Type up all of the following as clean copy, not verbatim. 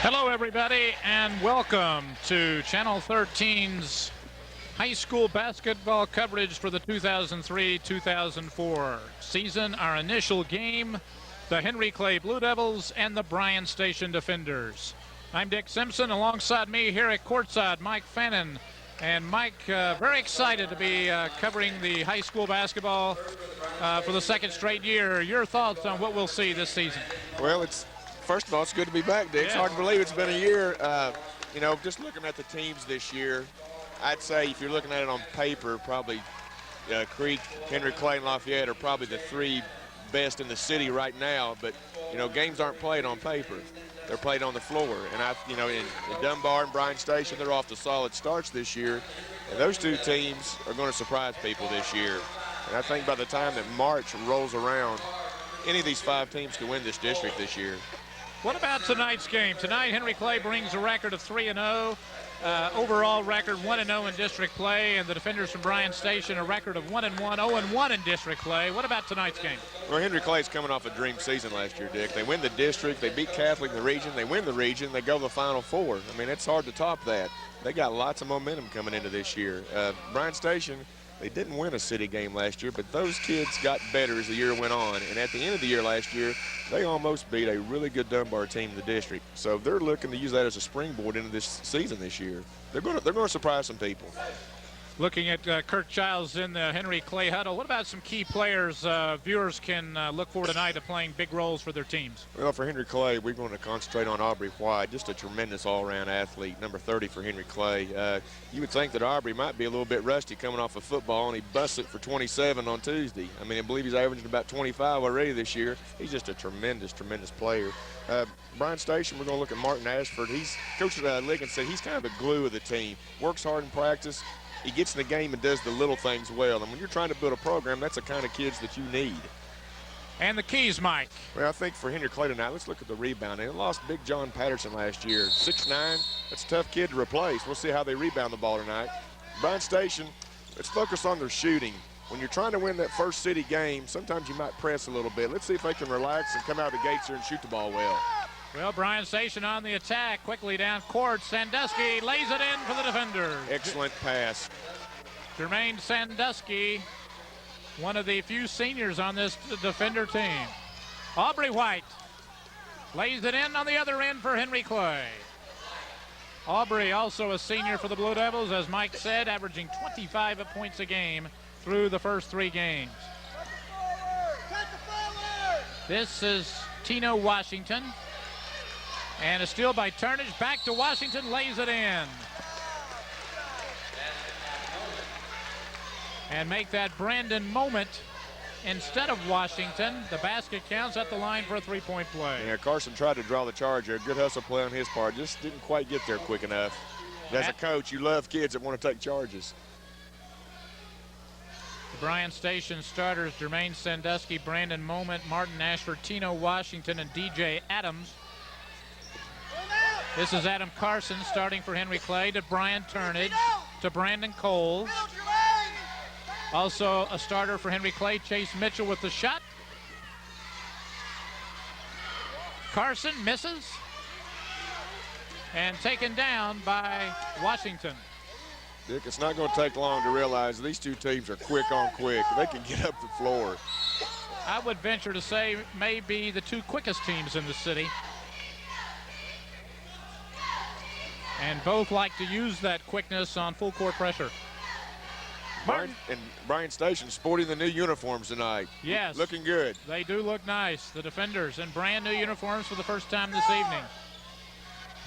Hello, everybody, and welcome to Channel 13's high school basketball coverage for the 2003-2004 season. Our initial game, the Henry Clay Blue Devils and the Bryan Station Defenders. I'm Dick Simpson. Alongside me here at courtside, Mike Fannin. And Mike, very excited to be covering the high school basketball for the second straight year. Your thoughts on what we'll see this season? Well, first of all, it's good to be back, Dick. It's hard to believe it's been a year. Just looking at the teams this year, I'd say if you're looking at it on paper, probably Creek, Henry Clay, and Lafayette are probably the three best in the city right now. But, games aren't played on paper. They're played on the floor. And, in Dunbar and Bryan Station, they're off to solid starts this year. And those two teams are going to surprise people this year. And I think by the time that March rolls around, any of these five teams can win this district this year. What about tonight's game? Tonight, Henry Clay brings a record of 3-0. Overall record 1-0 in district play, and the defenders from Bryan Station a record of 1-1, 0-1 in district play. What about tonight's game? Well, Henry Clay's coming off a dream season last year, Dick. They win the district, they beat Catholic in the region, they win the region, they go to the Final Four. I mean, it's hard to top that. They got lots of momentum coming into this year. Bryan Station, they didn't win a city game last year, but those kids got better as the year went on. And at the end of the year last year, they almost beat a really good Dunbar team in the district. So they're looking to use that as a springboard into this season this year. They're going to surprise some people. Looking at Kirk Childs in the Henry Clay huddle, what about some key players viewers can look for tonight to playing big roles for their teams? Well, for Henry Clay, we're going to concentrate on Aubrey White, just a tremendous all-around athlete, number 30 for Henry Clay. You would think that Aubrey might be a little bit rusty coming off of football, and he busts it for 27 on Tuesday. I mean, I believe he's averaging about 25 already this year. He's just a tremendous, tremendous player. Bryan Station, we're going to look at Martin Ashford. Coach Liggins said he's kind of the glue of the team, works hard in practice. He gets in the game and does the little things well. And when you're trying to build a program, that's the kind of kids that you need. And the keys, Mike. Well, I think for Henry Clay tonight, let's look at the rebounding. They lost Big John Patterson last year. 6'9", that's a tough kid to replace. We'll see how they rebound the ball tonight. Bryan Station, let's focus on their shooting. When you're trying to win that first city game, sometimes you might press a little bit. Let's see if they can relax and come out of the gates here and shoot the ball well. Well, Bryan Station on the attack, quickly down court. Sandusky lays it in for the defenders. Excellent pass. Jermaine Sandusky, one of the few seniors on this defender team. Aubrey White lays it in on the other end for Henry Clay. Aubrey, also a senior for the Blue Devils, as Mike said, averaging 25 points a game through the first three games. This is Tino Washington. And a steal by Turnage, back to Washington, lays it in. And make that Brandon Moment instead of Washington. The basket counts at the line for a three-point play. Yeah, Carson tried to draw the charge there. Good hustle play on his part. Just didn't quite get there quick enough. As a coach, you love kids that want to take charges. The Bryan Station starters, Jermaine Sandusky, Brandon Moment, Martin Ashford, Tino Washington, and DJ Adams. This is Adam Carson starting for Henry Clay, to Brian Turnage, to Brandon Cole. Also a starter for Henry Clay, Chase Mitchell with the shot. Carson misses. And taken down by Washington. Dick, it's not going to take long to realize these two teams are quick on quick. They can get up the floor. I would venture to say maybe the two quickest teams in the city. And both like to use that quickness on full court pressure. Bryan Station sporting the new uniforms tonight. Yes. Looking good. They do look nice. The defenders in brand new uniforms for the first time this evening.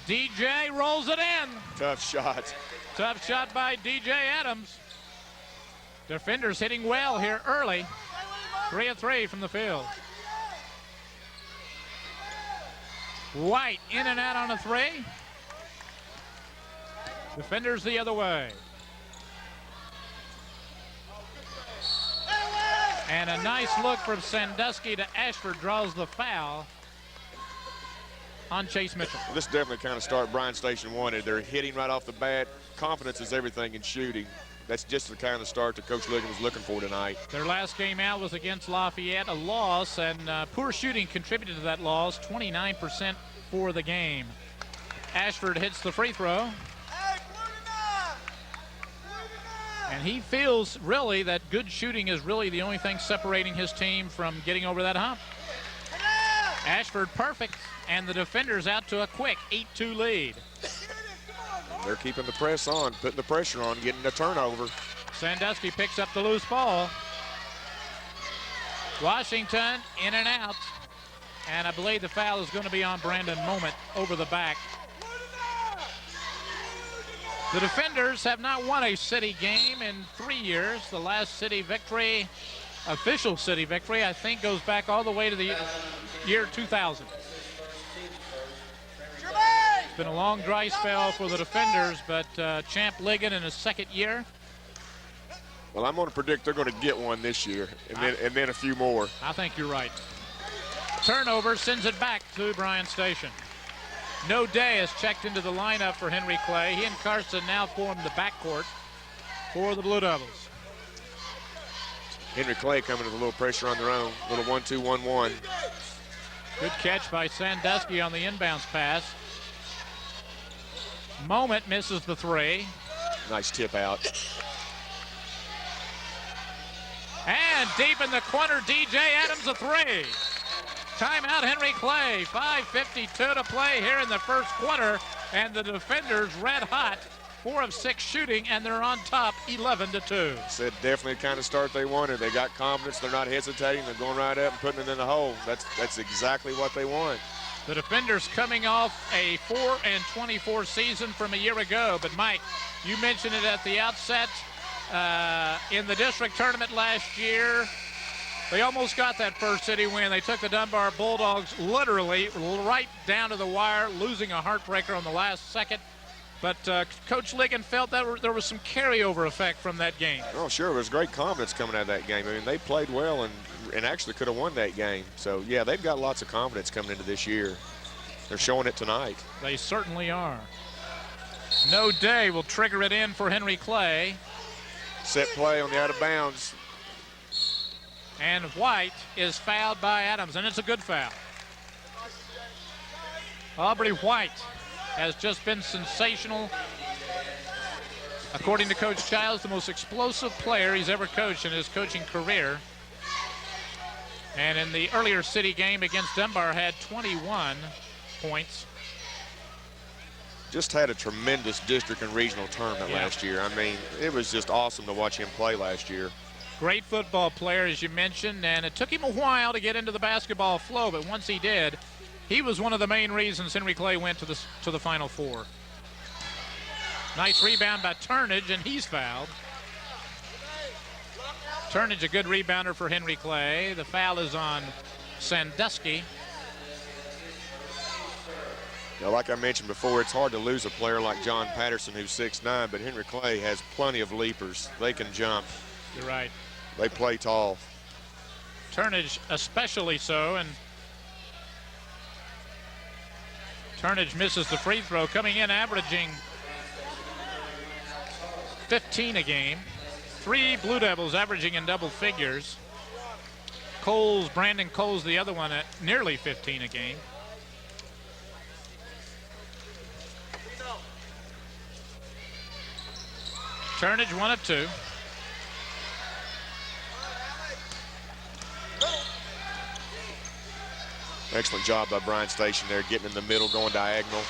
DJ rolls it in. Tough shot. Tough shot by DJ Adams. Defenders hitting well here early. 3 of 3 from the field. White in and out on a three. Defenders the other way. And a nice look from Sandusky to Ashford, draws the foul on Chase Mitchell. This definitely kind of start Bryan Station wanted. They're hitting right off the bat. Confidence is everything in shooting. That's just the kind of start that Coach Liggins was looking for tonight. Their last game out was against Lafayette, a loss, and poor shooting contributed to that loss, 29% for the game. Ashford hits the free throw. And he feels really that good shooting is really the only thing separating his team from getting over that hump. Ashford perfect, and the defenders out to a quick 8-2 lead. They're keeping the press on, putting the pressure on, getting a turnover. Sandusky picks up the loose ball. Washington in and out. And I believe the foul is going to be on Brandon Moment over the back. The defenders have not won a city game in 3 years. The last city victory, official city victory, I think goes back all the way to the year 2000. It's been a long dry spell for the defenders, but Champ Ligon in his second year. Well, I'm going to predict they're going to get one this year, and then a few more. I think you're right. Turnover sends it back to Bryan Station. No Day has checked into the lineup for Henry Clay. He and Carson now form the backcourt for the Blue Devils. Henry Clay coming with a little pressure on their own. Little 1-2-1-1. Good catch by Sandusky on the inbounds pass. Moment misses the three. Nice tip out. And deep in the corner, DJ Adams a three. Timeout, Henry Clay. 5:52 to play here in the first quarter, and the defenders red hot. 4 of 6 shooting, and they're on top 11-2. Said definitely the kind of start they wanted. They got confidence. They're not hesitating. They're going right up and putting it in the hole. That's exactly what they want. The defenders coming off a 4-24 season from a year ago. But Mike, you mentioned it at the outset. In the district tournament last year, they almost got that first city win. They took the Dunbar Bulldogs literally right down to the wire, losing a heartbreaker on the last second. But Coach Ligon felt that there was some carryover effect from that game. Oh, sure. It was great confidence coming out of that game. I mean, they played well and actually could have won that game. So, yeah, they've got lots of confidence coming into this year. They're showing it tonight. They certainly are. No Day will trigger it in for Henry Clay. Set play on the out of bounds. And White is fouled by Adams, and it's a good foul. Aubrey White has just been sensational. According to Coach Childs, the most explosive player he's ever coached in his coaching career. And in the earlier city game against Dunbar had 21 points. Just had a tremendous district and regional tournament last year. I mean, it was just awesome to watch him play last year. Great football player, as you mentioned, and it took him a while to get into the basketball flow, but once he did, he was one of the main reasons Henry Clay went to the Final Four. Nice rebound by Turnage, and he's fouled. Turnage, a good rebounder for Henry Clay. The foul is on Sandusky. Now, like I mentioned before, it's hard to lose a player like John Patterson, who's 6'9", but Henry Clay has plenty of leapers. They can jump. You're right. They play tall. Turnage especially so, and Turnage misses the free throw, coming in averaging 15 a game. 3 Blue Devils averaging in double figures. Brandon Cole's the other one at nearly 15 a game. Turnage 1 of 2. Excellent job by Bryan Station there, getting in the middle, going diagonal.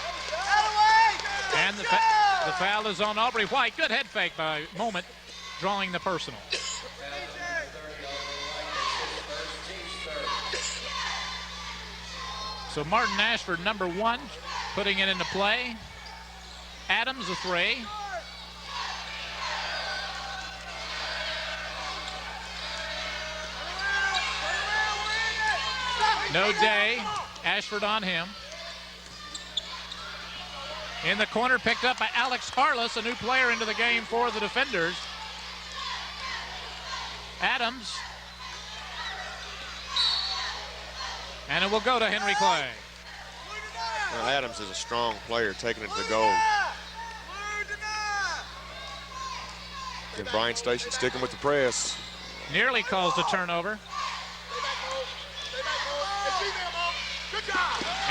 And the foul is on Aubrey White. Good head fake by Moment, drawing the personal. So Martin Ashford, number 1, putting it into play. Adams, a 3. No Day. Ashford on him. In the corner, picked up by Alex Harless, a new player into the game for the defenders. Adams. And it will go to Henry Clay. Well, Adams is a strong player, taking it to the goal. And Bryan Station sticking with the press. Nearly caused a turnover.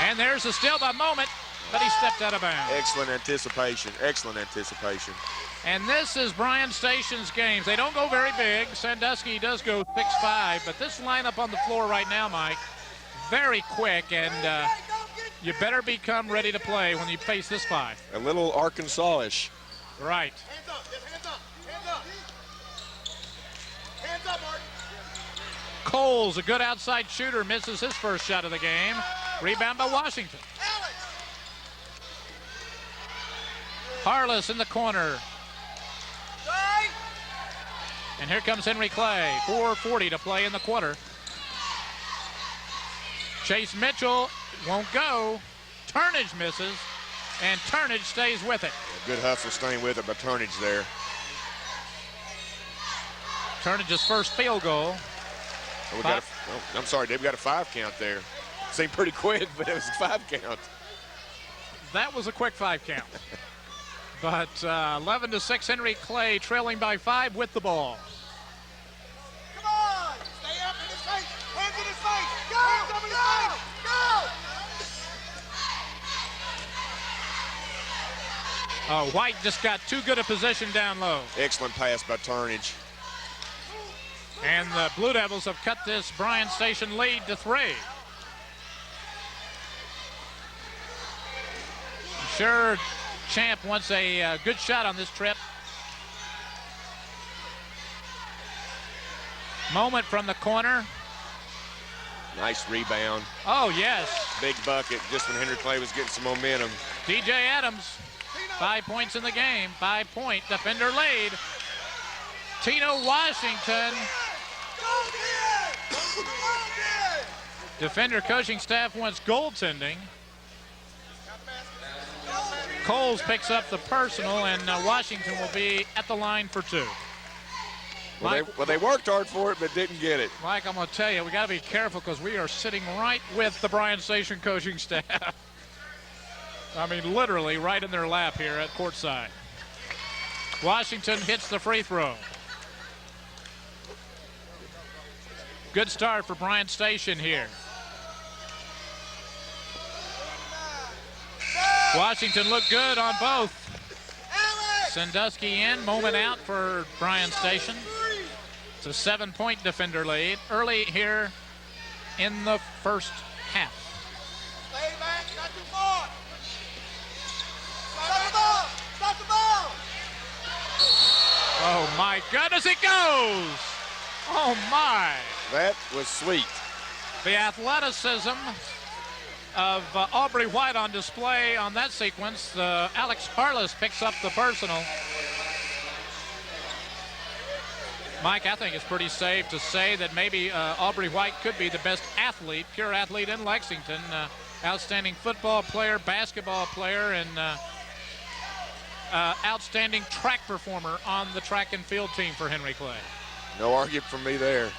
And there's a steal by Moment. but he stepped out of bounds. Excellent anticipation. Excellent anticipation. And this is Bryan Station's games. They don't go very big. Sandusky does go 6'5", but this lineup on the floor right now, Mike, very quick, and you better become ready to play when you face this five. A little Arkansas-ish. Right. Hands up, hands up, hands up. Hands up, Martin. Coles, a good outside shooter, misses his first shot of the game. Rebound by Washington. Harless in the corner. And here comes Henry Clay. 4:40 to play in the quarter. Chase Mitchell won't go. Turnage misses, and Turnage stays with it. A good hustle staying with it by Turnage there. Turnage's first field goal. I'm sorry, they've got a 5 count there. Seemed pretty quick, but it was a 5 count. That was a quick 5 count. But 11-6, Henry Clay trailing by 5 with the ball. Come on! Stay up in his face! Hands in his face! Go! Hands up in his face! Go! White just got too good a position down low. Excellent pass by Turnage. And the Blue Devils have cut this Bryan Station lead to 3. I'm sure Champ wants a good shot on this trip. Moment from the corner. Nice rebound. Oh, yes. Big bucket just when Henry Clay was getting some momentum. DJ Adams, 5 points in the game. 5-point defender lead. Tino Washington. Defender coaching staff wants goaltending. Coles picks up the personal, and Washington will be at the line for 2. Well, they worked hard for it, but didn't get it. Mike, I'm going to tell you, we got to be careful because we are sitting right with the Bryan Station coaching staff. I mean, literally right in their lap here at courtside. Washington hits the free throw. Good start for Bryan Station here. Washington looked good on both. Sandusky in, moment out for Bryan Station. It's a 7-point defender lead early here in the first half. Stay back, not too far. Stop the ball, stop the ball. Oh my goodness, it goes! Oh my! That was sweet. The athleticism of Aubrey White on display on that sequence. Alex Harless picks up the personal. Mike, I think it's pretty safe to say that maybe Aubrey White could be the best athlete, pure athlete in Lexington. Outstanding football player, basketball player, and outstanding track performer on the track and field team for Henry Clay. No argument from me there.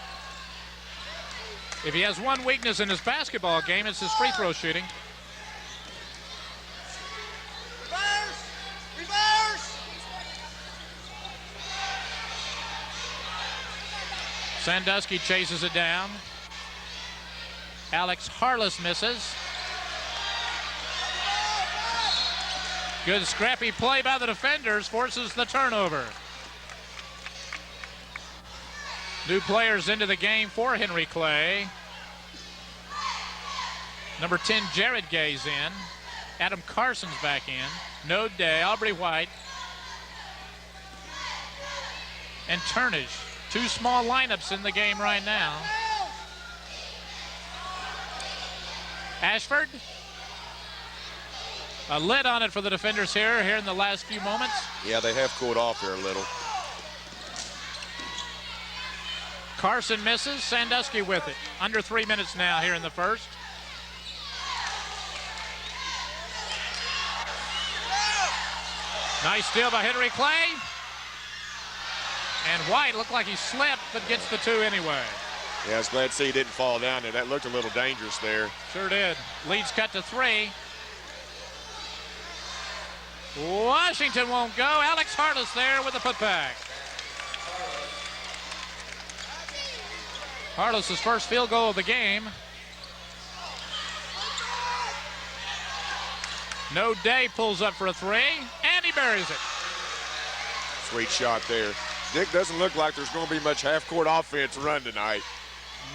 If he has one weakness in his basketball game, it's his free throw shooting. Reverse! Reverse! Sandusky chases it down. Alex Harless misses. Good scrappy play by the defenders, forces the turnover. New players into the game for Henry Clay. Number 10, Jared Gay's in. Adam Carson's back in. No Day, Aubrey White, and Turnage. 2 small lineups in the game right now. Ashford. A lid on it for the defenders here in the last few moments. Yeah, they have cooled off here a little. Carson misses, Sandusky with it. Under 3 minutes now here in the first. Nice steal by Henry Clay. And White looked like he slipped, but gets the 2 anyway. Yeah, I was glad to see he didn't fall down there. That looked a little dangerous there. Sure did. Leads cut to 3. Washington won't go. Alex Harless there with the putback. Harless' first field goal of the game. No Day pulls up for a three, and he buries it. Sweet shot there. Dick, doesn't look like there's going to be much half-court offense run tonight.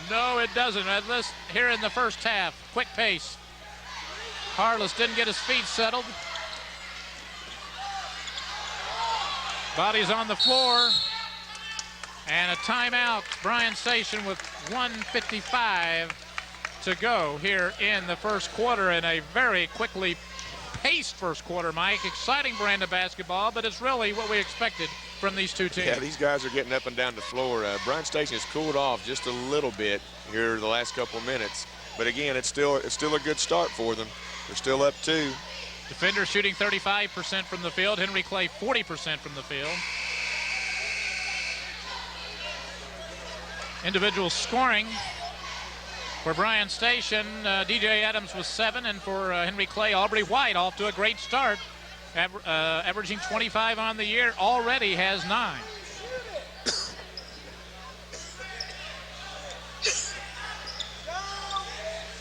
No, it doesn't. At least here in the first half, quick pace. Harless didn't get his feet settled. Bodies on the floor. And a timeout. Bryan Station with 1:55 to go here in the first quarter, in a very quickly paced first quarter, Mike. Exciting brand of basketball, but it's really what we expected from these two teams. Yeah, these guys are getting up and down the floor. Bryan Station has cooled off just a little bit here the last couple of minutes. But again, it's still a good start for them. They're still up 2. Defenders shooting 35% from the field. Henry Clay 40% from the field. Individual scoring for Bryan Station, DJ Adams was 7, and for Henry Clay, Aubrey White off to a great start, averaging 25 on the year, already has 9.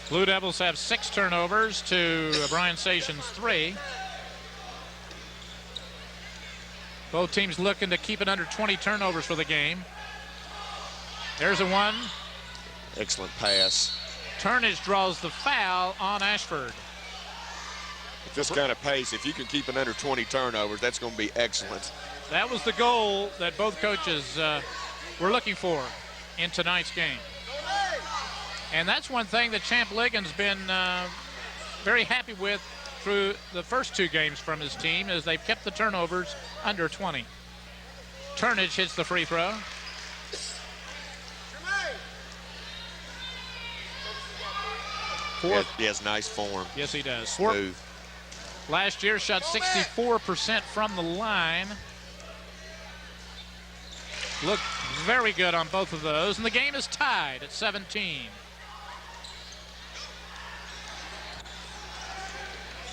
Blue Devils have 6 turnovers to Bryan Station's 3. Both teams looking to keep it under 20 turnovers for the game. There's a one. Excellent pass. Turnage draws the foul on Ashford. With this kind of pace, if you can keep it under 20 turnovers, that's going to be excellent. That was the goal that both coaches were looking for in tonight's game. And that's one thing that Champ Ligon's been very happy with through the first 2 games from his team, is they've kept the turnovers under 20. Turnage hits the free throw. He has nice form. Yes, he does. Smooth. Last year shot 64% from the line. Looked very good on both of those, and the game is tied at 17.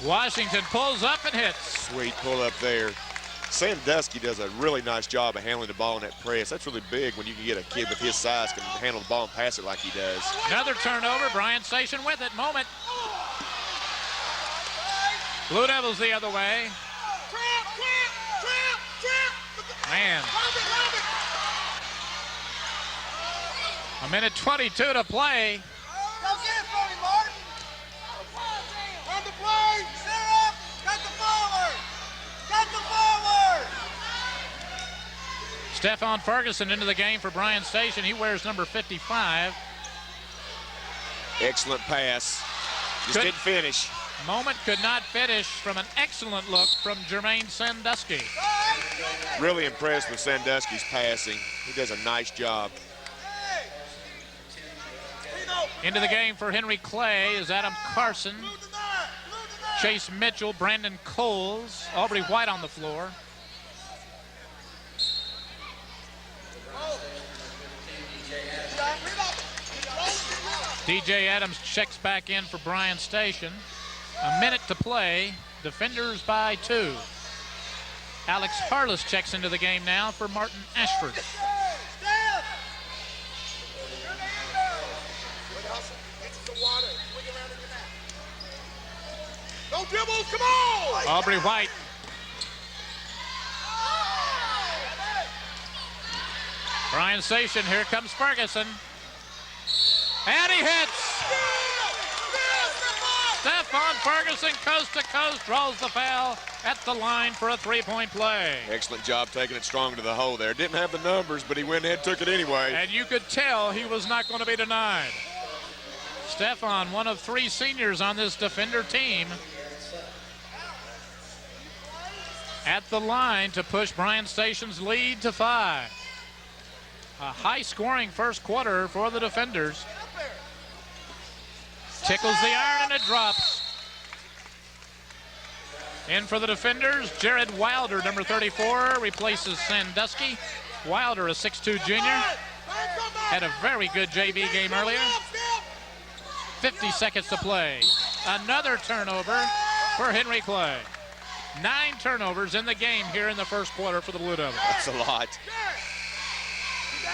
Washington pulls up and hits. Sweet pull up there. Sandusky does a really nice job of handling the ball in that press. That's really big when you can get a kid with his size can handle the ball and pass it like he does. Another turnover. Bryan Station with it. Moment. Blue Devils the other way. Man. A minute 22 to play. Stephon Ferguson into the game for Bryan Station. He wears number 55. Excellent pass. Just didn't finish. Moment could not finish from an excellent look from Jermaine Sandusky. Really impressed with Sandusky's passing. He does a nice job. Into the game for Henry Clay is Adam Carson, Chase Mitchell, Brandon Coles, Aubrey White on the floor. DJ Adams checks back in for Bryan Station. A minute to play. Defenders by 2. Alex Harless checks into the game now for Martin Ashford. No dribbles, come on! Aubrey White. Bryan Station, here comes Ferguson. And he hits! Stephon Ferguson, coast to coast, draws the foul at the line for a 3-point play. Excellent job taking it strong to the hole there. Didn't have the numbers, but he went ahead and took it anyway. And you could tell he was not going to be denied. Stephon, one of 3 seniors on this Defender team, at the line to push Bryan Station's lead to 5. A high-scoring first quarter for the Defenders. Tickles the iron and it drops. In for the Defenders, Jared Wilder, number 34, replaces Sandusky. Wilder, a 6'2 junior, had a very good JV game earlier. 50 seconds to play. Another turnover for Henry Clay. 9 turnovers in the game here in the first quarter for the Blue Devils. That's a lot.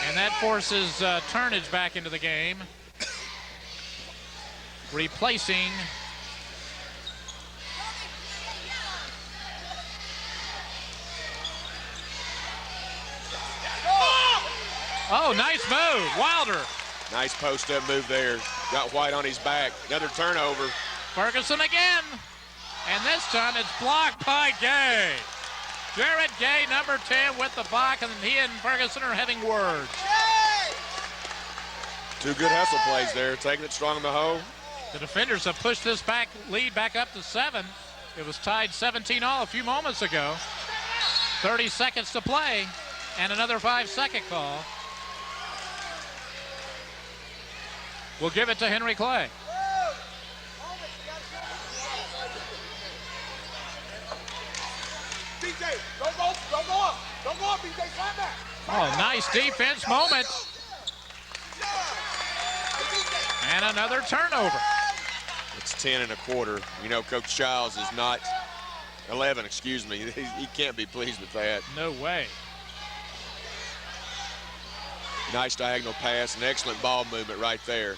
And that forces Turnage back into the game, replacing Oh, nice move, Wilder. Nice post-up move there. Got White on his back. Another turnover. Ferguson again. And this time it's blocked by Gay. Jared Gay, number 10, with the block, and he and Ferguson are having words. Two good hustle plays there, taking it strong in the hole. The defenders have pushed this lead back up to 7. It was tied 17-all a few moments ago. 30 seconds to play, and another 5-second call. We'll give it to Henry Clay. BJ, don't go up. Don't go up, BJ, climb back. Oh, nice defense moment. And another turnover. It's 10 1/4. You know, Coach Childs is not 11, excuse me. He can't be pleased with that. No way. Nice diagonal pass, an excellent ball movement right there.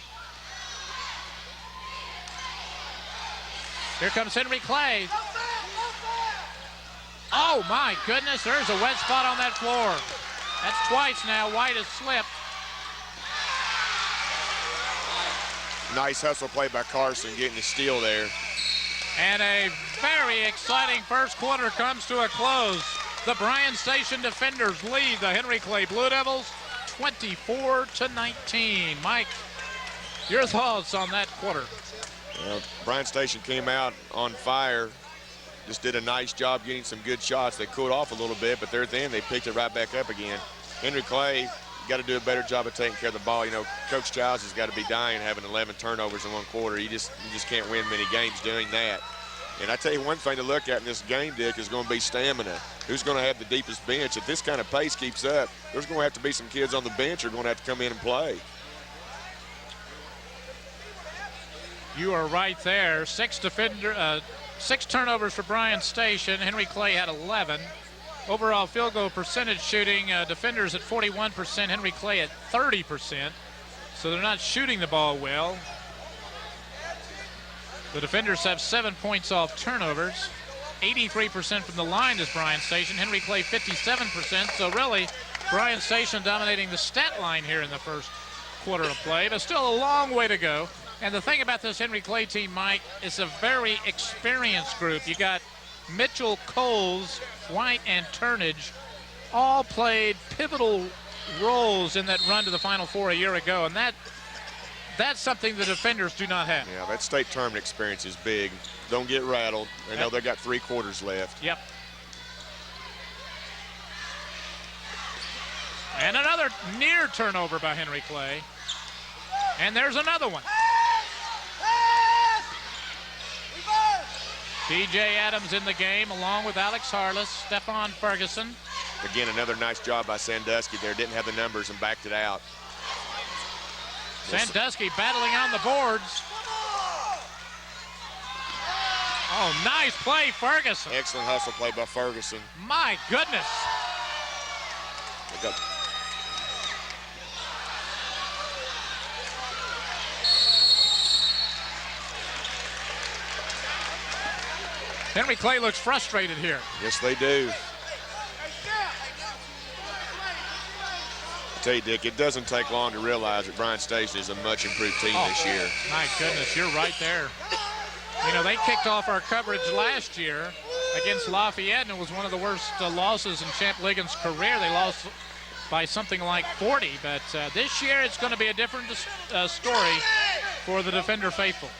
Here comes Henry Clay. Oh my goodness, there's a wet spot on that floor. That's twice now. White has slipped. Nice hustle play by Carson, getting the steal there. And a very exciting first quarter comes to a close. The Bryan Station defenders lead the Henry Clay Blue Devils 24-19. Mike, your thoughts on that quarter? Well, Bryan Station came out on fire. Just did a nice job getting some good shots. They cooled off a little bit, but there at the end, they picked it right back up again. Henry Clay got to do a better job of taking care of the ball. You know, Coach Childs has got to be dying having 11 turnovers in one quarter. You just can't win many games doing that. And I tell you one thing to look at in this game, Dick, is going to be stamina. Who's going to have the deepest bench? If this kind of pace keeps up, there's going to have to be some kids on the bench who are going to have to come in and play. You are right there. 6 turnovers for Bryan Station. Henry Clay had 11. Overall field goal percentage shooting, defenders at 41%, Henry Clay at 30%. So they're not shooting the ball well. The defenders have 7 points off turnovers. 83% from the line is Bryan Station. Henry Clay 57%. So really, Bryan Station dominating the stat line here in the first quarter of play, but still a long way to go. And the thing about this Henry Clay team, Mike, is a very experienced group. You got Mitchell, Coles, White, and Turnage all played pivotal roles in that run to the Final Four a year ago, and that's something the defenders do not have. Yeah, that state tournament experience is big. Don't get rattled. They know they got 3 quarters left. Yep. And another near turnover by Henry Clay. And there's another one. DJ Adams in the game, along with Alex Harless, Stephon Ferguson. Again, another nice job by Sandusky there. Didn't have the numbers and backed it out. Sandusky battling on the boards. Oh, nice play, Ferguson. Excellent hustle play by Ferguson. My goodness. Henry Clay looks frustrated here. Yes, they do. I tell you, Dick, it doesn't take long to realize that Bryan Station is a much improved team this year. My goodness, you're right there. You know, they kicked off our coverage last year against Lafayette, and it was one of the worst losses in Champ Ligon's career. They lost by something like 40, but this year it's going to be a different story for the defender faithful.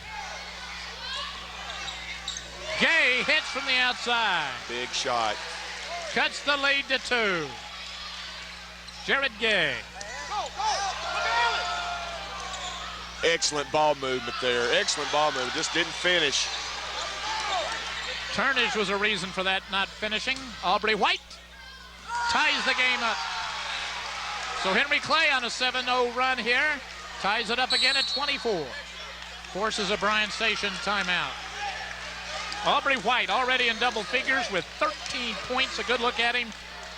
Gay hits from the outside. Big shot. Cuts the lead to 2. Jared Gay. Excellent ball movement there. Excellent ball movement. Just didn't finish. Turnage was a reason for that not finishing. Aubrey White ties the game up. So Henry Clay on a 7-0 run here. Ties it up again at 24. Forces a Bryan Station timeout. Aubrey White already in double figures with 13 points. A good look at him,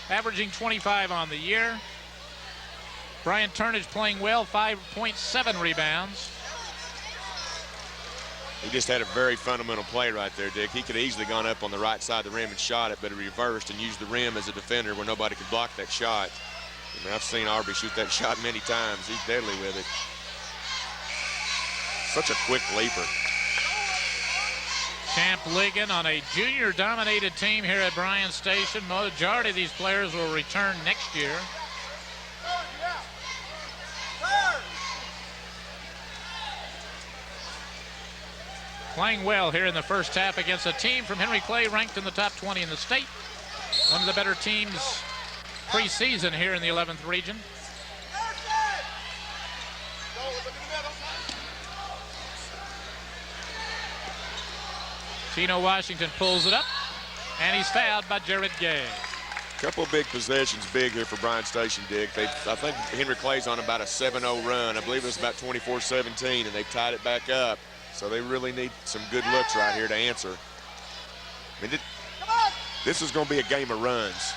averaging 25 on the year. Brian Turnage playing well, 5.7 rebounds. He just had a very fundamental play right there, Dick. He could have easily gone up on the right side of the rim and shot it, but he reversed and used the rim as a defender where nobody could block that shot. I mean, I've seen Aubrey shoot that shot many times. He's deadly with it. Such a quick leaper. Champ Ligon on a junior-dominated team here at Bryan Station. Majority of these players will return next year. Playing well here in the first half against a team from Henry Clay ranked in the top 20 in the state. One of the better teams preseason here in the 11th region. Tino Washington pulls it up, and he's fouled by Jared Gay. Couple of big possessions big here for Bryan Station, Dick. I think Henry Clay's on about a 7-0 run. I believe it was about 24-17, and they've tied it back up. So they really need some good looks right here to answer. I mean, this is going to be a game of runs.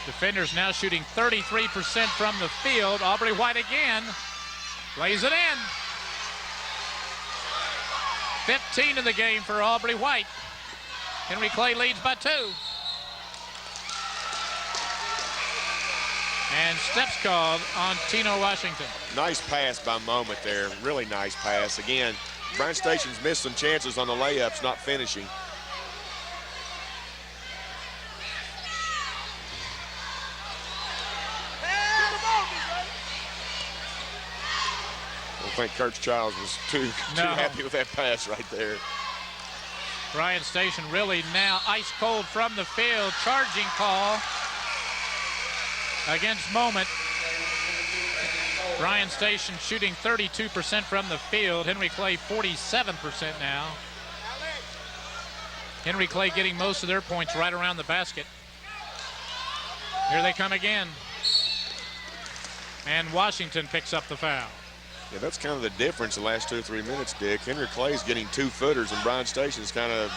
Defenders now shooting 33% from the field. Aubrey White again lays it in. 15 in the game for Aubrey White. Henry Clay leads by 2. And steps called on Tino Washington. Nice pass by Moment there. Really nice pass. Again, Bryan Station's missed some chances on the layups, not finishing. I think Coach Childs was too happy with that pass right there. Bryan Station really now ice cold from the field. Charging call against Moment. Bryan Station shooting 32% from the field. Henry Clay 47% now. Henry Clay getting most of their points right around the basket. Here they come again. And Washington picks up the foul. Yeah, that's kind of the difference the last 2 or 3 minutes, Dick. Henry Clay's getting 2-footers, and Bryan Station's kind of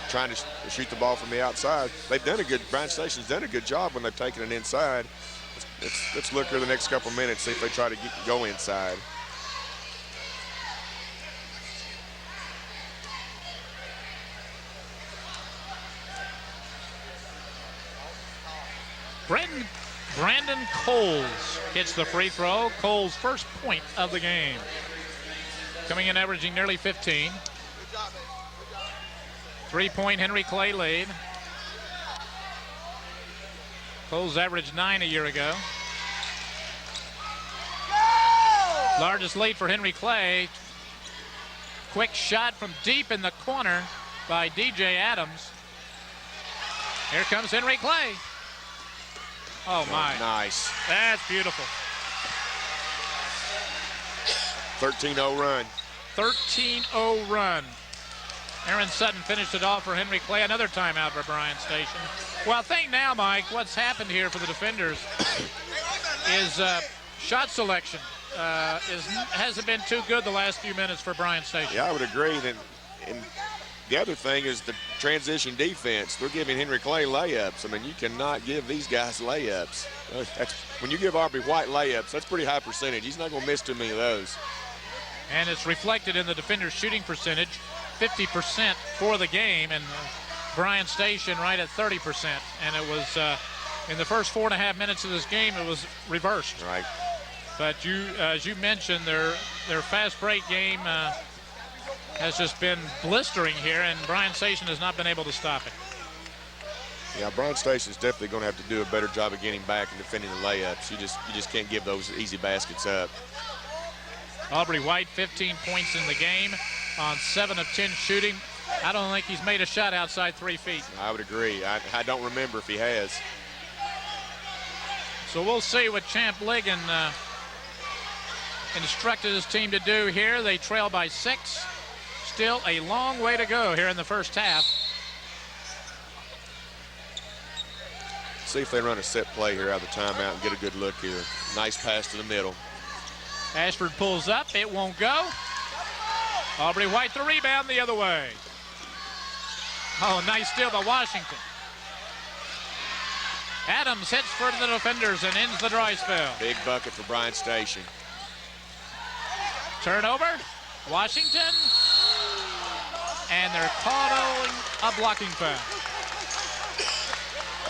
trying to shoot the ball from the outside. Bryan Station's done a good job when they've taken it inside. Let's look here the next couple minutes, see if they try to go inside. Brandon Coles hits the free throw. Coles' first point of the game. Coming in averaging nearly 15. 3-point Henry Clay lead. Coles averaged 9 a year ago. Largest lead for Henry Clay. Quick shot from deep in the corner by DJ Adams. Here comes Henry Clay. Oh, my. Nice. That's beautiful. 13-0 run. 13-0 run. Aaron Sutton finished it off for Henry Clay. Another timeout for Bryan Station. Well, I think now, Mike, what's happened here for the defenders is shot selection hasn't been too good the last few minutes for Bryan Station. Yeah, I would agree. And the other thing is the transition defense. They're giving Henry Clay layups. I mean, you cannot give these guys layups. When you give Aubrey White layups, that's pretty high percentage. He's not going to miss too many of those. And it's reflected in the defender's shooting percentage, 50% for the game, and Bryan Station right at 30%. And it was in the first 4.5 minutes of this game, it was reversed. Right. But as you mentioned, their fast break game has just been blistering here, and Bryan Station has not been able to stop it. Yeah, Bryan Station's definitely going to have to do a better job of getting back and defending the layups. You just can't give those easy baskets up. Aubrey White, 15 points in the game on 7 of 10 shooting. I don't think he's made a shot outside 3 feet. I would agree. I don't remember if he has. So we'll see what Champ Ligon instructed his team to do here. They trail by 6. Still a long way to go here in the first half. See if they run a set play here out of the timeout and get a good look here. Nice pass to the middle. Ashford pulls up. It won't go. Aubrey White the rebound the other way. Oh, nice steal by Washington. Adams hits for the defenders and ends the dry spell. Big bucket for Bryan Station. Turnover. Washington. And they're calling a blocking foul.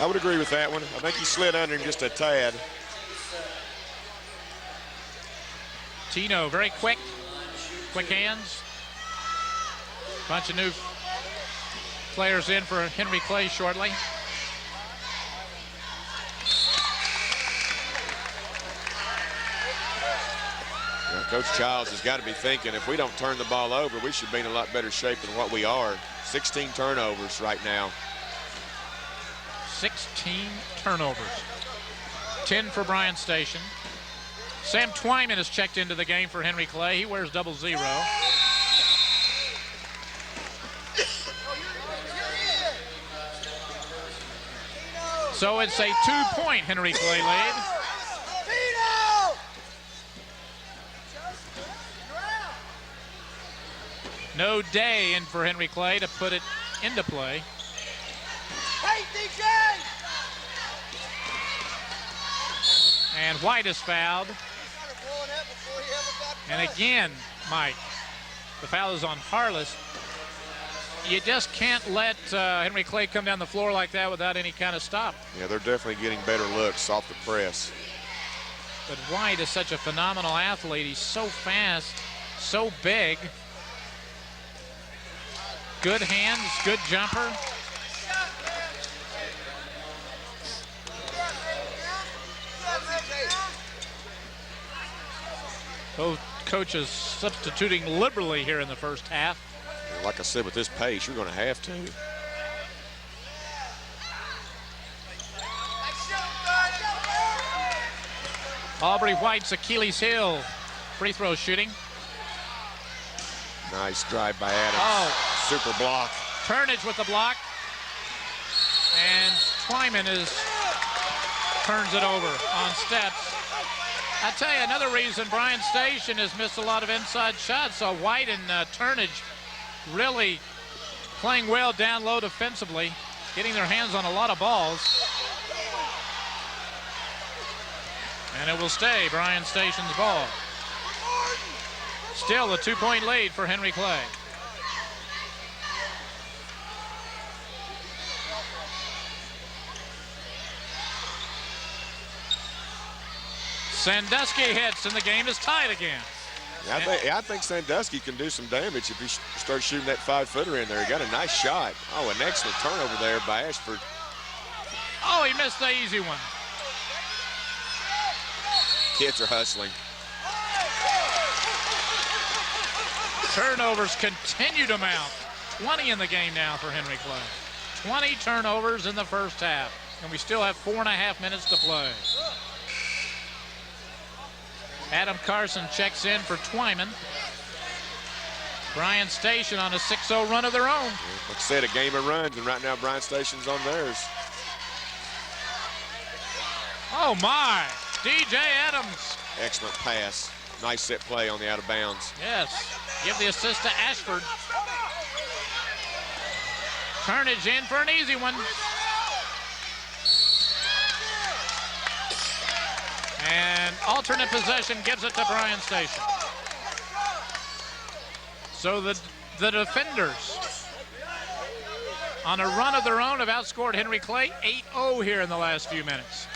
I would agree with that one. I think he slid under him just a tad. Tino, very quick hands. Bunch of new players in for Henry Clay shortly. Well, Coach Childs has got to be thinking, if we don't turn the ball over, we should be in a lot better shape than what we are. 16 turnovers right now. 16 turnovers. 10 for Bryan Station. Sam Twyman has checked into the game for Henry Clay. He wears 00. So it's a 2-point Henry Clay lead. No Day in for Henry Clay to put it into play. Hey, DJ! And White is fouled. And again, Mike, the foul is on Harless. You just can't let Henry Clay come down the floor like that without any kind of stop. Yeah, they're definitely getting better looks off the press. But White is such a phenomenal athlete. He's so fast, so big. Good hands, good jumper. Both coaches substituting liberally here in the first half. Like I said, with this pace, you're going to have to. Aubrey White's Achilles heel free throw shooting. Nice drive by Adams. Oh. Super block. Turnage with the block. And Twyman turns it over on steps. I tell you, another reason Bryan Station has missed a lot of inside shots. So White and Turnage really playing well down low defensively, getting their hands on a lot of balls. And it will stay Bryan Station's ball. Still a 2-point lead for Henry Clay. Sandusky hits and the game is tied again. I think Sandusky can do some damage if he starts shooting that 5-footer in there. He got a nice shot. Oh, an excellent turnover there by Ashford. Oh, he missed the easy one. Kids are hustling. Turnovers continue to mount. 20 in the game now for Henry Clay. 20 turnovers in the first half. And we still have 4.5 minutes to play. Adam Carson checks in for Twyman. Bryan Station on a 6-0 run of their own. Like I said, a game of runs, and right now Bryan Station's on theirs. Oh my, DJ Adams. Excellent pass. Nice set play on the out of bounds. Yes, give the assist to Ashford. Turnage in for an easy one. And alternate possession gives it to Bryan Station. So the defenders on a run of their own have outscored Henry Clay 8-0 here in the last few minutes.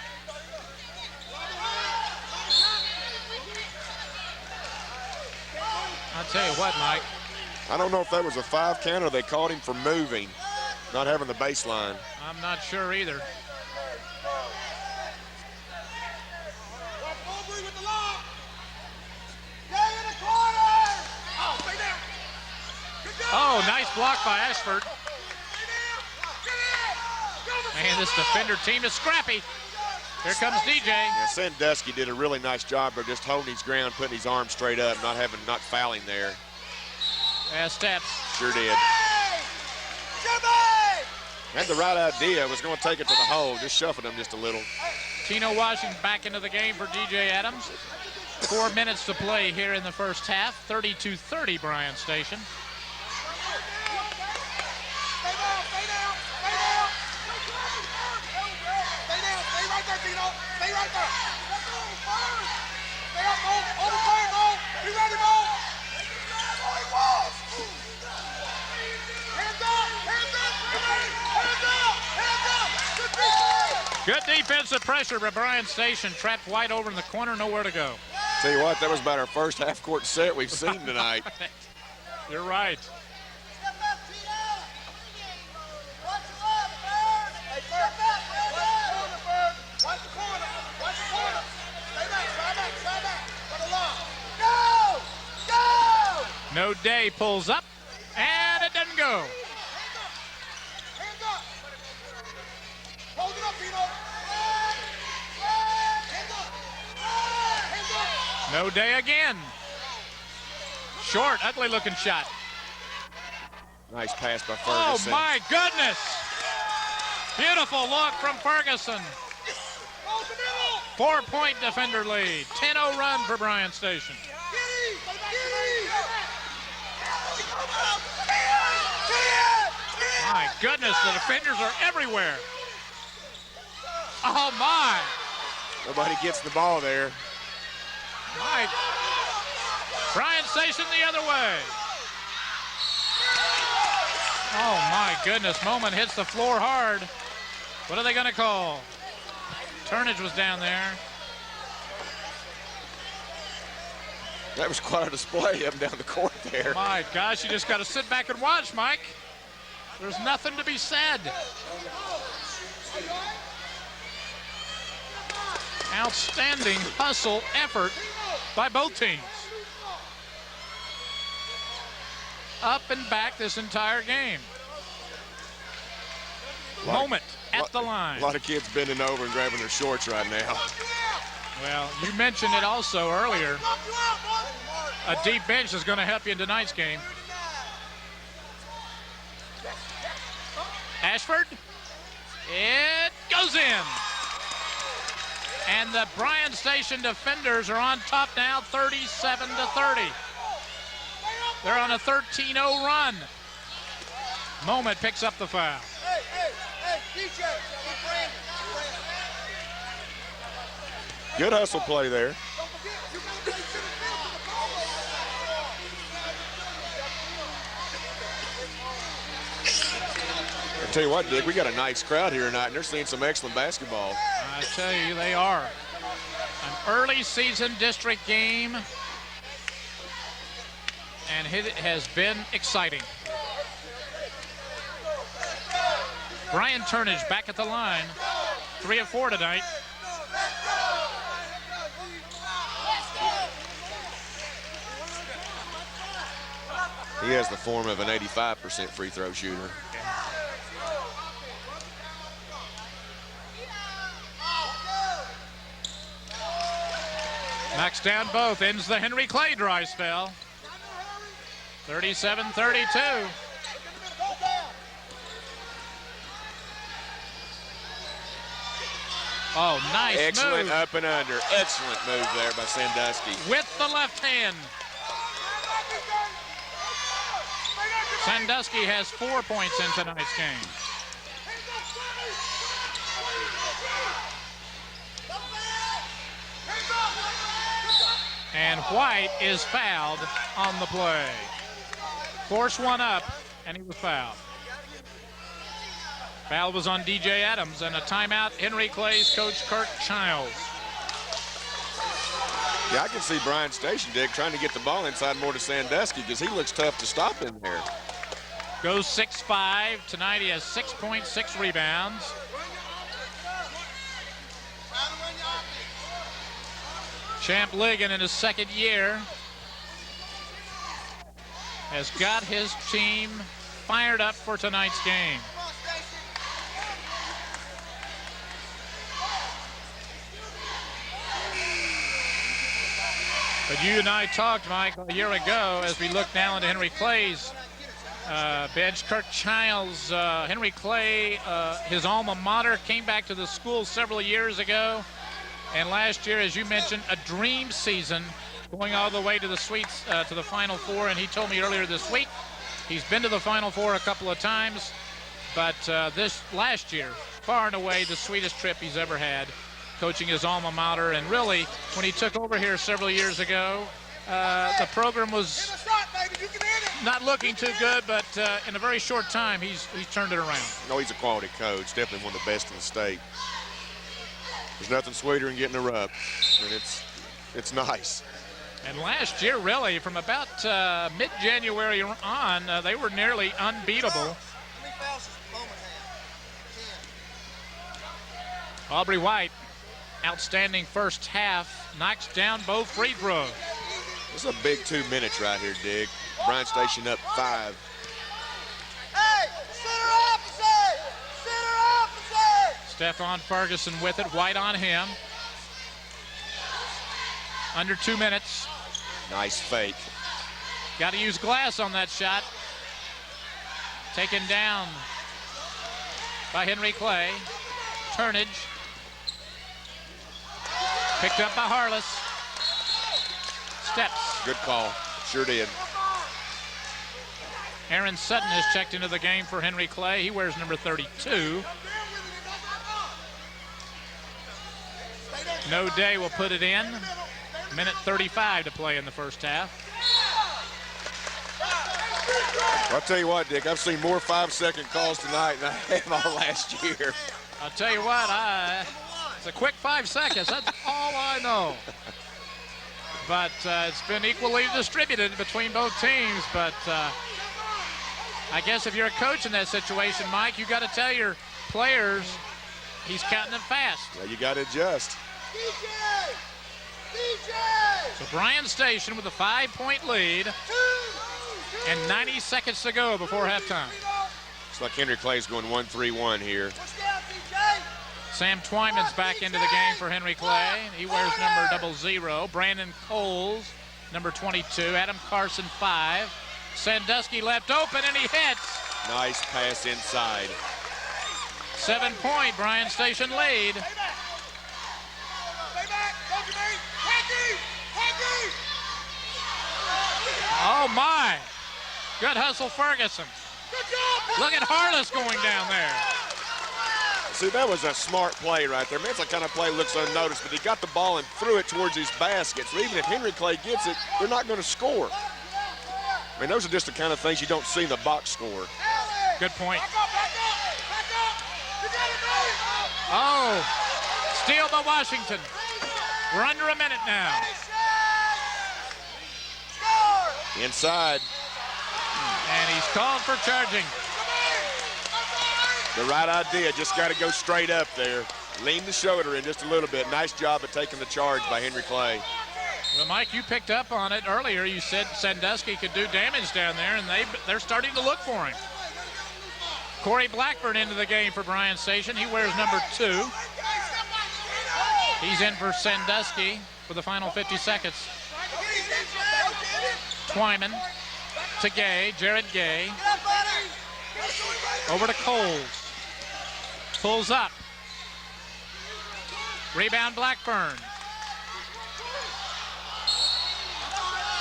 I'll tell you what, Mike. I don't know if that was a 5 count or they called him for moving, not having the baseline. I'm not sure either. Oh, nice block by Ashford. Man, this defender team is scrappy. Here comes DJ. Yeah, Sandusky did a really nice job of just holding his ground, putting his arm straight up, not fouling there. Yeah, steps. Sure did. Had the right idea, was going to take it to the hole, just shuffled him just a little. Tino Washington back into the game for DJ Adams. 4 minutes to play here in the first half. 32-30 Bryan Station. Stay right there. Stay up, Mo. Hold the fire, Mo. Be ready, Mo. Hands up. Hands up. Hands up. Hands up. Good defense. Good defensive pressure by Bryan Station. Trapped wide over in the corner, nowhere to go. Tell you what, that was about our first half-court set we've seen tonight. You're right. Step up, Tito. Watch the left, Bird. Hey, Bird. Watch the corner. Watch the corner. Stay back, try back. For the long. Go! Go! No Day pulls up, and it doesn't go. Hands up. Hold it up, Tito. Hands up. Hands up. No Day again. Short, ugly-looking shot. Nice pass by Oh, Ferguson. my goodness. Beautiful look from Ferguson. Hold the middle. 4-point defender lead. 10-0 run for Bryan Station. Giddy. My goodness, the defenders are everywhere. Oh, my. Nobody gets the ball there. My. Bryan Station the other way. Oh, my goodness. Moment hits the floor hard. What are they going to call? Turnage was down there. That was quite a display up and down the court there. My gosh, you just got to sit back and watch, Mike. There's nothing to be said. Outstanding hustle effort by both teams. Up and back this entire game. Moment at the line. A lot of kids bending over and grabbing their shorts right now. Well, you mentioned it also earlier. A deep bench is going to help you in tonight's game. Ashford. It goes in. And the Bryan Station defenders are on top now, 37-30. They're on a 13-0 run. Moment picks up the foul. Hey, DJ. Good hustle play there. Don't forget, you gotta play to the fence of the ball. I tell you what, Dick, we got a nice crowd here tonight, and they're seeing some excellent basketball. I tell you, they are. An early season district game, and it has been exciting. Brian Turnage back at the line, 3 of 4 tonight. He has the form of an 85% free throw shooter. Knocks down both, ends the Henry Clay dry spell. 37-32. Oh, nice Excellent move. up and under. Excellent move there by Sandusky. With the left hand. Sandusky has 4 points in tonight's game. And White is fouled on the play. Forced one up, and he was fouled. Foul was on DJ Adams, and a timeout, Henry Clay's coach Kirk Childs. Yeah, I can see Bryan Station, Dick, trying to get the ball inside more to Sandusky because he looks tough to stop in there. Goes 6'5". Tonight he has 6.6 rebounds. Champ Ligon in his second year has got his team fired up for tonight's game. But you and I talked, Mike, a year ago as we look now into Henry Clay's bench. Kirk Childs, Henry Clay, his alma mater, came back to the school several years ago. And last year, as you mentioned, a dream season, going all the way to the Sweets, to the Final Four. And he told me earlier this week, he's been to the Final Four a couple of times. But this last year, far and away the sweetest trip he's ever had, coaching his alma mater. And really, when he took over here several years ago, the program was not looking too good, but in a very short time, he's turned it around. No, he's a quality coach, definitely one of the best in the state. There's nothing sweeter than getting a rub, and it's nice. And last year, really, from about mid-January on, they were nearly unbeatable. Aubrey White, outstanding first half, knocks down both free throws. This is a big 2 minutes right here, Dig. Bryan Station up 5. Hey, center opposite! Center opposite! Stephon Ferguson with it, White on him. Under 2 minutes. Nice fake. Got to use glass on that shot. Taken down by Henry Clay. Turnage. Picked up by Harless. Steps. Good call. Sure did. Aaron Sutton has checked into the game for Henry Clay. He wears number 32. No Day will put it in. Minute 35 to play in the first half. I'll tell you what, Dick, I've seen more 5-second calls tonight than I have all last year. I'll tell you what, it's a quick 5 seconds. That's all I know. But it's been equally distributed between both teams. But I guess if you're a coach in that situation, Mike, you got to tell your players he's counting them fast. Yeah, you got to adjust. So Bryan Station with a 5-point lead and 90 seconds to go before halftime. Looks like Henry Clay's going 1-3-1 here. Sam Twyman's back into the game for Henry Clay. He wears number 00. Brandon Coles, number 22. Adam Carson, 5. Sandusky left open, and he hits. Nice pass inside. 7-point Bryan Station lead. Oh, my. Good hustle, Ferguson. Look at Harless going down there. See, that was a smart play right there. Man, it's the kind of play that looks unnoticed, but he got the ball and threw it towards his basket. So even if Henry Clay gets it, they're not going to score. I mean, those are just the kind of things you don't see in the box score. Good point. Oh, steal by Washington. We're under a minute now. Inside. And he's called for charging. The right idea, just got to go straight up there. Lean the shoulder in just a little bit. Nice job of taking the charge by Henry Clay. Well, Mike, you picked up on it earlier. You said Sandusky could do damage down there, and they're starting to look for him. Corey Blackburn into the game for Bryan Station. He wears number 2. He's in for Sandusky for the final 50 seconds. Twyman to Gay, Jared Gay. Over to Coles. Pulls up. Rebound Blackburn.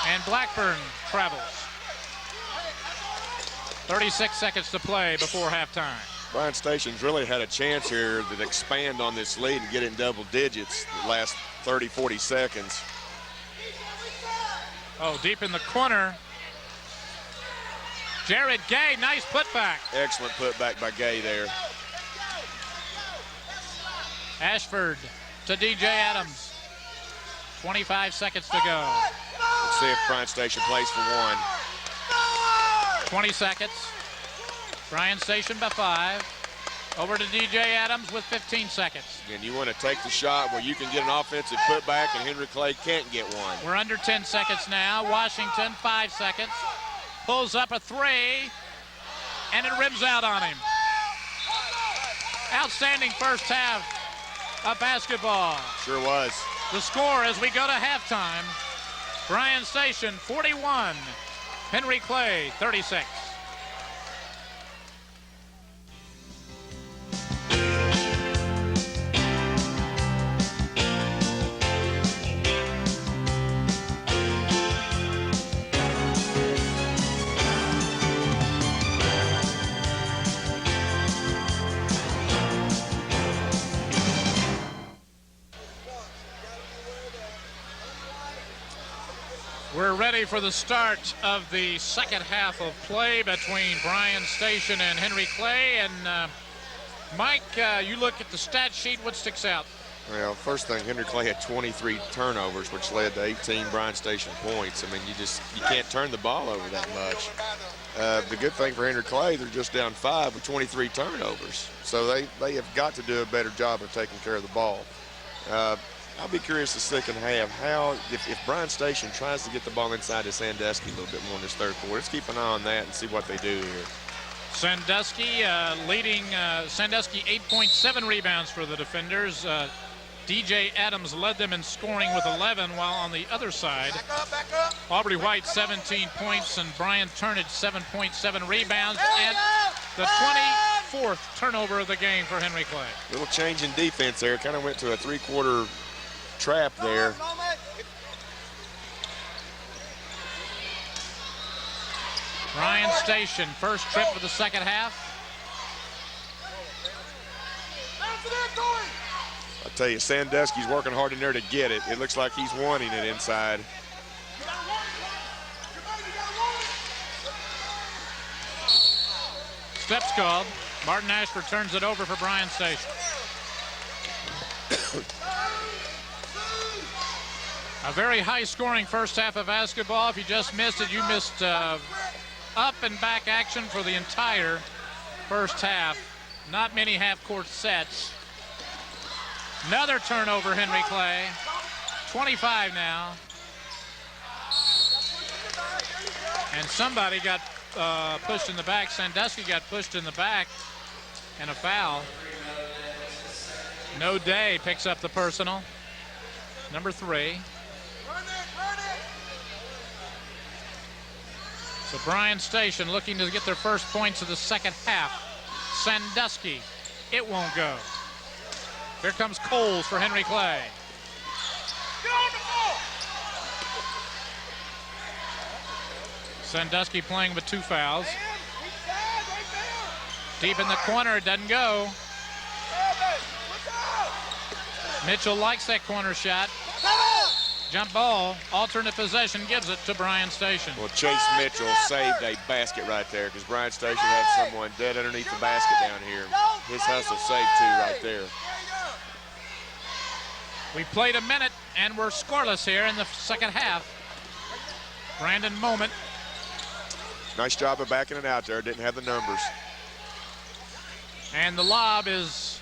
And Blackburn travels. 36 seconds to play before halftime. Bryan Station's really had a chance here to expand on this lead and get it in double digits the last 30, 40 seconds. Oh, deep in the corner. Jared Gay, nice putback. Excellent putback by Gay there. Ashford to DJ Adams. 25 seconds to go. Let's see if Bryan Station plays for 1. 20 seconds. Bryan Station by 5. Over to DJ Adams with 15 seconds. And you want to take the shot where you can get an offensive putback and Henry Clay can't get one. We're under 10 seconds now. Washington, 5 seconds. Pulls up a 3, and it rims out on him. Outstanding first half of basketball. Sure was. The score as we go to halftime, Bryan Station 41, Henry Clay 36. We're ready for the start of the second half of play between Bryan Station and Henry Clay. And Mike, you look at the stat sheet, what sticks out? Well, first thing, Henry Clay had 23 turnovers, which led to 18 Bryan Station points. I mean, you can't turn the ball over that much. The good thing for Henry Clay, they're just down 5 with 23 turnovers. So they have got to do a better job of taking care of the ball. I'll be curious the second half if Bryan Station tries to get the ball inside to Sandusky a little bit more in this third quarter. Let's keep an eye on that and see what they do here. Sandusky leading Sandusky 8.7 rebounds for the defenders. DJ Adams led them in scoring with 11, while on the other side, Aubrey White 17 points and Brian Turnage 7.7 rebounds, and the 24th turnover of the game for Henry Clay. Little change in defense there. Kind of went to a three-quarter trap there. Bryan Station, first trip for the second half. I tell you, Sandusky's working hard in there to get it. It looks like he's wanting it inside. Steps called. Martin Ashford turns it over for Bryan Station. A very high-scoring first half of basketball. If you just missed it, you missed up and back action for the entire first half. Not many half-court sets. Another turnover, Henry Clay. 25 now. And somebody got pushed in the back. Sandusky got pushed in the back, and a foul. No Day picks up the personal. Number 3. So Bryan Station looking to get their first points of the second half. Sandusky, it won't go. Here comes Coles for Henry Clay. Sandusky playing with 2 fouls. Deep in the corner, it doesn't go. Mitchell likes that corner shot. Jump ball, alternate possession gives it to Bryan Station. Well, Chase Mitchell saved a basket right there because Bryan Station had someone dead underneath the basket down here. His hustle saved 2 right there. We played a minute and we're scoreless here in the second half. Brandon Moment. Nice job of backing it out there. Didn't have the numbers. And the lob is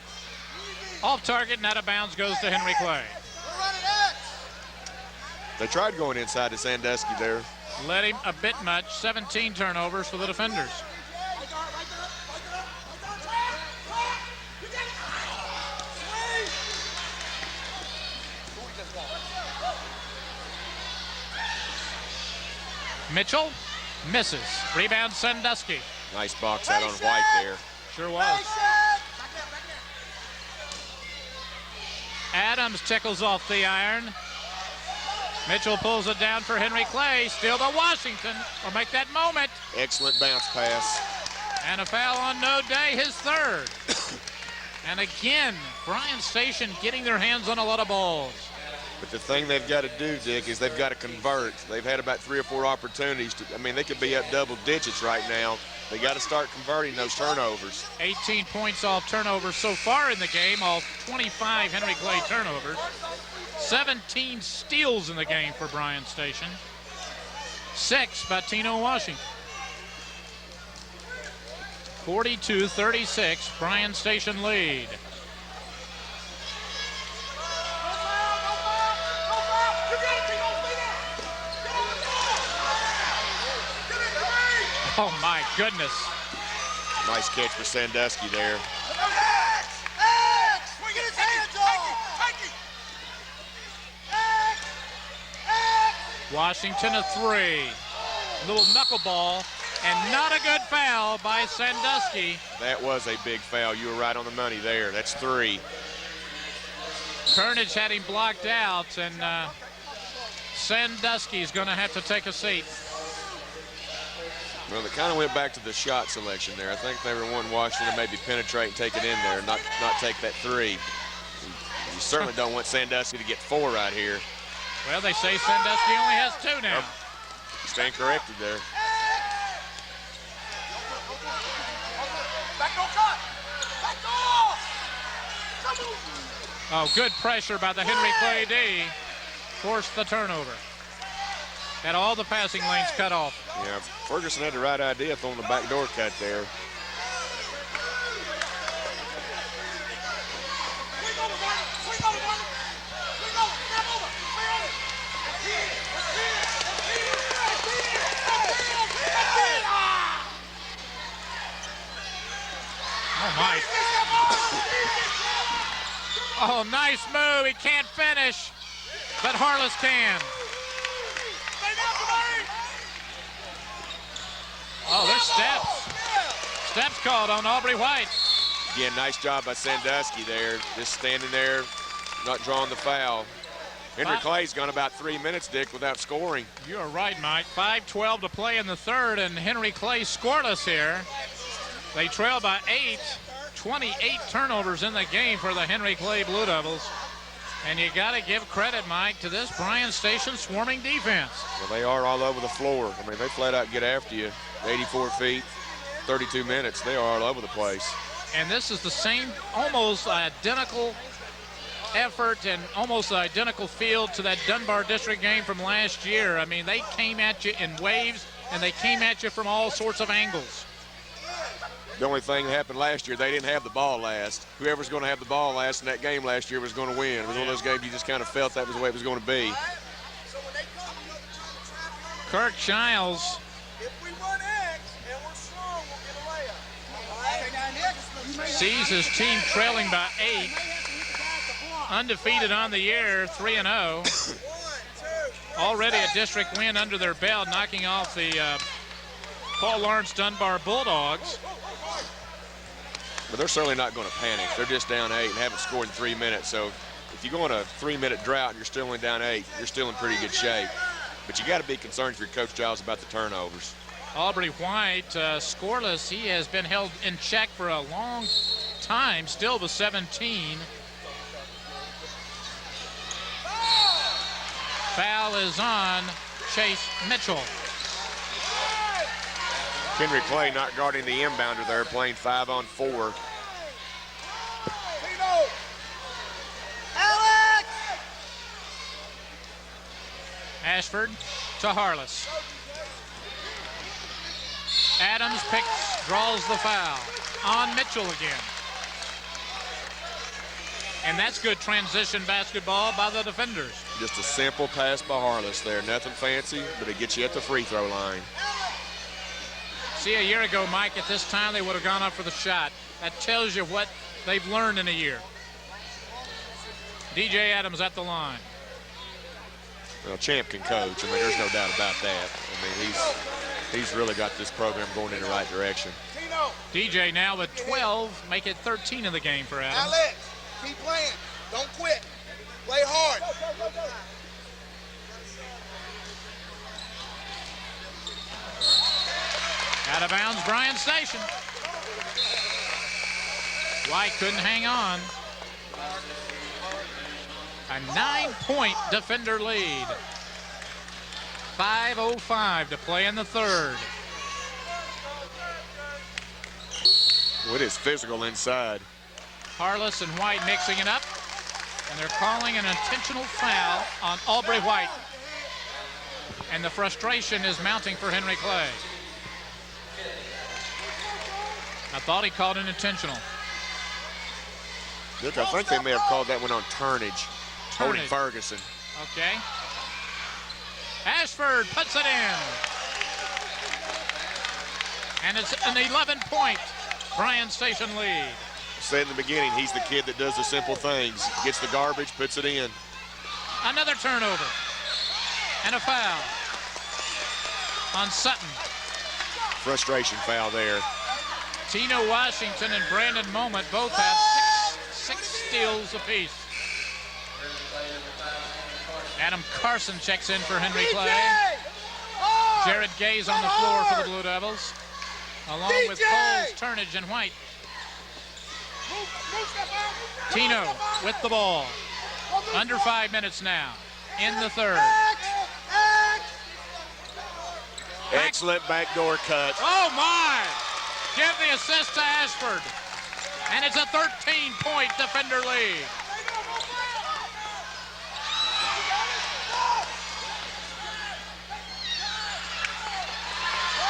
off target and out of bounds, goes to Henry Clay. They tried going inside to Sandusky there. Led him a bit much. 17 turnovers for the defenders. Mitchell misses. Rebound Sandusky. Nice box out on White there. Sure was. Adams tickles off the iron. Mitchell pulls it down for Henry Clay. Still to Washington. Or make that moment. Excellent bounce pass. And a foul on No Day, his 3rd. And again, Bryan Station getting their hands on a lot of balls. But the thing they've got to do, Dick, is they've got to convert. They've had about 3 or 4 opportunities to, I mean, they could be up double digits right now. They got to start converting those turnovers. 18 points off turnovers so far in the game, all 25 Henry Clay turnovers. 17 steals in the game for Bryan Station. 6 by Tino Washington. 42-36, Bryan Station lead. Oh my goodness. Nice catch for Sandusky there. Washington a 3. Little knuckleball and not a good foul by Sandusky. That was a big foul. You were right on the money there. That's 3. Turnage had him blocked out, and Sandusky's going to have to take a seat. Well, they kind of went back to the shot selection there. I think they were wanting Washington to maybe penetrate and take it in there, not take that 3. You certainly don't want Sandusky to get 4 right here. Well, they say Sandusky only has 2 now. Stand corrected there. Oh, good pressure by the Henry Clay D. Forced the turnover. Had all the passing lanes cut off. Yeah, Ferguson had the right idea throwing the backdoor cut there. Oh, my. Oh, nice move. He can't finish, but Harless can. Oh, there's steps. Steps called on Aubrey White. Again, nice job by Sandusky there. Just standing there, not drawing the foul. Henry Clay's gone about 3 minutes, Dick, without scoring. You're right, Mike. 5:12 to play in the third, and Henry Clay scoreless here. They trail by 8. 28 turnovers in the game for the Henry Clay Blue Devils. And you got to give credit, Mike, to this Bryan Station swarming defense. Well, they are all over the floor. I mean, they flat out get after you. 84 feet, 32 minutes. They are all over the place. And this is the same, almost identical effort and almost identical field to that Dunbar District game from last year. I mean, they came at you in waves, and they came at you from all sorts of angles. The only thing that happened last year, they didn't have the ball last. Whoever's going to have the ball last in that game last year was going to win. It was one of those games you just kind of felt that was the way it was going to be. Kirk Childs. Sees his team trailing by 8. Undefeated on the year, 3-0. Already a district win under their belt, knocking off the Paul Lawrence Dunbar Bulldogs. But they're certainly not going to panic. They're just down 8 and haven't scored in 3 minutes. So if you go on a 3-minute drought and you're still only down 8, you're still in pretty good shape. But you got to be concerned for your Coach Giles about the turnovers. Aubrey White scoreless. He has been held in check for a long time, still with 17. Foul is on Chase Mitchell. Henry Clay not guarding the inbounder there, playing 5-on-4. Alex! Ashford to Harless. Adams draws the foul on Mitchell again. And that's good transition basketball by the defenders. Just a simple pass by Harless there. Nothing fancy, but it gets you at the free throw line. See, a year ago, Mike, at this time, they would have gone up for the shot. That tells you what they've learned in a year. DJ Adams at the line. Well, Champ can coach. I mean, there's no doubt about that. I mean, he's really got this program going in the right direction. DJ now with 12, make it 13 in the game for Adams. Alex, keep playing. Don't quit. Play hard. Out of bounds, Bryan Station. White couldn't hang on. A 9-point defender lead. 5:05 to play in the third. Well, it is physical inside. Harless and White mixing it up. And they're calling an intentional foul on Aubrey White. And the frustration is mounting for Henry Clay. I thought he called an intentional. Look, I think they may have called that one on turnage. Holding Ferguson. Okay. Ashford puts it in. And it's an 11-point Bryan Station lead. Said in the beginning, he's the kid that does the simple things. Gets the garbage, puts it in. Another turnover. And a foul on Sutton. Frustration foul there. Tino Washington and Brandon Moment both have six steals apiece. Adam Carson checks in for Henry Clay. Jared Gay's on the floor for the Blue Devils, along with Coles, Turnage, and White. Tino with the ball. Under 5 minutes now in the third. Excellent backdoor cut. Oh, my! Give the assist to Ashford. And it's a 13-point defender lead.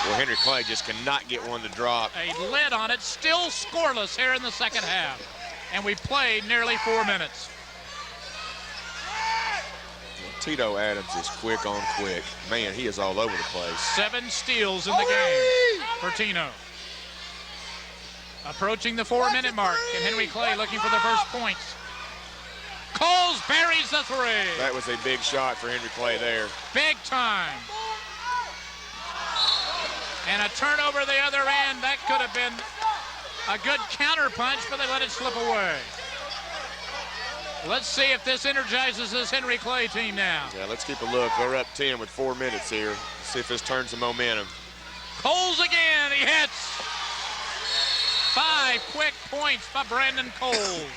Well, Henry Clay just cannot get one to drop. A lid on it, still scoreless here in the second half. And we played nearly 4 minutes. Tito Adams is quick on quick. Man, he is all over the place. 7 steals in the game for Tino. Approaching the 4-minute mark, and Henry Clay looking for the first points. Coles buries the 3. That was a big shot for Henry Clay there. Big time. And a turnover the other end. That could have been a good counter punch, but they let it slip away. Let's see if this energizes this Henry Clay team now. Yeah, let's keep a look. They're up 10 with 4 minutes here. See if this turns the momentum. Coles again, he hits. 5 quick points by Brandon Coles.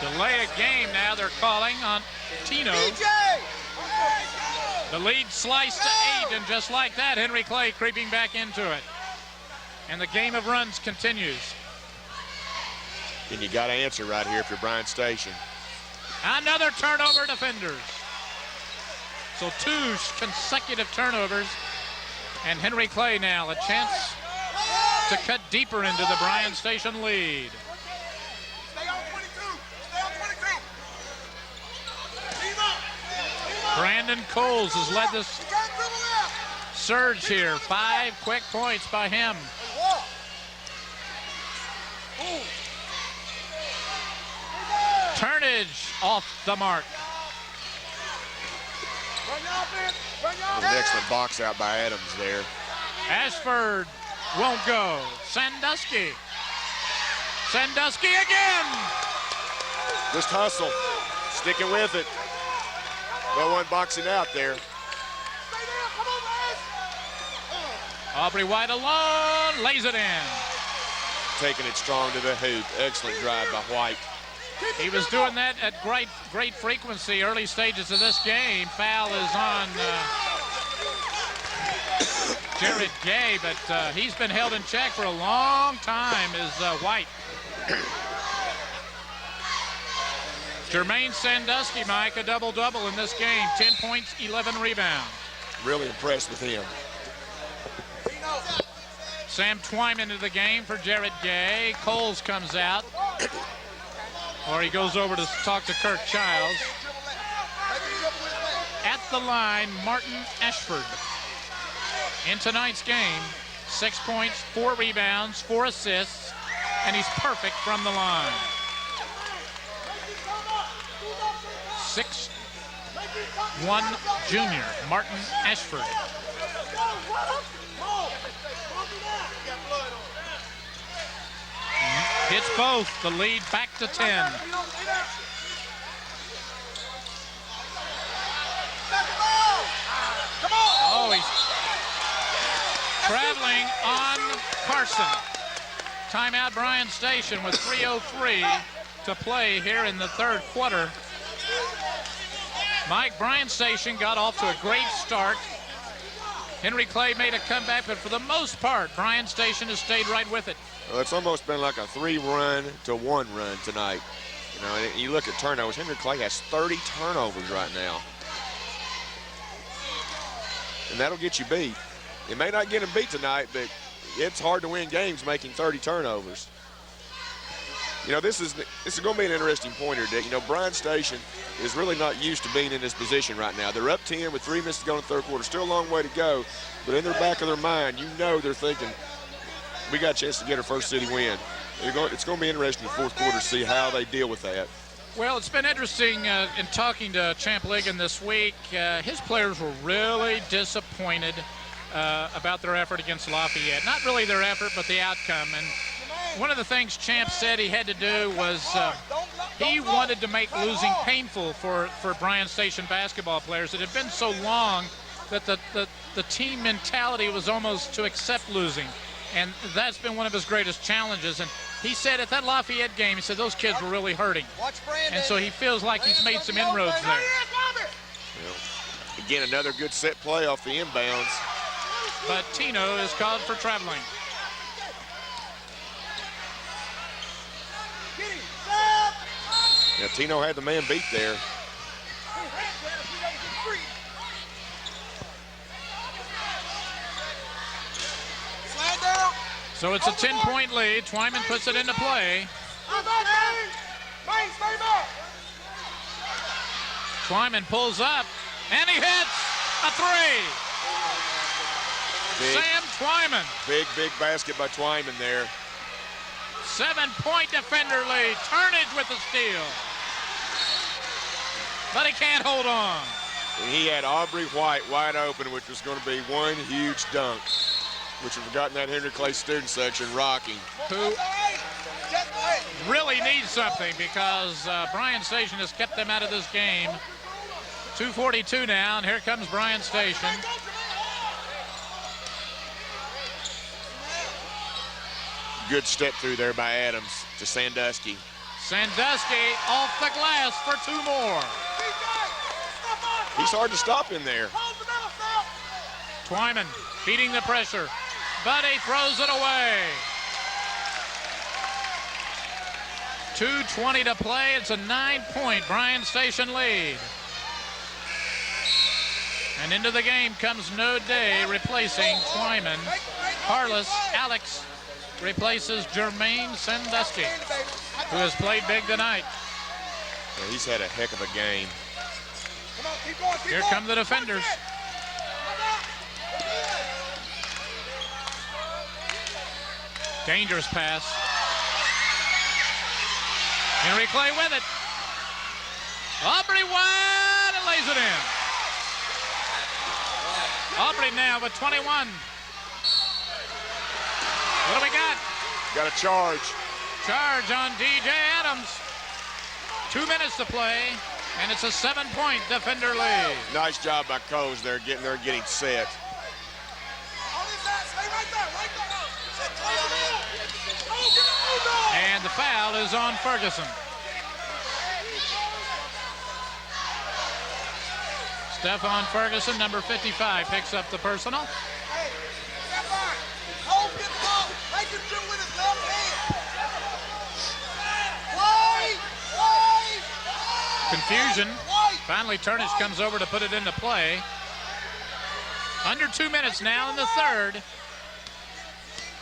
Delay a game now they're calling on Tino. The lead sliced to 8, and just like that, Henry Clay creeping back into it. And the game of runs continues. And you got to answer right here if you're Bryan Station. Another turnover, defenders. So 2 consecutive turnovers. And Henry Clay now a chance to cut deeper into the Bryan Station lead. Stay on 22. Stay on 22. Team up. Brandon Coles has led this surge here. 5 quick points by him. Turnage off the mark. An excellent box out by Adams there. Ashford won't go. Sandusky. Sandusky again. Just hustle. Sticking with it. Well, one boxing out there. Aubrey White alone, lays it in. Taking it strong to the hoop. Excellent drive by White. He was doing that at great frequency early stages of this game. Foul is on Jared Gay, but he's been held in check for a long time, is White. Jermaine Sandusky, Mike, a double-double in this game. 10 points, 11 rebounds. Really impressed with him. Sam Twyman into the game for Jared Gay. Coles comes out. Or he goes over to talk to Kirk Childs. At the line, Martin Ashford. In tonight's game, 6 points, 4 rebounds, 4 assists, and he's perfect from the line. 6'1" junior, Martin Ashford. Hits both, the lead back to 10. Oh, he's traveling on Carson. Timeout Bryan Station with 3:03 to play here in the third quarter. Mike, Bryan Station got off to a great start. Henry Clay made a comeback, but for the most part, Bryan Station has stayed right with it. Well, it's almost been like a 3-run to 1-run tonight. You know, and you look at turnovers. Henry Clay has 30 turnovers right now. And that'll get you beat. It may not get him beat tonight, but it's hard to win games making 30 turnovers. You know, this is going to be an interesting point here, Dick. You know, Bryan Station is really not used to being in this position right now. They're up 10 with 3 minutes to go in the third quarter. Still a long way to go, but in the back of their mind, you know they're thinking, we got a chance to get our first city win. It's going to be interesting in the fourth quarter to see how they deal with that. Well, it's been interesting in talking to Champ Ligon this week. His players were really disappointed about their effort against Lafayette. Not really their effort, but the outcome. And one of the things Champ said he had to do was he wanted to make losing painful for Bryan Station basketball players. It had been so long that the team mentality was almost to accept losing. And that's been one of his greatest challenges. And he said at that Lafayette game, he said those kids were really hurting. And so he feels like he's made some inroads there. Well, again, another good set play off the inbounds. But Tino is called for traveling. Yeah, Tino had the man beat there. So it's a 10-point lead. Twyman puts it into play. Twyman pulls up, and he hits a three. Sam Twyman. Big basket by Twyman there. 7-point defender lead. Turnage with the steal. But he can't hold on. And he had Aubrey White wide open, which was going to be one huge dunk, which we've gotten that Henry Clay student section rocking. Who really needs something because Bryan Station has kept them out of this game. 2:42 now, and here comes Bryan Station. Good step through there by Adams to Sandusky. Sandusky off the glass for 2 more. He's hard to stop in there. Twyman feeding the pressure, but he throws it away. 2:20 to play. It's a 9-point Bryan Station lead. And into the game comes No Day replacing Twyman. Carlos Alex replaces Jermaine Sandusky, who has played big tonight. Yeah, he's had a heck of a game. Here come the defenders. Dangerous pass. Henry Clay with it. Aubrey wide and lays it in. Aubrey now with 21. What do we got? Got a charge. Charge on DJ Adams. 2 minutes to play, and it's a 7-point defender lead. Nice job by Coles there, getting set. And the foul is on Ferguson. Stephon Ferguson, number 55, picks up the personal. Confusion. Finally, Turnage comes over to put it into play. Under 2 minutes now in the third.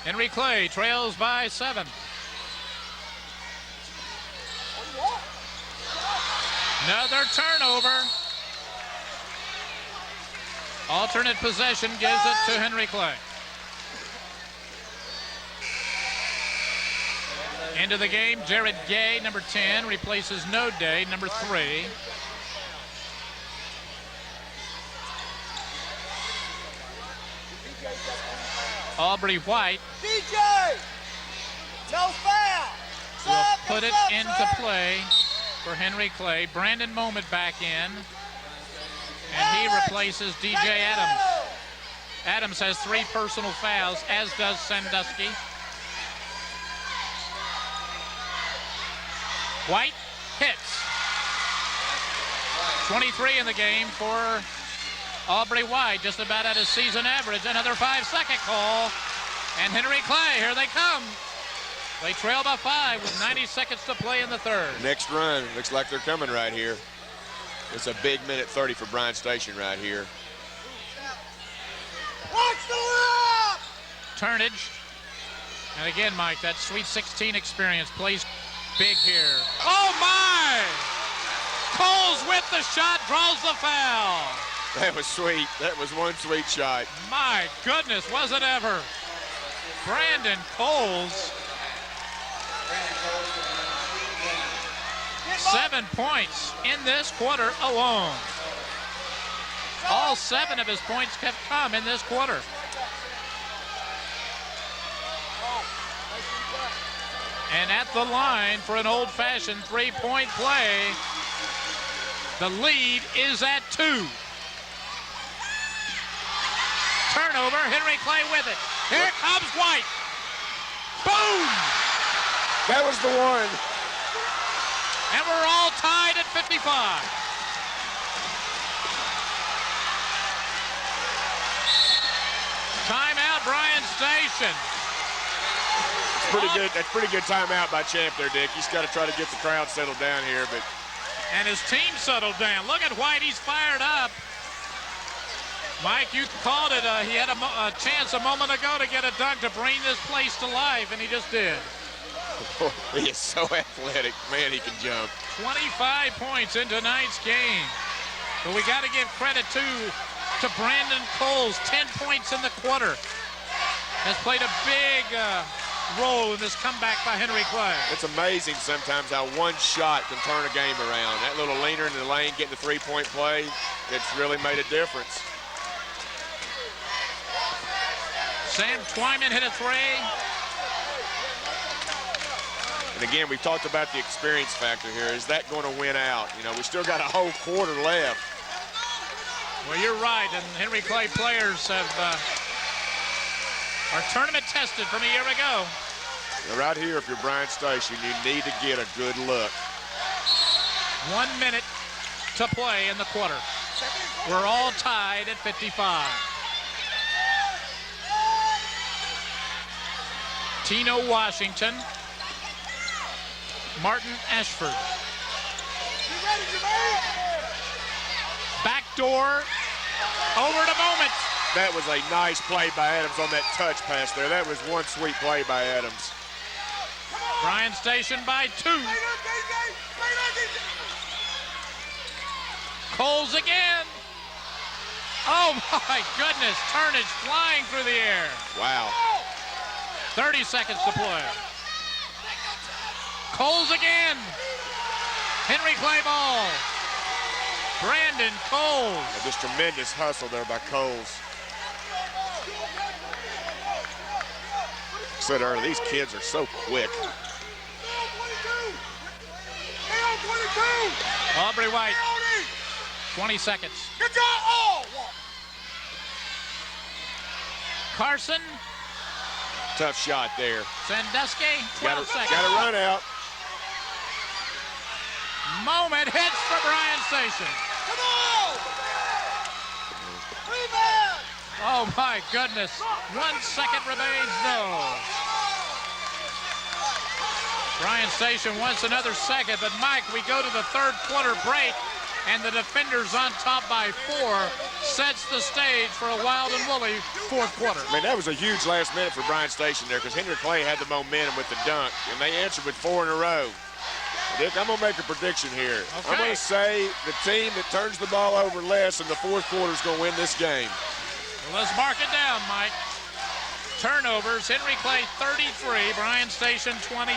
Henry Clay trails by 7. Another turnover. Alternate possession gives it to Henry Clay. Into the game, Jared Gay, number 10, replaces No Day, number 3. Aubrey White will put it into play for Henry Clay. Brandon Moment back in. And he replaces DJ Adams. Adams has 3 personal fouls, as does Sandusky. White hits. 23 in the game for Aubrey White, just about at his season average. Another 5-second call. And Henry Clay, here they come. They trail by 5 with 90 seconds to play in the third. Next run, looks like they're coming right here. It's a big minute 30 for Bryan Station right here. Watch the lap! Turnage. And again, Mike, that Sweet 16 experience plays big here. Oh, my! Coles with the shot, draws the foul. That was sweet. That was one sweet shot. My goodness, was it ever? Brandon Coles. 7 points in this quarter alone. All 7 of his points have come in this quarter. And at the line for an old-fashioned 3-point play, the lead is at 2. Turnover, Henry Clay with it. Here comes White. Boom! That was the one. And we're all tied at 55. Timeout, Bryan Station. It's pretty good. That's pretty good timeout by Champ there, Dick. He's got to try to get the crowd settled down here, but. And his team settled down. Look at White, he's fired up. Mike, you called it. He had a chance a moment ago to get a dunk to bring this place to life, and he just did. He is so athletic. Man, he can jump. 25 points in tonight's game. But we got to give credit to Brandon Coles. 10 points in the quarter. Has played a big role in this comeback by Henry Clay. It's amazing sometimes how one shot can turn a game around. That little leaner in the lane, getting the three-point play, it's really made a difference. Sam Twyman hit a three. And again, we've talked about the experience factor here. Is that going to win out? You know, we still got a whole quarter left. Well, you're right, and Henry Clay players are tournament tested from a year ago. Now, right here, if you're Bryan Station, you need to get a good look. 1 minute to play in the quarter. We're all tied at 55. Tino Washington. Martin Ashford. Backdoor over to Moment. That was a nice play by Adams on that touch pass there. That was one sweet play by Adams. Bryan Station by 2. Coles again. Oh my goodness, Turnage flying through the air. Wow. 30 seconds to play. Coles again. Henry Clay ball. Brandon Coles. Just tremendous hustle there by Coles. I said earlier, these kids are so quick. Aubrey White, 20 seconds. Good job. Oh. Carson. Tough shot there. Sandusky, 12 seconds. Got to run out. Moment hits for Bryan Station. Come on. Rebound. Oh my goodness. 1 second remains, no. Bryan Station wants another second, but Mike, we go to the third quarter break, and the defenders on top by 4 sets the stage for a wild and woolly fourth quarter. I mean, that was a huge last minute for Bryan Station there because Henry Clay had the momentum with the dunk, and they answered with 4 in a row. Dick, I'm going to make a prediction here. Okay. I'm going to say the team that turns the ball over less in the fourth quarter is going to win this game. Well, let's mark it down, Mike. Turnovers, Henry Clay 33, Bryan Station 27.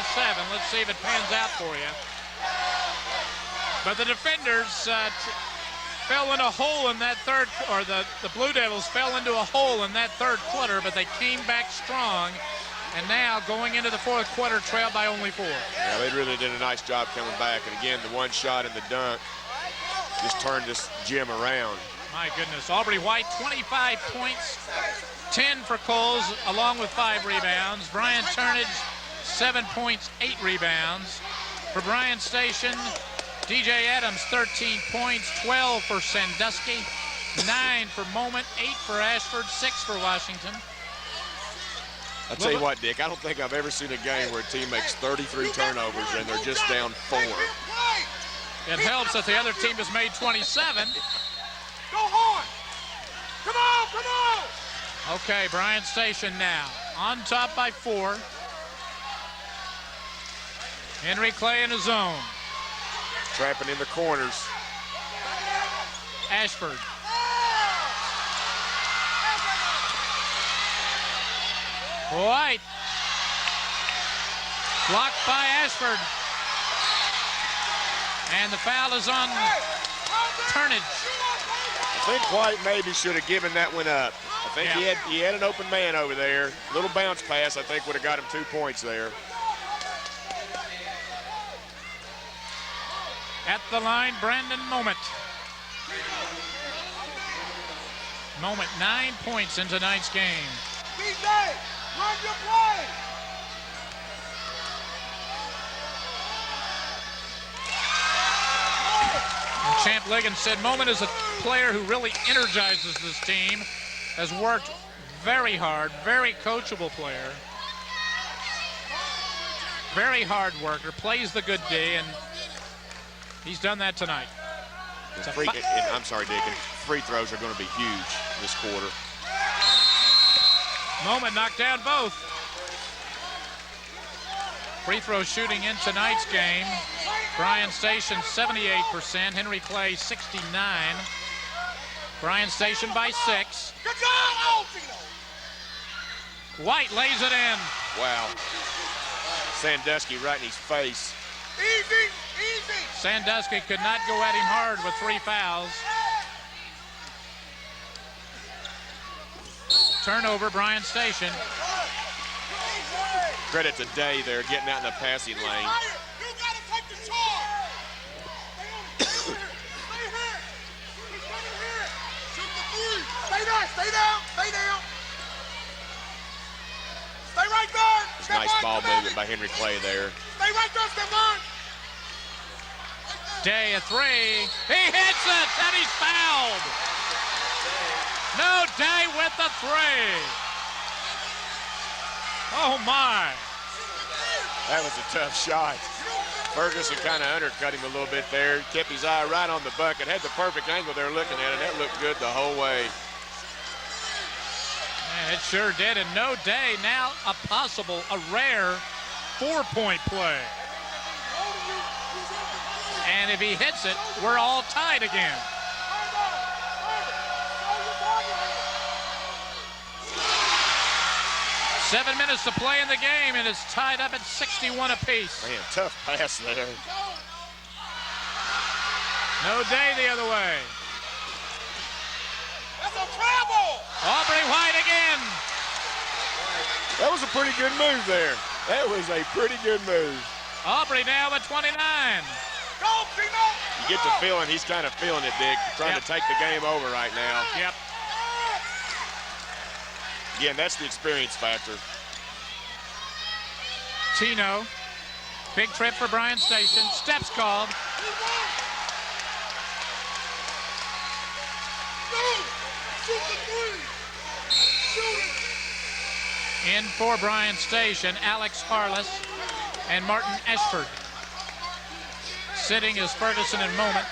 Let's see if it pans out for you. But the defenders fell in a hole in that third, or the Blue Devils fell into a hole in that third quarter, but they came back strong. And now, going into the fourth quarter, trailed by only 4. Yeah, they really did a nice job coming back. And again, the one shot and the dunk just turned this gym around. My goodness. Aubrey White, 25 points, 10 for Coles, along with 5 rebounds. Brian Turnage, 7 points, 8 rebounds. For Bryan Station, DJ Adams, 13 points, 12 for Sandusky, 9 for Moment, 8 for Ashford, 6 for Washington. I'll tell you what, Dick, I don't think I've ever seen a game where a team makes 33 turnovers and they're just down 4. It helps that the other team has made 27. Go on. Come on, come on. Okay, Bryan Station now on top by 4. Henry Clay in his zone. Trapping in the corners. Ashford. White. Blocked by Ashford. And the foul is on Turnage. I think White maybe should have given that one up. I think he had an open man over there. Little bounce pass, I think, would have got him 2 points there. At the line, Brandon Moment. Moment, 9 points in tonight's game. DJ, run your play. And Champ Ligon said Moment is a player who really energizes this team, has worked very hard, very coachable player, very hard worker, plays the good D, and he's done that tonight. I'm sorry, Deacon. free throws are going to be huge this quarter. Moment knocked down both. Free throw shooting in tonight's game. Bryan Station 78%, Henry Clay 69. Bryan Station by 6. Good job, White lays it in. Wow. Sandusky right in his face. Easy, easy. Sandusky could not go at him hard with 3 fouls. Turnover, Bryan Station. Credit to Day there, getting out in the passing lane. You gotta take the charge. Stay here. He's coming here. Shoot the 3. Stay there. Stay down. Stay down. Stay right there. Nice ball movement by Henry Clay there. Stay right there, Stephon. Day a 3. He hits it, and he's fouled. No, Day with the 3. Oh, my. That was a tough shot. Ferguson kind of undercut him a little bit there. Kept his eye right on the bucket. Had the perfect angle there looking at it. That looked good the whole way. Man, it sure did. And no Day now a rare 4-point play. And if he hits it, we're all tied again. 7 minutes to play in the game, and it's tied up at 61 apiece. Man, tough pass there. No Day the other way. That's a travel. Aubrey White again. That was a pretty good move there. That was a pretty good move. Aubrey now at 29. Go, Tino. You get the feeling he's kind of feeling it, Dick, trying to take the game over right now. Yep. Again, that's the experience factor. Tino. Big trip for Bryan Station. Steps called. In for Bryan Station, Alex Harless and Martin Ashford. Sitting is Ferguson and Moment.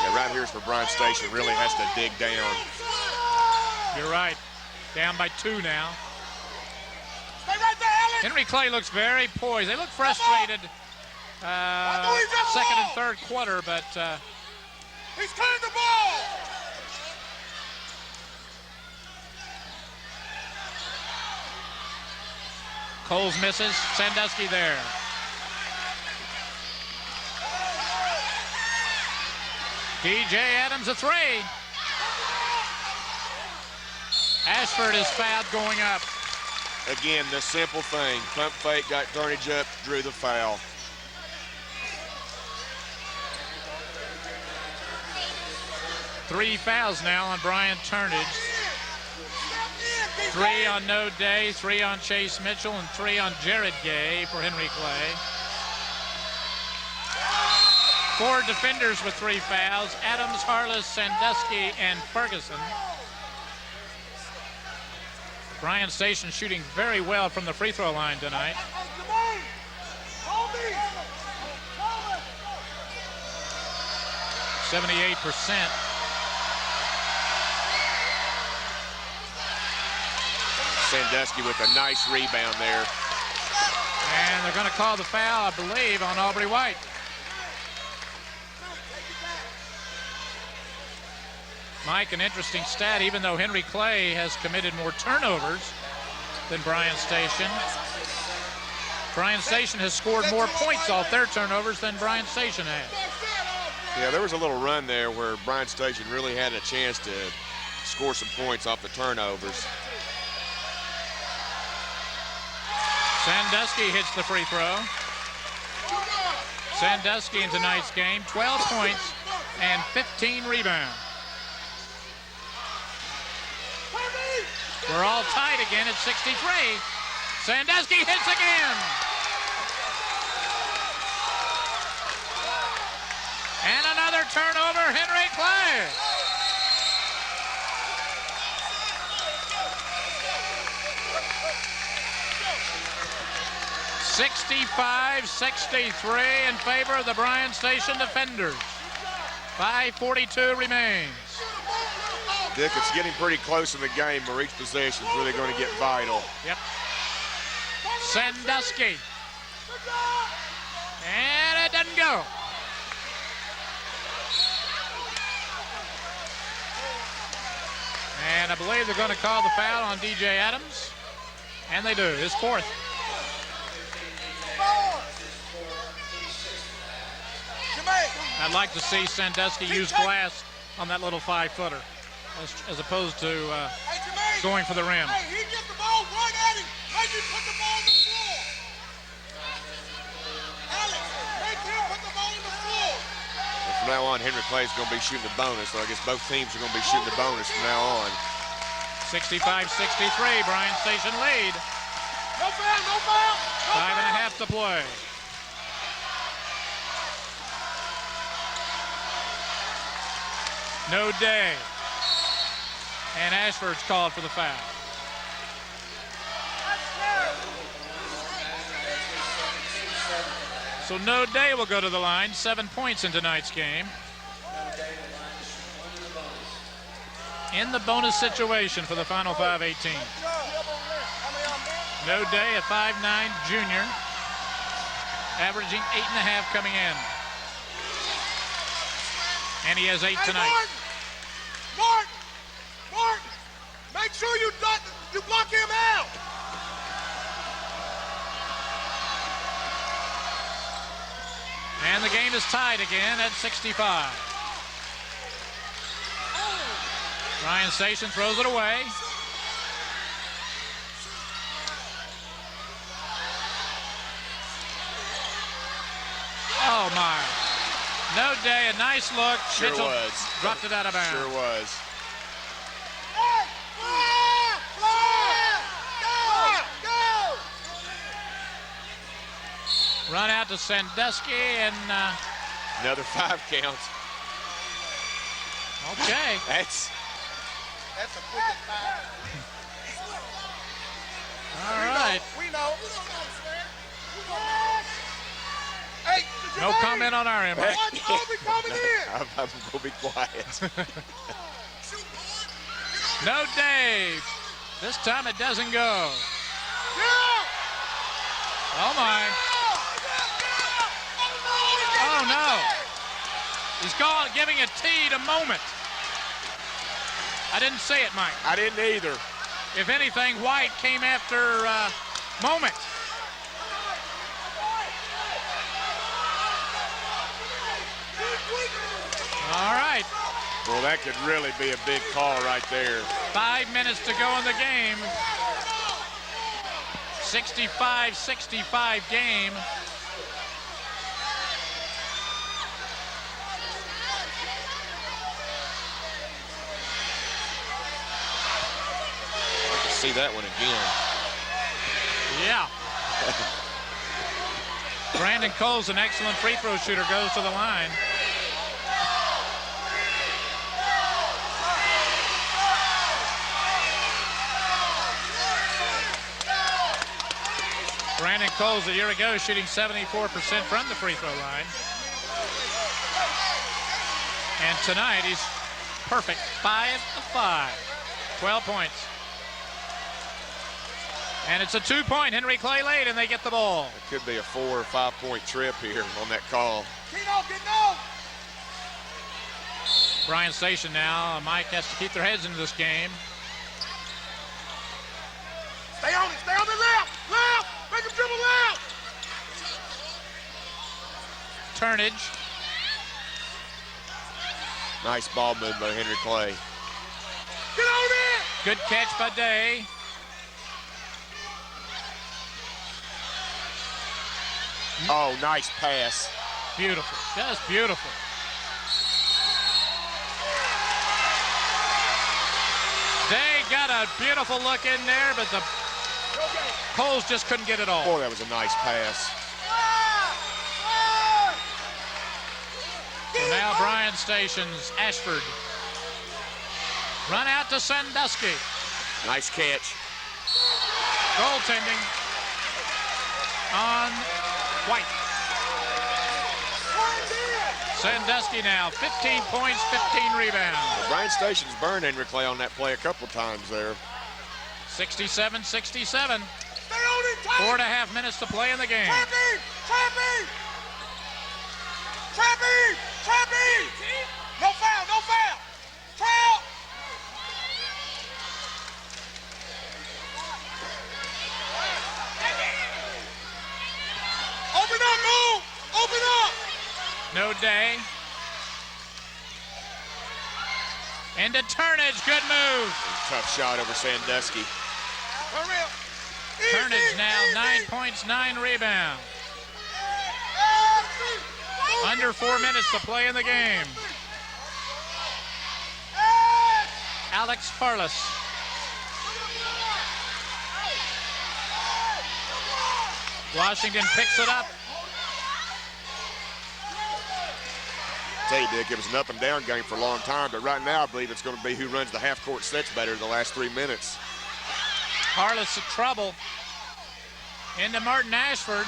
Yeah, right here is for Bryan Station. Really has to dig down. You're right. Down by 2 now. Henry Clay looks very poised. They look frustrated second and third quarter, but he's turned the ball. Coles misses. Sandusky there. DJ Adams a 3. Ashford is fouled going up. Again, the simple thing. Pump fake, got Turnage up, drew the foul. Three fouls now on Brian Turnage. 3 on No Day, 3 on Chase Mitchell, and 3 on Jared Gay for Henry Clay. 4 defenders with 3 fouls. Adams, Harless, Sandusky, and Ferguson. Bryan Station shooting very well from the free throw line tonight. 78%. Sandusky with a nice rebound there. And they're going to call the foul, I believe, on Aubrey White. Mike, an interesting stat, even though Henry Clay has committed more turnovers than Bryan Station, Bryan Station has scored more points off their turnovers than Bryan Station has. Yeah, there was a little run there where Bryan Station really had a chance to score some points off the turnovers. Sandusky hits the free throw. Sandusky in tonight's game, 12 points and 15 rebounds. We're all tied again at 63. Sandusky hits again. And another turnover, Henry Clay. 65-63 in favor of the Bryan Station defenders. 5:42 remains. Dick, it's getting pretty close in the game, where each possession is really going to get vital. Yep. Sandusky. And it doesn't go. And I believe they're going to call the foul on DJ Adams. And they do. His fourth. I'd like to see Sandusky use glass on that little 5-footer as opposed to going for the rim. Hey, he gets the ball, run at him. Make him put the ball on the floor. Alex, make him put the ball on the floor. And from now on, Henry Clay is going to be shooting the bonus, so I guess both teams are going to be shooting the bonus from now on. 65-63, Bryan Station lead. No foul, no foul. No 5.5 to play. No day. And Ashford's called for the foul. So No Day will go to the line. 7 points in tonight's game. In the bonus situation for the final 5:18. No Day, a 5'9" junior, averaging 8.5 coming in. And he has 8 tonight. Martin, make sure you block him out. And the game is tied again at 65. Bryan Station throws it away. Oh my. No Day, a nice look. Sure Mitchell was. dropped it out of bounds. Sure was. Run out to Sandusky and Another 5 counts. okay. That's the quickest foul. All right. We know. Hey, No comment on our end. Watch Obi coming in. I'm going to be quiet. No Day. This time it doesn't go. Yeah. Oh my. Oh no. He's giving a tee to Moment. I didn't say it, Mike. I didn't either. If anything, White came after Moment. All right. Well, that could really be a big call right there. 5 minutes to go in the game. 65-65 game. I can see that one again. Yeah. Brandon Cole's an excellent free throw shooter, goes to the line. Brandon Cole's a year ago shooting 74% from the free throw line. And tonight he's perfect, 5 of 5, 12 points. And it's a 2-point Henry Clay lead, and they get the ball. It could be a 4 or 5 point trip here on that call. Get no. Bryan Station now, Mike has to keep their heads into this game. Stay on it. Stay on the left. Make him dribble left. Turnage. Nice ball movement by Henry Clay. Get on it. Good catch by Day. Oh, nice pass. Beautiful, just beautiful. Day got a beautiful look in there, but the Coles just couldn't get it all. Boy, that was a nice pass. So now Bryan Station's Ashford. Run out to Sandusky. Nice catch. Goaltending. on White. Sandusky now, 15 points, 15 rebounds. Well, Bryan Station's burned Henry Clay on that play a couple times there. 67-67. 4.5 minutes to play in the game. Trappy! No foul, no foul! Foul! Open up, move! Open up! No day. Into Turnage, good move. Tough shot over Sandusky. Turnage now, 9 points, 9 rebounds. Under 4 minutes to play in the game. Alex Harless. Washington picks it up. Tell you, Dick, it was an up and down game for a long time, but right now I believe it's going to be who runs the half-court sets better the last 3 minutes. Harless in trouble. Into Martin Ashford.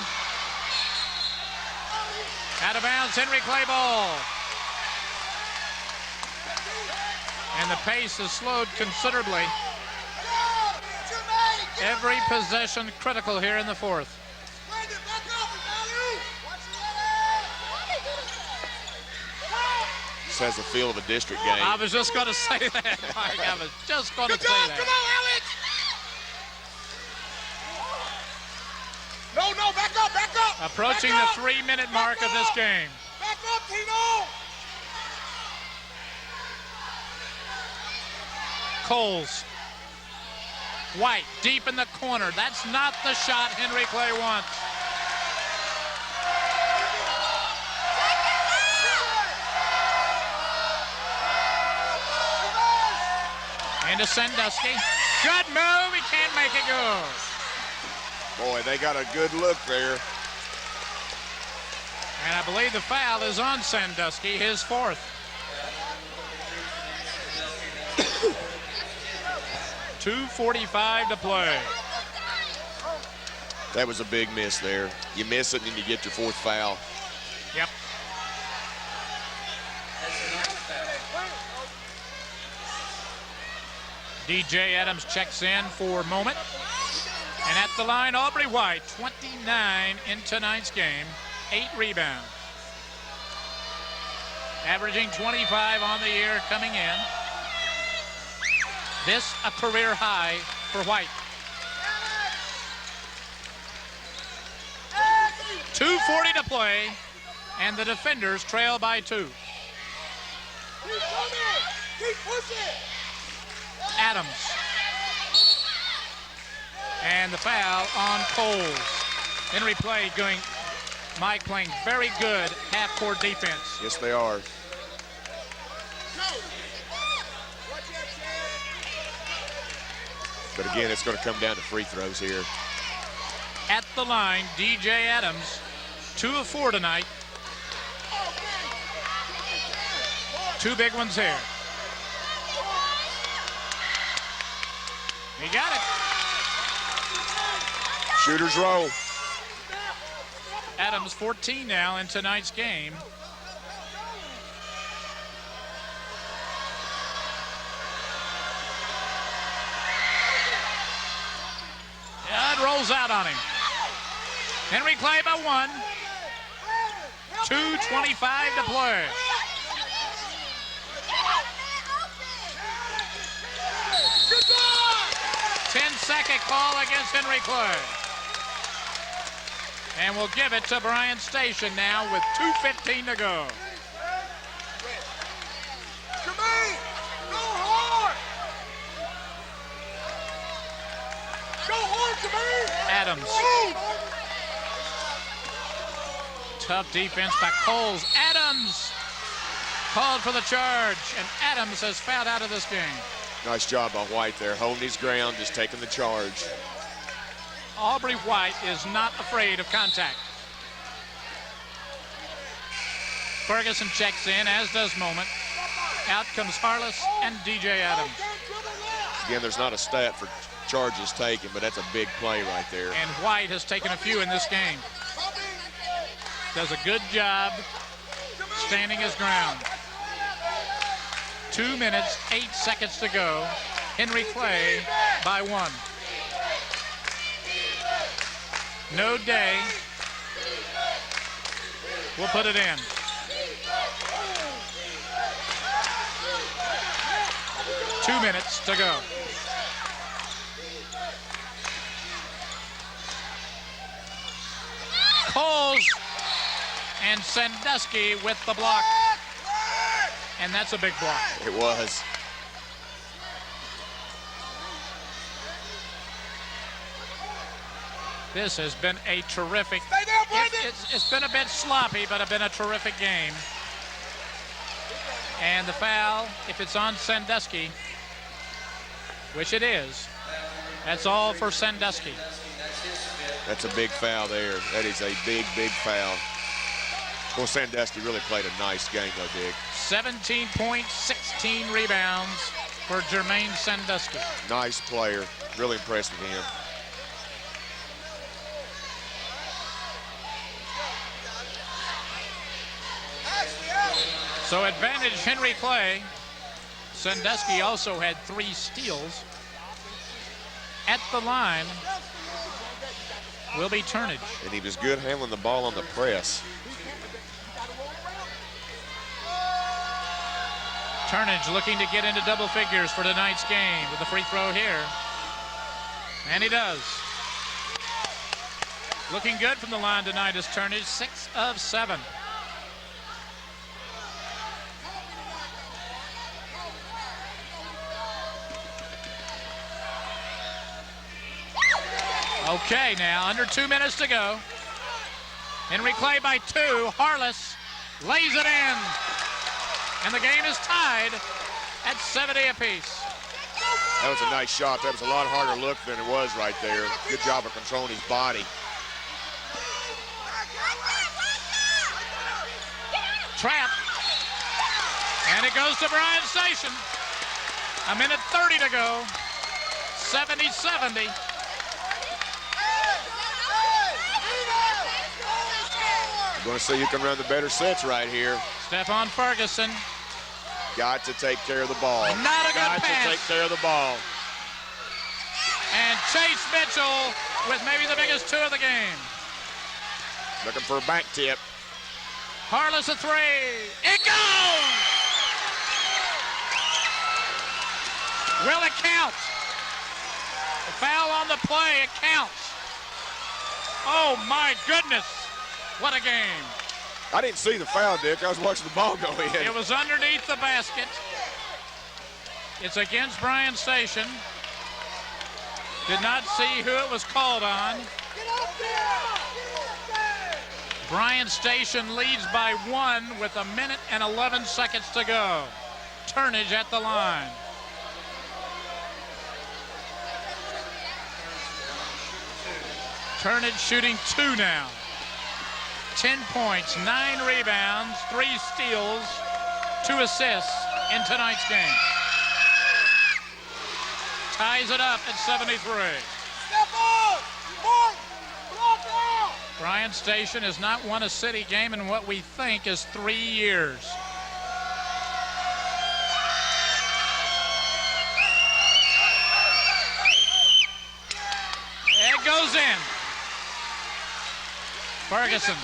Out of bounds, Henry Clay ball. And the pace has slowed considerably. Every possession critical here in the fourth. This has the feel of a district game. I was just going to say that, Mike. I was just going to say that. Come on, Alex! No, back up, back up! Approaching the 3-minute mark of this game. Back up, Tino! Coles. White deep in the corner. That's not the shot Henry Clay wants. Into Sandusky. Good move. He can't make it go. Boy, they got a good look there. And I believe the foul is on Sandusky, his fourth. .245 to play. That was a big miss there. You miss it and you get your fourth foul. Yep. DJ Adams checks in for a moment. And at the line, Aubrey White, 29 in tonight's game, 8 rebounds. Averaging 25 on the year coming in. This a career high for White. 2:40 to play, and the defenders trail by 2. Keep coming! Keep pushing! Adams. And the foul on Coles. Henry Clay Mike playing very good half-court defense. Yes, they are. But again, it's going to come down to free throws here. At the line, DJ Adams, 2 of 4 tonight. 2 big ones here. He got it. Shooters roll. Adams 14 now in tonight's game. Yeah, it rolls out on him. Henry Clay by 1. 2:25 to play. Good job! 10-second call against Henry Clay. And we'll give it to Bryan Station now with 2:15 to go. Jermaine, go hard! Go hard, Jermaine! Adams. Tough defense by Coles. Adams called for the charge, and Adams has fouled out of this game. Nice job by White there, holding his ground, just taking the charge. Aubrey White is not afraid of contact. Ferguson checks in, as does Moment. Out comes Harless and DJ Adams. Again, there's not a stat for charges taken, but that's a big play right there. And White has taken a few in this game. Does a good job standing his ground. 2 minutes, 8 seconds to go. Henry Clay by 1. No Day will put it in. Two minutes to go. Coles and Sandusky with the block. And that's a big block. It was. This has been a terrific, it's been a bit sloppy, but it's been a terrific game. And the foul, if it's on Sandusky, which it is, that's all for Sandusky. That's a big foul there. That is a big, big foul. Well, Sandusky really played a nice game, though, Dick. 17 points, 16 rebounds for Jermaine Sandusky. Nice player. Really impressed with him. So advantage Henry Clay. Sandusky also had 3 steals. At the line will be Turnage. And he was good handling the ball on the press. Turnage looking to get into double figures for tonight's game with a free throw here. And he does. Looking good from the line tonight is Turnage, 6 of 7. Okay, now under 2 minutes to go. Henry Clay by 2. Harless lays it in. And the game is tied at 70 apiece. That was a nice shot. That was a lot harder look than it was right there. Good job of controlling his body. Trap. And it goes to Bryan Station. A minute 30 to go. 70-70. You're going to see who can run the better sets right here. Stephon Ferguson. Got to take care of the ball. Not a good Got pass. to take care of the ball. And Chase Mitchell with maybe the biggest 2 of the game. Looking for a back tip. Harless a 3. It goes! Will it count? The foul on the play, it counts. Oh my goodness. What a game. I didn't see the foul, Dick. I was watching the ball go in. It was underneath the basket. It's against Bryan Station. Did not see who it was called on. Bryan Station leads by 1 with a minute and 11 seconds to go. Turnage at the line. Turnage shooting 2 now. 10 points, 9 rebounds, 3 steals, 2 assists in tonight's game. Ties it up at 73. Bryan Station has not won a city game in what we think is 3 years. It goes in. Ferguson.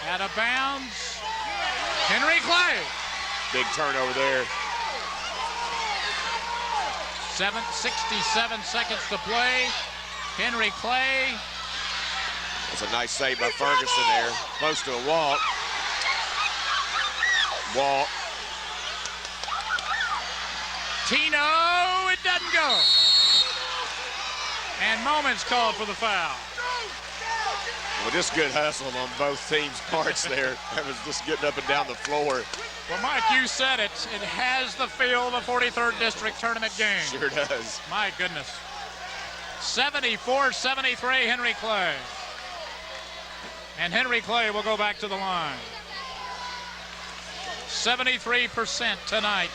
Out of bounds. Henry Clay. Big turnover there. 67 seconds to play. Henry Clay. That's a nice save by Ferguson there. Close to a walk. Walk. Tino, it doesn't go. And Moments called for the foul. Well, just good hustle on both teams' parts there. That was just getting up and down the floor. Well, Mike, you said it. It has the feel of a 43rd District tournament game. Sure does. My goodness. 74-73, Henry Clay. And Henry Clay will go back to the line. 73% tonight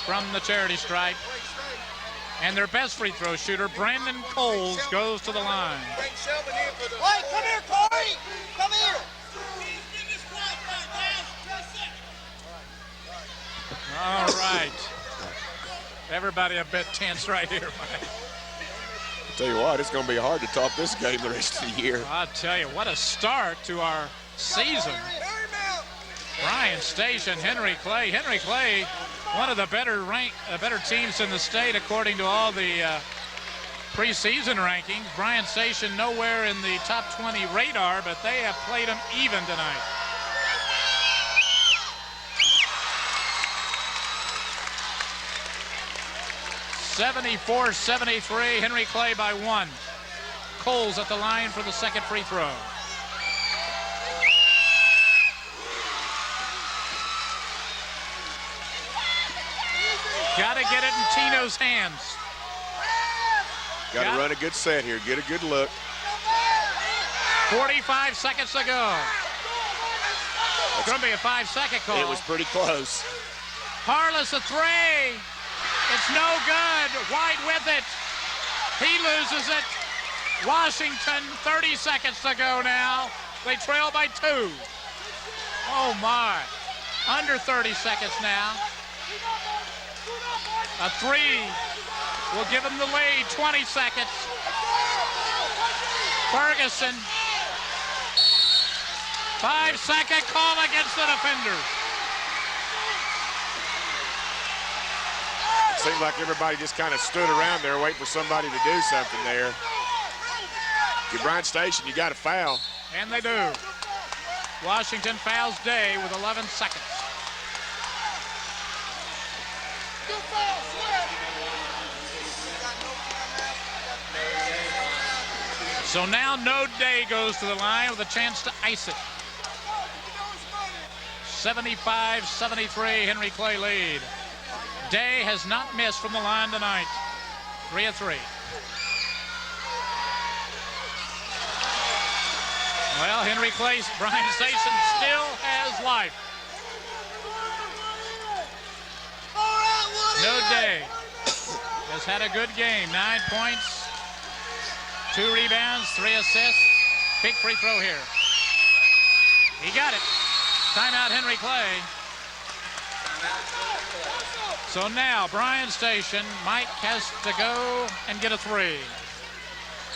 from the charity stripe. And their best free throw shooter, Brandon Coles, goes to the line. Hey, come here, Corey. Come here. All right. Everybody a bit tense right here, Mike. I'll tell you what, it's going to be hard to top this game the rest of the year. I'll tell you, what a start to our season. Bryan Station, Henry Clay. Henry Clay, one of the better teams in the state according to all the preseason rankings. Bryan Station nowhere in the top 20 radar, but they have played them even tonight. (74-73), Henry Clay by 1. Coles at the line for the second free throw. Got to get it in Tino's hands. Got to run a good set here. Get a good look. 45 seconds to go. It's going to be a 5-second call. It was pretty close. Harless a three. It's no good. White with it. He loses it. Washington, 30 seconds to go now. They trail by 2. Oh, my. Under 30 seconds now. A three will give them the lead. 20 seconds. Ferguson. 5-second call against the defenders. It seemed like everybody just kind of stood around there waiting for somebody to do something there. If you're Bryan Station, you got to foul. And they do. Washington fouls Day with 11 seconds. So now No Day goes to the line with a chance to ice it. 75-73, Henry Clay lead. Day has not missed from the line tonight. 3 of 3. Well, Henry Clay's Bryan Station still has life. No Day has had a good game. 9 points, 2 rebounds, 3 assists. Big free throw here. He got it. Timeout, Henry Clay. So now, Bryan Station, Mike has to go and get a 3.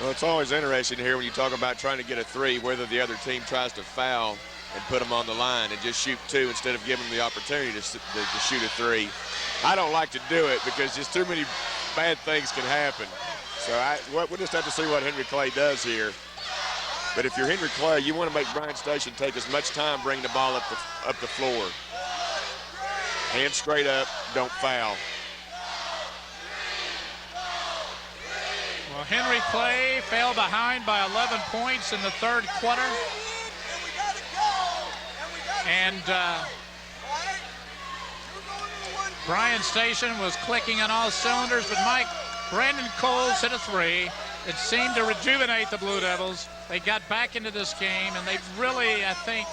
Well, it's always interesting here when you talk about trying to get a 3, whether the other team tries to foul and put them on the line and just shoot 2 instead of giving them the opportunity to shoot a 3. I don't like to do it because just too many bad things can happen. So we'll just have to see what Henry Clay does here. But if you're Henry Clay, you want to make Bryan Station take as much time bringing the ball up the floor. Hands straight up, don't foul. Well, Henry Clay fell behind by 11 points in the third quarter. And Bryan Station was clicking on all cylinders, but Brandon Coles hit a 3. It seemed to rejuvenate the Blue Devils. They got back into this game, and they really, I think,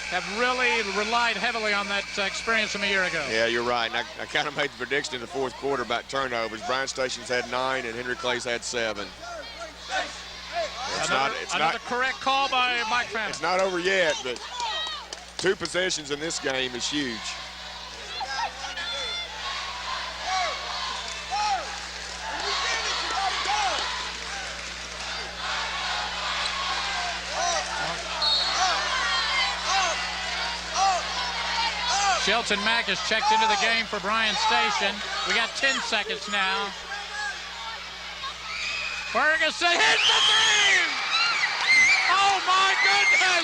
have really relied heavily on that experience from a year ago. Yeah, you're right. And I kind of made the prediction in the fourth quarter about turnovers. Bryan Station's had 9, and Henry Clay's had 7. Another correct call by Mike Fannin. It's not over yet, but 2 possessions in this game is huge. Shelton Mack has checked into the game for Bryan Station. We got 10 seconds now. Ferguson hits the 3! Oh my goodness!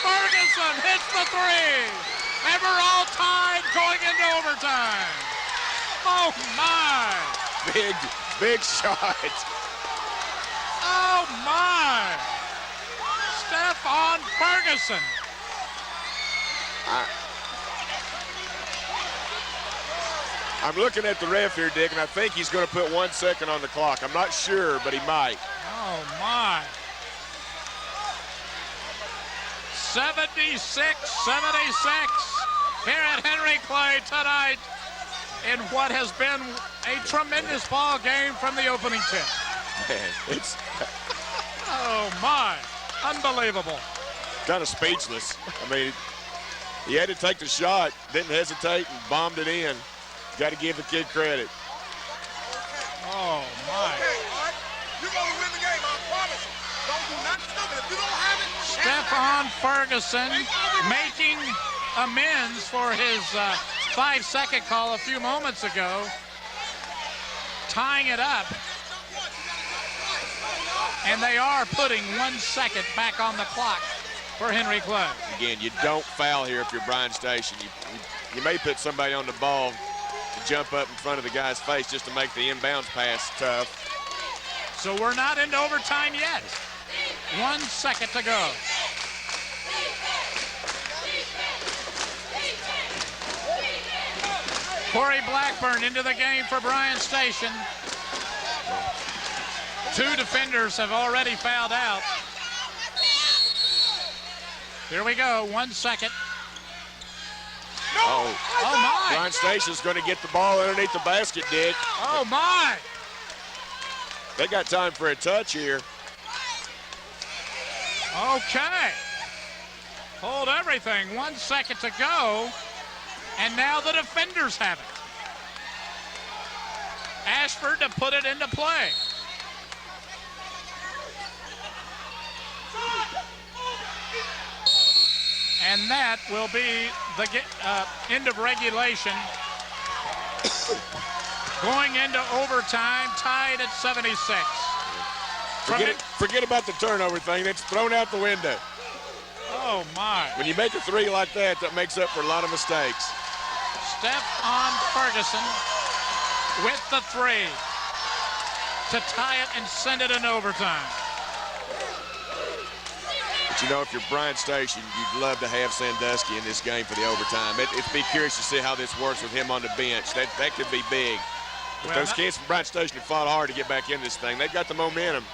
Ferguson hits the 3! And we're all tied going into overtime. Oh my! Big shot. Oh my! Stephon Ferguson. I'm looking at the ref here, Dick, and I think he's going to put 1 second on the clock. I'm not sure, but he might. Oh, my. 76-76 here at Henry Clay tonight. in what has been a tremendous ball game from the opening tip. Man, it's Oh, my. Unbelievable. kind of speechless. I mean, he had to take the shot, didn't hesitate, and bombed it in. Got to give the kid credit. Oh, my. Okay, all right? You're going to win the game, I promise you. Don't do nothing stupid. If you don't have it, Stephon Ferguson making amends for his 5-second call a few moments ago, tying it up, and they are putting 1 second back on the clock for Henry Clay. Again, you don't foul here if you're Bryan Station. You may put somebody on the ball to jump up in front of the guy's face just to make the inbounds pass tough. So we're not into overtime yet. 1 second to go. Corey Blackburn into the game for Bryan Station. 2 defenders have already fouled out. Here we go, 1 second. Oh, my. Bryan Station's going to get the ball underneath the basket, Dick. Oh, my. They got time for a touch here. Okay. Hold everything. 1 second to go. And now the defenders have it. Ashford to put it into play. And that will be the end of regulation. Going into overtime, tied at 76. Forget about the turnover thing. It's thrown out the window. Oh, my. When you make a three like that, that makes up for a lot of mistakes. Stephon Ferguson with the 3 to tie it and send it in overtime. But you know, if you're Bryan Station, you'd love to have Sandusky in this game for the overtime. It'd be curious to see how this works with him on the bench. That could be big. But those kids from Bryan Station have fought hard to get back in this thing. They've got the momentum.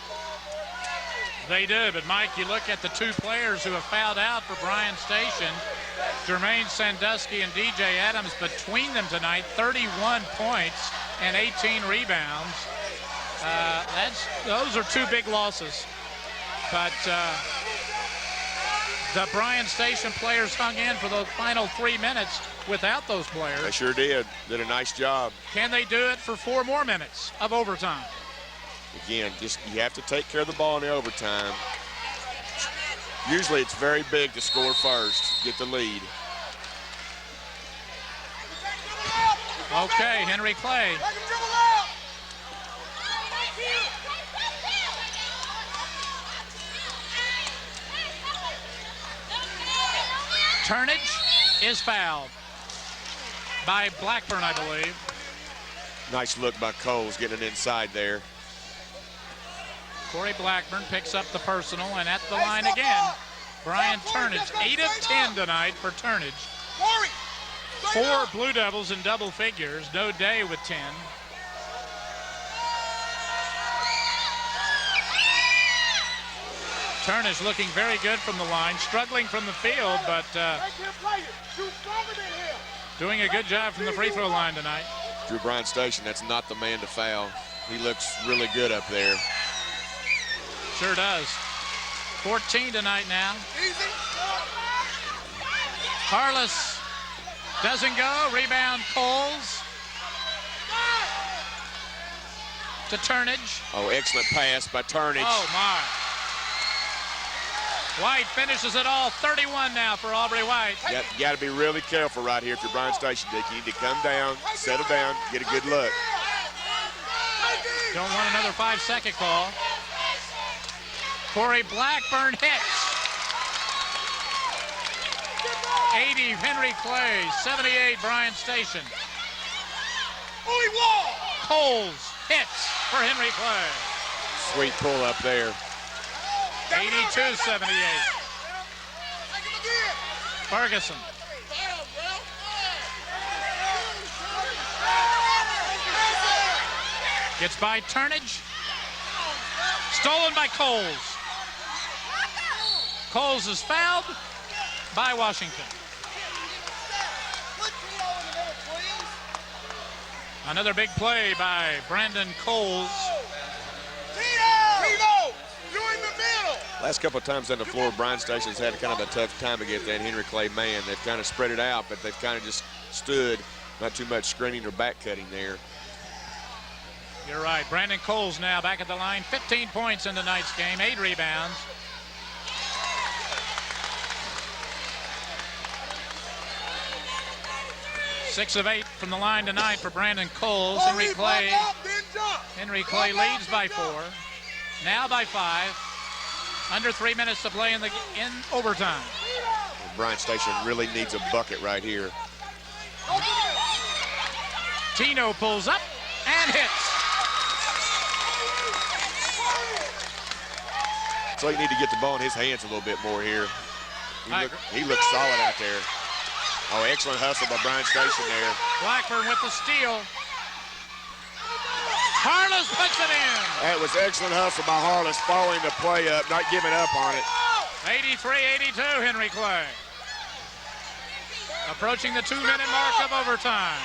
They do, but Mike, you look at the 2 players who have fouled out for Bryan Station, Jermaine Sandusky and DJ Adams. Between them tonight, 31 points and 18 rebounds. Those are 2 big losses. But the Bryan Station players hung in for those final 3 minutes without those players. They sure did. Did a nice job. Can they do it for 4 more minutes of overtime? Again, just you have to take care of the ball in the overtime. Usually it's very big to score first, get the lead. Okay, Henry Clay. Turnage is fouled by Blackburn, I believe. Nice look by Coles getting it inside there. Corey Blackburn picks up the personal, and at the line again, Brian Turnage. 8 of 10 tonight for Turnage. 4 Blue Devils in double figures. No Day with 10. Turnage looking very good from the line, struggling from the field, but doing a good job from the free throw line tonight. Drew Bryan Station, that's not the man to foul. He looks really good up there. Sure does. 14 tonight now. Harless doesn't go. Rebound Coles to Turnage. Oh, excellent pass by Turnage. Oh, my. White finishes it all. 31 now for Aubrey White. You got to be really careful right here if you're Bryan Station, Dick. You need to come down, settle down, get a good look. Don't want another 5-second call. Corey Blackburn hits. 80 Henry Clay, 78 Bryan Station. Coles hits for Henry Clay. Sweet pull up there. 82-78. Ferguson. Gets by Turnage. Stolen by Coles. Coles is fouled by Washington. Another big play by Brandon Coles. Tino, you're in the middle. Last couple of times on the floor, Bryan Station's had kind of a tough time against that Henry Clay man. They've kind of spread it out, but they've kind of just stood. Not too much screening or back cutting there. You're right. Brandon Coles now back at the line. 15 points in tonight's game, 8 rebounds. Six of 8 from the line tonight for Brandon Coles. Henry Clay leads by 4. Now by 5. Under 3 minutes to play in overtime. Bryan Station really needs a bucket right here. Tino pulls up and hits. So you need to get the ball in his hands a little bit more here. He looks solid out there. Oh, excellent hustle by Bryan Station there. Blackburn with the steal. Harless puts it in. That was excellent hustle by Harless, following the play up, not giving up on it. 83-82, Henry Clay. Approaching the 2-minute mark of overtime.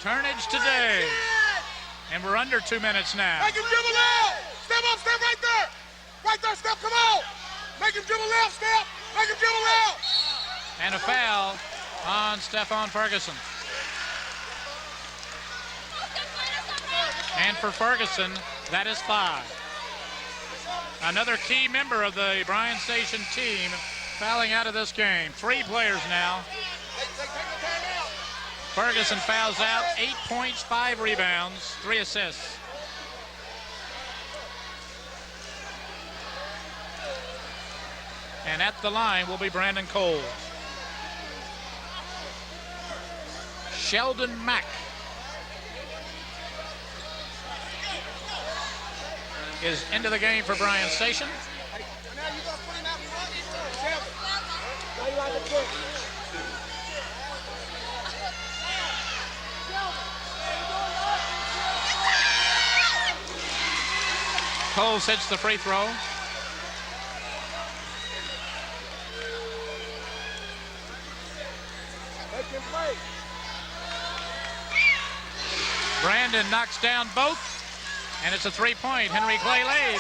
Turnage today. And we're under 2 minutes now. Make him dribble out. Step up, step right there. Right there, step, come on. Make him dribble out, step. Make him dribble out. And a foul on Stephon Ferguson. And for Ferguson, that is 5. Another key member of the Bryan Station team fouling out of this game. 3 players now. Ferguson fouls out, 8 points, 5 rebounds, 3 assists. And at the line will be Brandon Coles. Sheldon Mack is into the game for Bryan Station. Coles hits the free throw. Brandon knocks down both, and it's a 3-point. Henry Clay lead.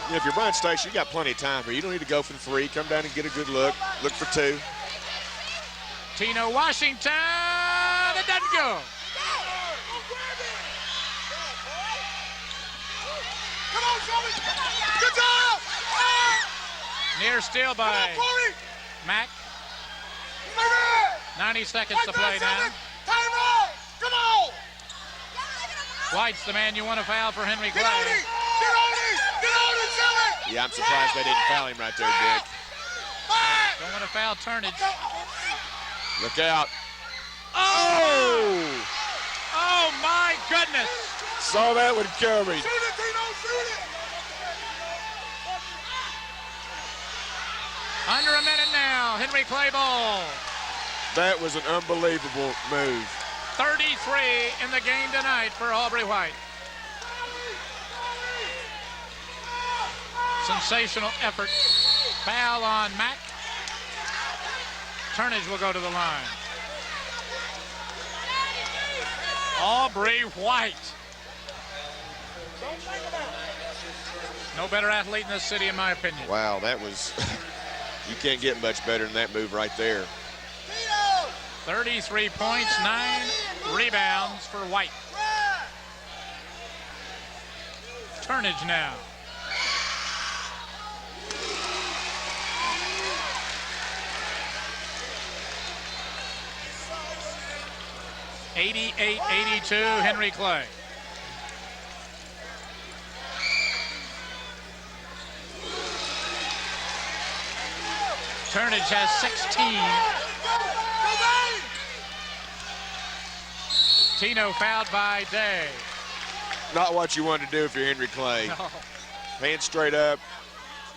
Yeah, if you're Bryan Station, you got plenty of time here. You don't need to go for the 3. Come down and get a good look. Look for 2. Tino Washington, it doesn't go. Come on, Joey. Good job. Near steal by Mack. 90 seconds to play now. Time out. Come on. White's the man you want to foul for Henry Clay. Get on it. Get on it. Get on it, Joey. Yeah, I'm surprised they didn't foul him right there, Dick. Don't want to foul Turnage. Look out. Oh! Oh, my goodness. Saw that one coming. Shoot it, Tino. Shoot it. Under a minute now. Henry Clay ball. That was an unbelievable move. 33 in the game tonight for Aubrey White. Sensational effort. Foul on Mack. Turnage will go to the line. Aubrey White. No better athlete in this city, in my opinion. Wow, that was, you can't get much better than that move right there. 33 points, 9 rebounds for White. Turnage now. (88-82) Henry Clay. Turnage has 16. Tino fouled by Day. Not what you want to do if you're Henry Clay. No. Hands straight up,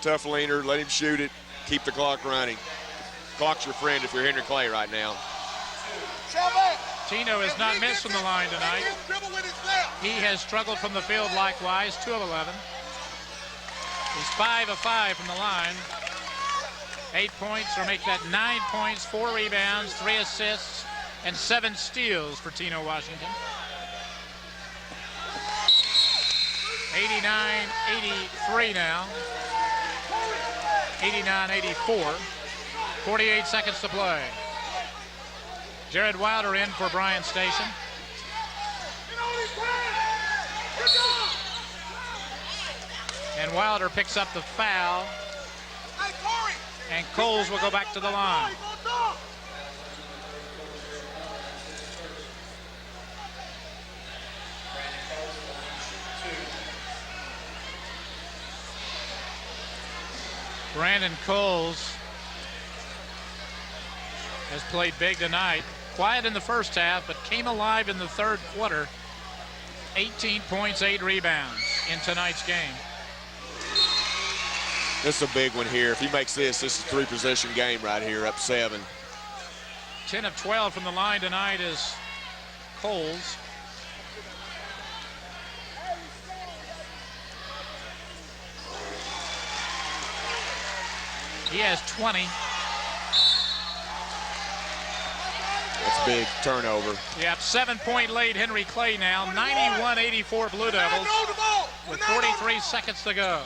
tough leaner, let him shoot it, keep the clock running. Clock's your friend if you're Henry Clay right now. Tino has not missed from the line tonight. He has struggled from the field likewise, 2 of 11. He's 5 of 5 from the line. 8 points, or make that 9 points, 4 rebounds, 3 assists, and 7 steals for Tino Washington. 89-83 now. 89-84. 48 seconds to play. Jared Wilder in for Bryan Station. And Wilder picks up the foul. And Coles will go back to the line. Brandon Coles has played big tonight. Quiet in the first half, but came alive in the third quarter. 18 points, 8 rebounds in tonight's game. This is a big one here. If he makes this is a 3-possession game right here, up 7. 10 of 12 from the line tonight is Coles. He has 20. That's big turnover. Yep, 7-point lead Henry Clay now. 91-84 Blue Devils with 43 seconds to go.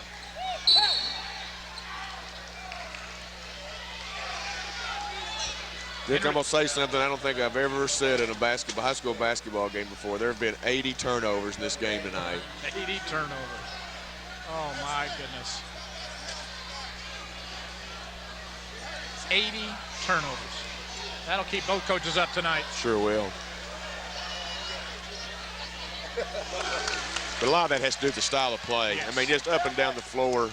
Dick, I'm going to say something I don't think I've ever said in a high school basketball game before. There have been 80 turnovers in this game tonight. 80 turnovers. Oh, my goodness. 80 turnovers. That'll keep both coaches up tonight. Sure will. But a lot of that has to do with the style of play. Yes. I mean, just up and down the floor.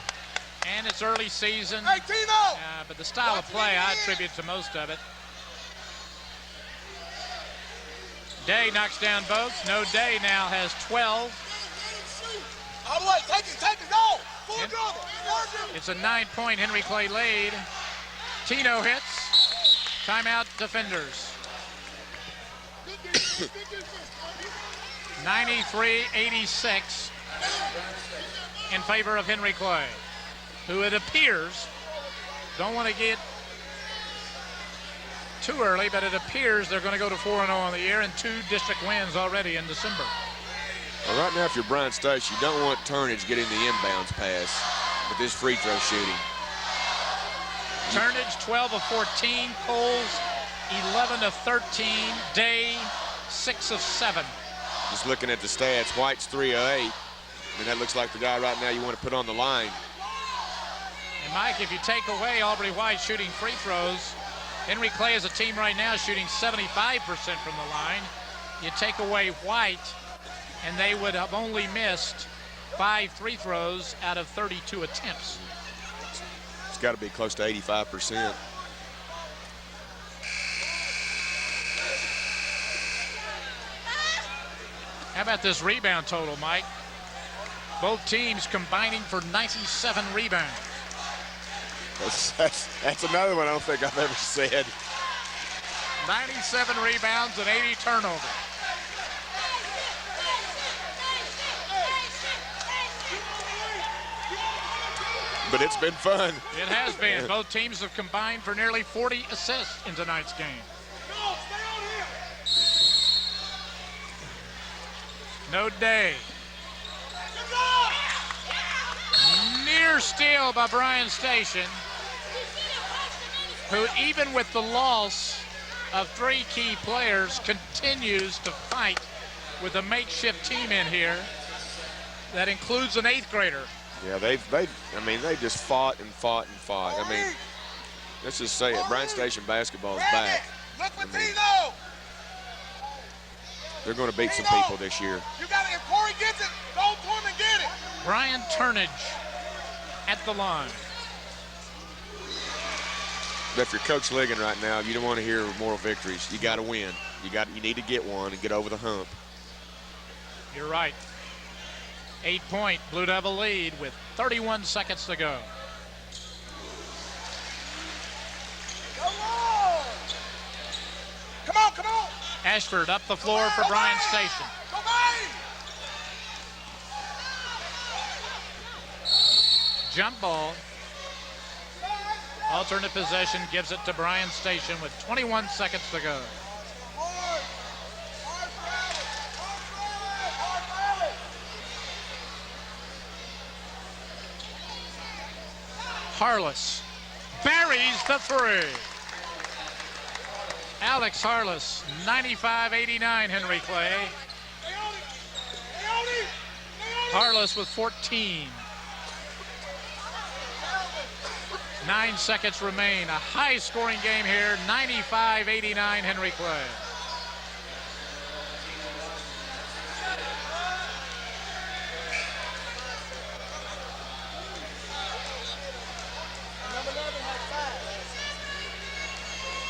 And it's early season. Hey, Tino! But the style of play, I attribute to most of it. Day knocks down both. No Day now has 12. All the way, take it, go! Full dribble, it's a 9-point Henry Clay lead. Tino hits. Timeout defenders. 93-86 in favor of Henry Clay, who it appears, don't want to get too early, but it appears they're going to go to 4-0 on the year and 2 district wins already in December. Well, right now, if you're Bryan Station, you don't want Turnage getting the inbounds pass with this free throw shooting. Turnage 12 of 14, Coles 11 of 13, Day 6 of 7. Just looking at the stats, White's 3 of 8. And that looks like the guy right now you want to put on the line. And Mike, if you take away Aubrey White shooting free throws, Henry Clay is a team right now shooting 75% from the line. You take away White, and they would have only missed 5 free throws out of 32 attempts. It's got to be close to 85%. How about this rebound total, Mike? Both teams combining for 97 rebounds. That's another one I don't think I've ever said. 97 rebounds and 80 turnovers. But it's been fun. It has been. Both teams have combined for nearly 40 assists in tonight's game. No Day. Near steal by Bryan Station, who even with the loss of 3 key players continues to fight with a makeshift team in here that includes an 8th grader. Yeah, they just fought and fought and fought. I mean, let's just say it. Bryan Station basketball is back. I mean, they're going to beat some people this year. You got it. If Corey gets it, go to him and get it. Brian Turnage at the line. But if you're Coach Ligon right now, you don't want to hear moral victories. You got to win. You need to get one and get over the hump. You're right. 8-point Blue Devil lead with 31 seconds to go. Come on, come on. Ashford up the floor for Bryan Station. Jump ball. Alternate possession gives it to Bryan Station with 21 seconds to go. Harless buries the three. Alex Harless, 95-89, Henry Clay. Harless with 14. 9 seconds remain. A high-scoring game here, 95-89, Henry Clay.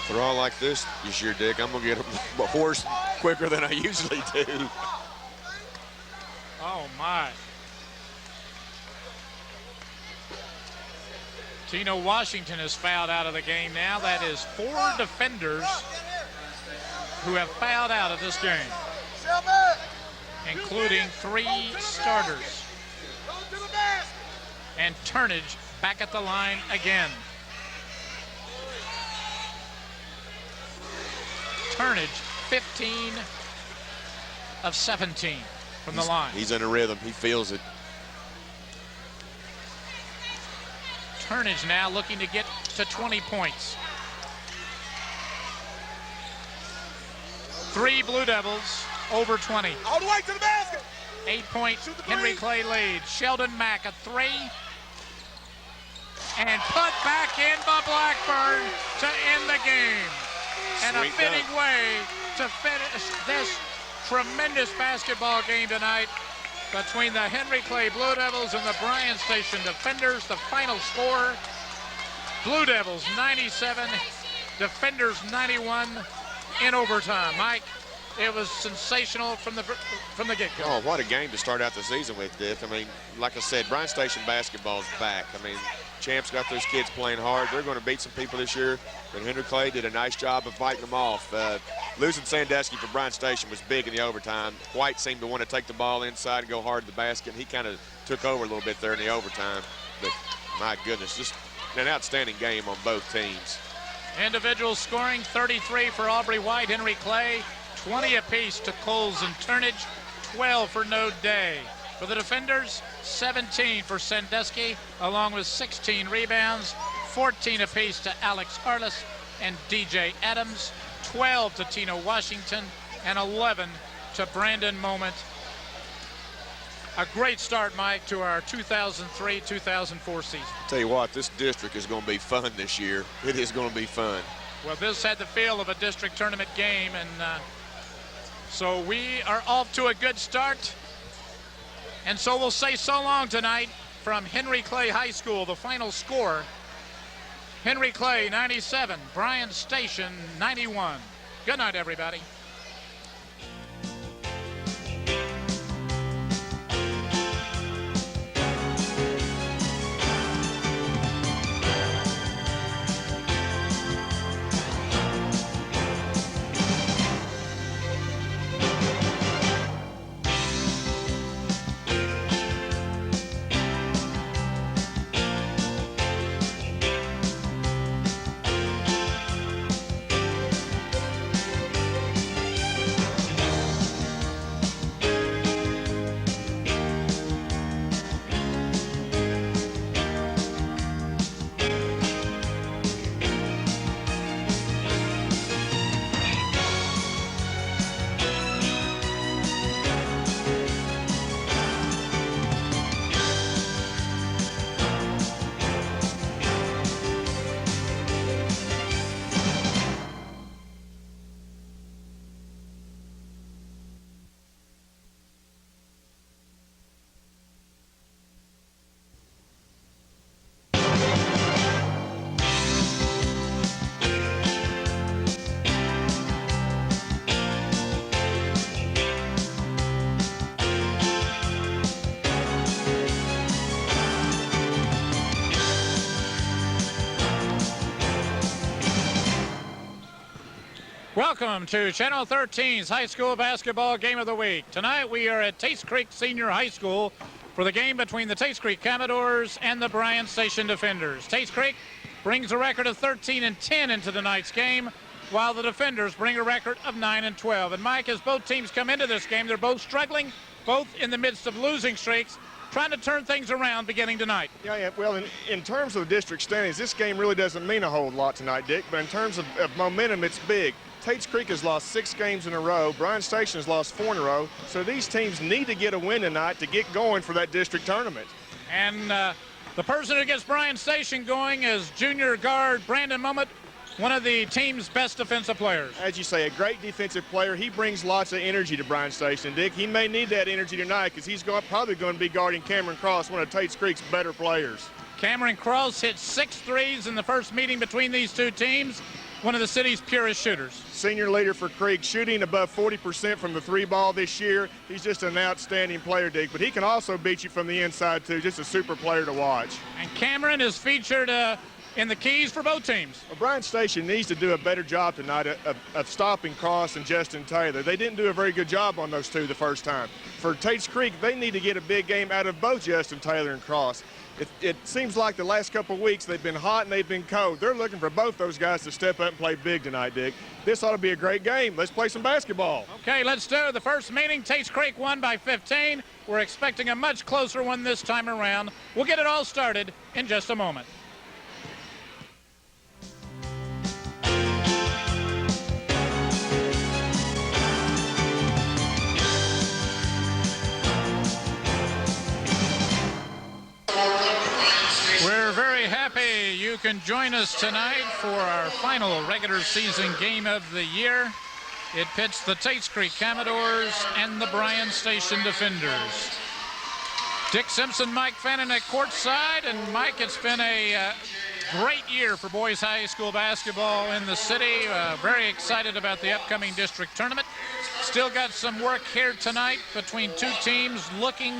Throw like this year, Dick, I'm going to get a horse quicker than I usually do. Oh, my. Tino Washington is fouled out of the game now. That is 4 defenders who have fouled out of this game, including 3 starters. And Turnage back at the line again. Turnage, 15 of 17 from the line. He's in a rhythm. He feels it. Turnage now looking to get to 20 points. 3 Blue Devils over 20. All the way to the basket. 8-point Henry Clay lead. Sheldon Mack a 3. And put back in by Blackburn to end the game. And a fitting way to finish this tremendous basketball game tonight between the Henry Clay Blue Devils and the Bryan Station Defenders. The final score, Blue Devils 97, Defenders 91 in overtime. Mike, it was sensational from the get-go. Oh, what a game to start out the season with, Dick. I mean, like I said, Bryan Station basketball's back. I mean, Champs got those kids playing hard. They're going to beat some people this year, but Henry Clay did a nice job of fighting them off. Losing Sandusky for Bryan Station was big in the overtime. White seemed to want to take the ball inside and go hard to the basket. He kind of took over a little bit there in the overtime. But my goodness, just an outstanding game on both teams. Individual scoring, 33 for Aubrey White, Henry Clay, 20 apiece to Coles and Turnage, 12 for Node Day. For the Defenders, 17 for Sandusky, along with 16 rebounds, 14 apiece to Alex Harless and DJ Adams, 12 to Tino Washington, and 11 to Brandon Moment. A great start, Mike, to our 2003-2004 season. Tell you what, this district is going to be fun this year. It is going to be fun. Well, this had the feel of a district tournament game, and so we are off to a good start. And so we'll say so long tonight from Henry Clay High School. The final score, Henry Clay 97, Bryan Station 91. Good night, everybody. Welcome to Channel 13's High School Basketball Game of the Week. Tonight we are at Tates Creek Senior High School for the game between the Tates Creek Commodores and the Bryan Station Defenders. Tates Creek brings a record of 13-10 into tonight's game, while the defenders bring a record of 9-12. And Mike, as both teams come into this game, they're both struggling, both in the midst of losing streaks, trying to turn things around beginning tonight. Yeah. Well, in terms of district standings, this game really doesn't mean a whole lot tonight, Dick, but in terms of momentum, it's big. Tates Creek has lost 6 games in a row. Bryan Station has lost 4 in a row. So these teams need to get a win tonight to get going for that district tournament. And the person who gets Bryan Station going is junior guard Brandon Moment, one of the team's best defensive players. As you say, a great defensive player. He brings lots of energy to Bryan Station, Dick. He may need that energy tonight because he's probably going to be guarding Cameron Cross, one of Tates Creek's better players. Cameron Cross hit 6 threes in the first meeting between these two teams, one of the city's purest shooters. Senior leader for Creek, shooting above 40% from the 3-ball this year. He's just an outstanding player, Dick, but he can also beat you from the inside, too. Just a super player to watch. And Cameron is featured in the keys for both teams. Well, Bryan Station needs to do a better job tonight of stopping Cross and Justin Taylor. They didn't do a very good job on those two the first time. For Tates Creek, they need to get a big game out of both Justin Taylor and Cross. It seems like the last couple of weeks they've been hot and they've been cold. They're looking for both those guys to step up and play big tonight, Dick. This ought to be a great game. Let's play some basketball. Okay, let's do the first meeting. Tates Creek won by 15. We're expecting a much closer one this time around. We'll get it all started in just a moment. We're very happy you can join us tonight for our final regular season game of the year. It pits the Tates Creek Commodores and the Bryan Station Defenders. Dick Simpson, Mike Fannin at courtside, and Mike, it's been a great year for boys high school basketball in the city. Very excited about the upcoming district tournament. Still got some work here tonight between two teams looking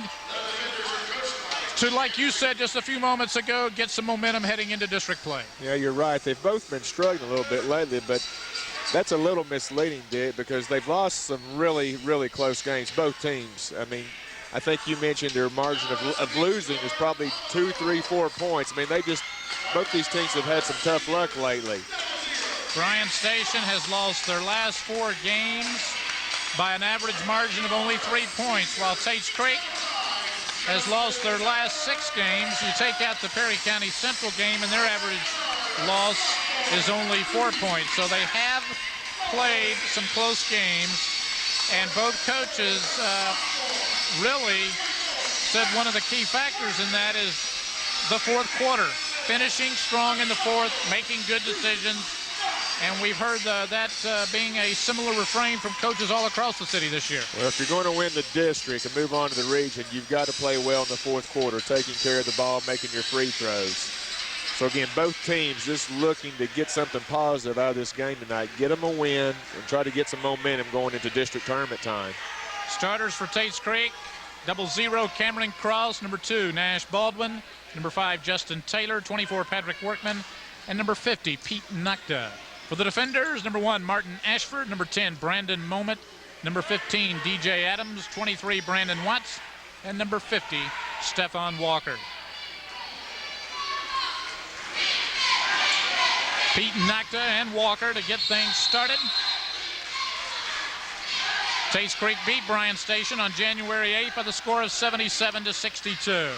to, like you said just a few moments ago, get some momentum heading into district play. Yeah, you're right. They've both been struggling a little bit lately, but that's a little misleading, Dick, because they've lost some really, really close games, both teams. I mean, I think you mentioned their margin of losing is probably 2, 3, 4 points. I mean, both these teams have had some tough luck lately. Bryan Station has lost their last 4 games by an average margin of only 3 points, while Tates Creek has lost their last 6 games. You take out the Perry County Central game, and their average loss is only 4 points. So they have played some close games, and both coaches really said one of the key factors in that is the fourth quarter. Finishing strong in the fourth, making good decisions. And we've heard that being a similar refrain from coaches all across the city this year. Well, if you're going to win the district and move on to the region, you've got to play well in the fourth quarter, taking care of the ball, making your free throws. So, again, both teams just looking to get something positive out of this game tonight. Get them a win and try to get some momentum going into district tournament time. Starters for Tates Creek, 00 Cameron Cross, number 2 Nash Baldwin, number 5 Justin Taylor, 24 Patrick Workman, and number 50 Pete Nukta. For the defenders, number 1 Martin Ashford, number 10 Brandon Moment, number 15 DJ Adams, 23 Brandon Watts, and number 50 Stefan Walker. Pete Nukta and Walker to get things started. Tates Creek beat Bryan Station on January 8th by the score of 77-62.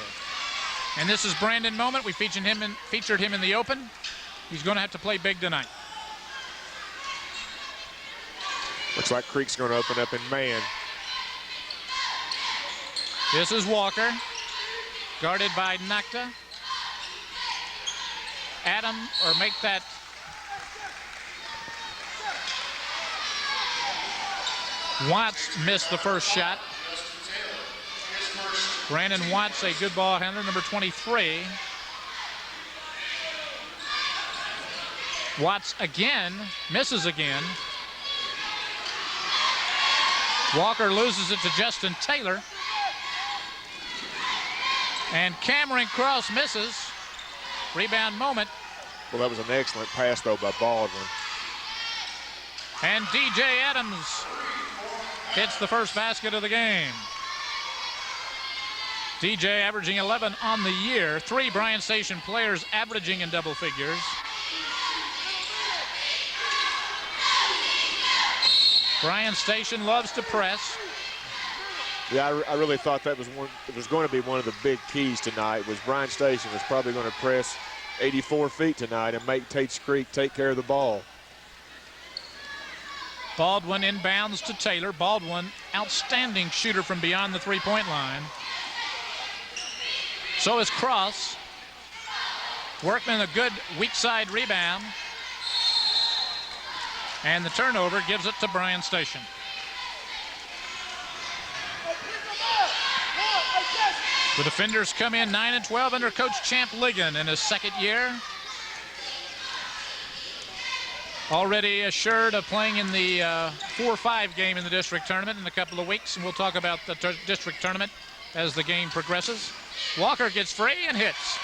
And this is Brandon Moment. We featured him in the open. He's going to have to play big tonight. Looks like Creek's going to open up in man. This is Walker, guarded by Nukta. Make that. Watts missed the first shot. Brandon Watts, a good ball handler, number 23. Watts again, misses again. Walker loses it to Justin Taylor. And Cameron Cross misses. Rebound Moment. Well, that was an excellent pass, though, by Baldwin. And DJ Adams hits the first basket of the game. DJ averaging 11 on the year. 3 Bryan Station players averaging in double figures. Bryan Station loves to press. Yeah, I really thought that was going to be one of the big keys tonight. Was Bryan Station was probably going to press 84 feet tonight and make Tates Creek take care of the ball. Baldwin inbounds to Taylor. Baldwin, outstanding shooter from beyond the three-point line. So is Cross. Workman, a good weak side rebound. And the turnover gives it to Bryan Station. The defenders come in 9-12 under Coach Champ Ligon in his second year. Already assured of playing in the 4-5 game in the district tournament in a couple of weeks, and we'll talk about the district tournament as the game progresses. Walker gets free and hits.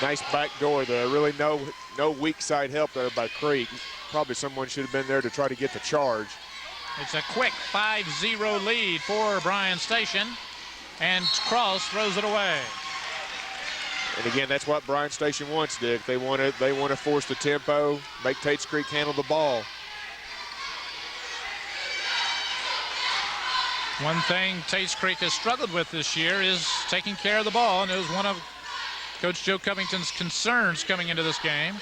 Nice back door there. Really no weak side help there by Creek. Probably someone should have been there to try to get the charge. It's a quick 5-0 lead for Bryan Station, and Cross throws it away. And again, that's what Bryan Station wants, Dick. They want to force the tempo, make Tates Creek handle the ball. One thing Tates Creek has struggled with this year is taking care of the ball, and it was one of Coach Joe Covington's concerns coming into this game.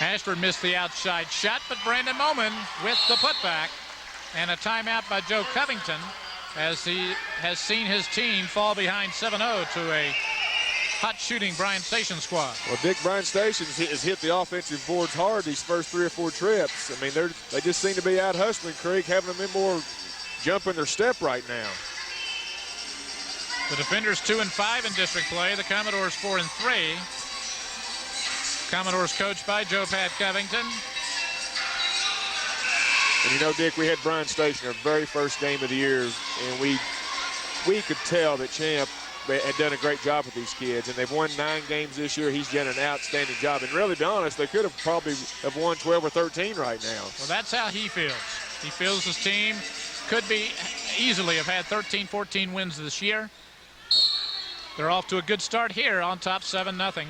Ashford missed the outside shot, but Brandon Moman with the putback, and a timeout by Joe Covington as he has seen his team fall behind 7-0 to a hot shooting Bryan Station squad. Well, Dick, Bryan Station has hit the offensive boards hard these first 3 or 4 trips. I mean, they just seem to be out hustling Creek, having them in more jump in their step right now. The defenders 2-5 in district play. The Commodores 4-3. Commodores coached by Joe Pat Covington. And you know, Dick, we had Bryan Station our very first game of the year, and we could tell that Champ had done a great job with these kids, and they've won 9 games this year. He's done an outstanding job, and really, to be honest, they could have probably have won 12 or 13 right now. Well, that's how he feels. He feels his team could be easily have had 13, 14 wins this year. They're off to a good start here on top 7-0.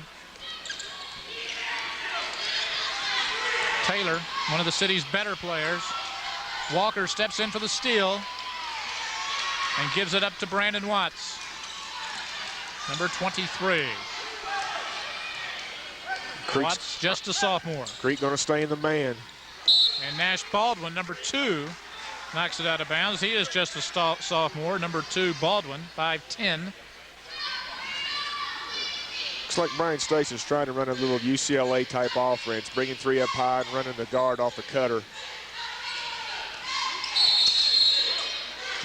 Taylor, one of the city's better players. Walker steps in for the steal and gives it up to Brandon Watts, number 23. Watts, just a sophomore. Creek going to stay in the man. And Nash Baldwin, number 2, knocks it out of bounds. He is just a sophomore. Number 2, Baldwin, 5'10". Looks like Bryan Station's trying to run a little UCLA-type offense, bringing 3 up high and running the guard off the cutter.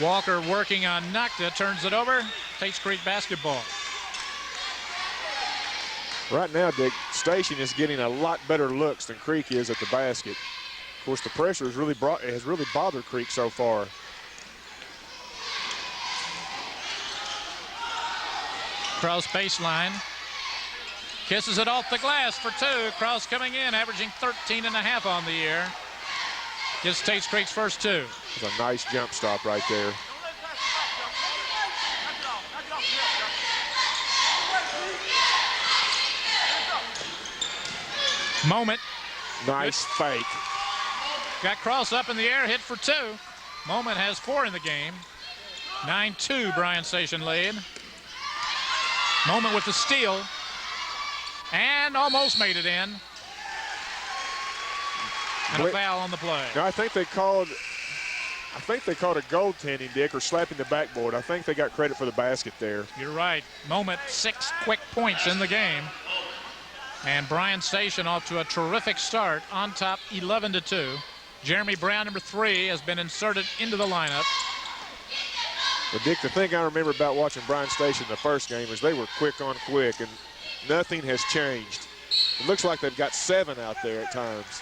Walker working on Nocta, turns it over. Tates Creek basketball. Right now, Dick, Station is getting a lot better looks than Creek is at the basket. Of course, the pressure has really bothered Creek so far. Cross baseline. Kisses it off the glass for 2. Cross coming in, averaging 13.5 on the year. Gives Tates Creek's first 2. It's a nice jump stop right there. Moment. Nice fake. Got Cross up in the air, hit for 2. Moment has 4 in the game. 9-2 Bryan Station lead. Moment with the steal. And almost made it in. And a foul on the play. Now, I think they called a goaltending, Dick, or slapping the backboard. I think they got credit for the basket there. You're right. Moment, 6 quick points in the game. And Bryan Station off to a terrific start on top 11-2. Jeremy Brown, number 3, has been inserted into the lineup. But Dick, the thing I remember about watching Bryan Station the first game is they were quick on quick, and nothing has changed. It looks like they've got 7 out there at times.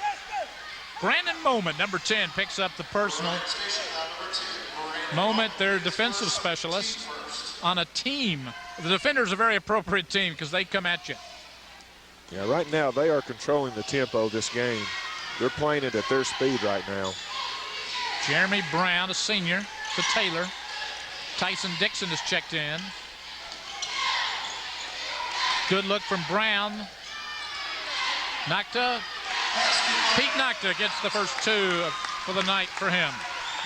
Brandon Moment, number 10, picks up the personal. Moment, their defensive specialist on a team. The defenders are a very appropriate team because they come at you. Yeah, right now they are controlling the tempo of this game. They're playing it at their speed right now. Jeremy Brown, a senior, to Taylor. Tyson Dixon is checked in. Good look from Brown. Nocta. Pete Nocta gets the first two for the night for him.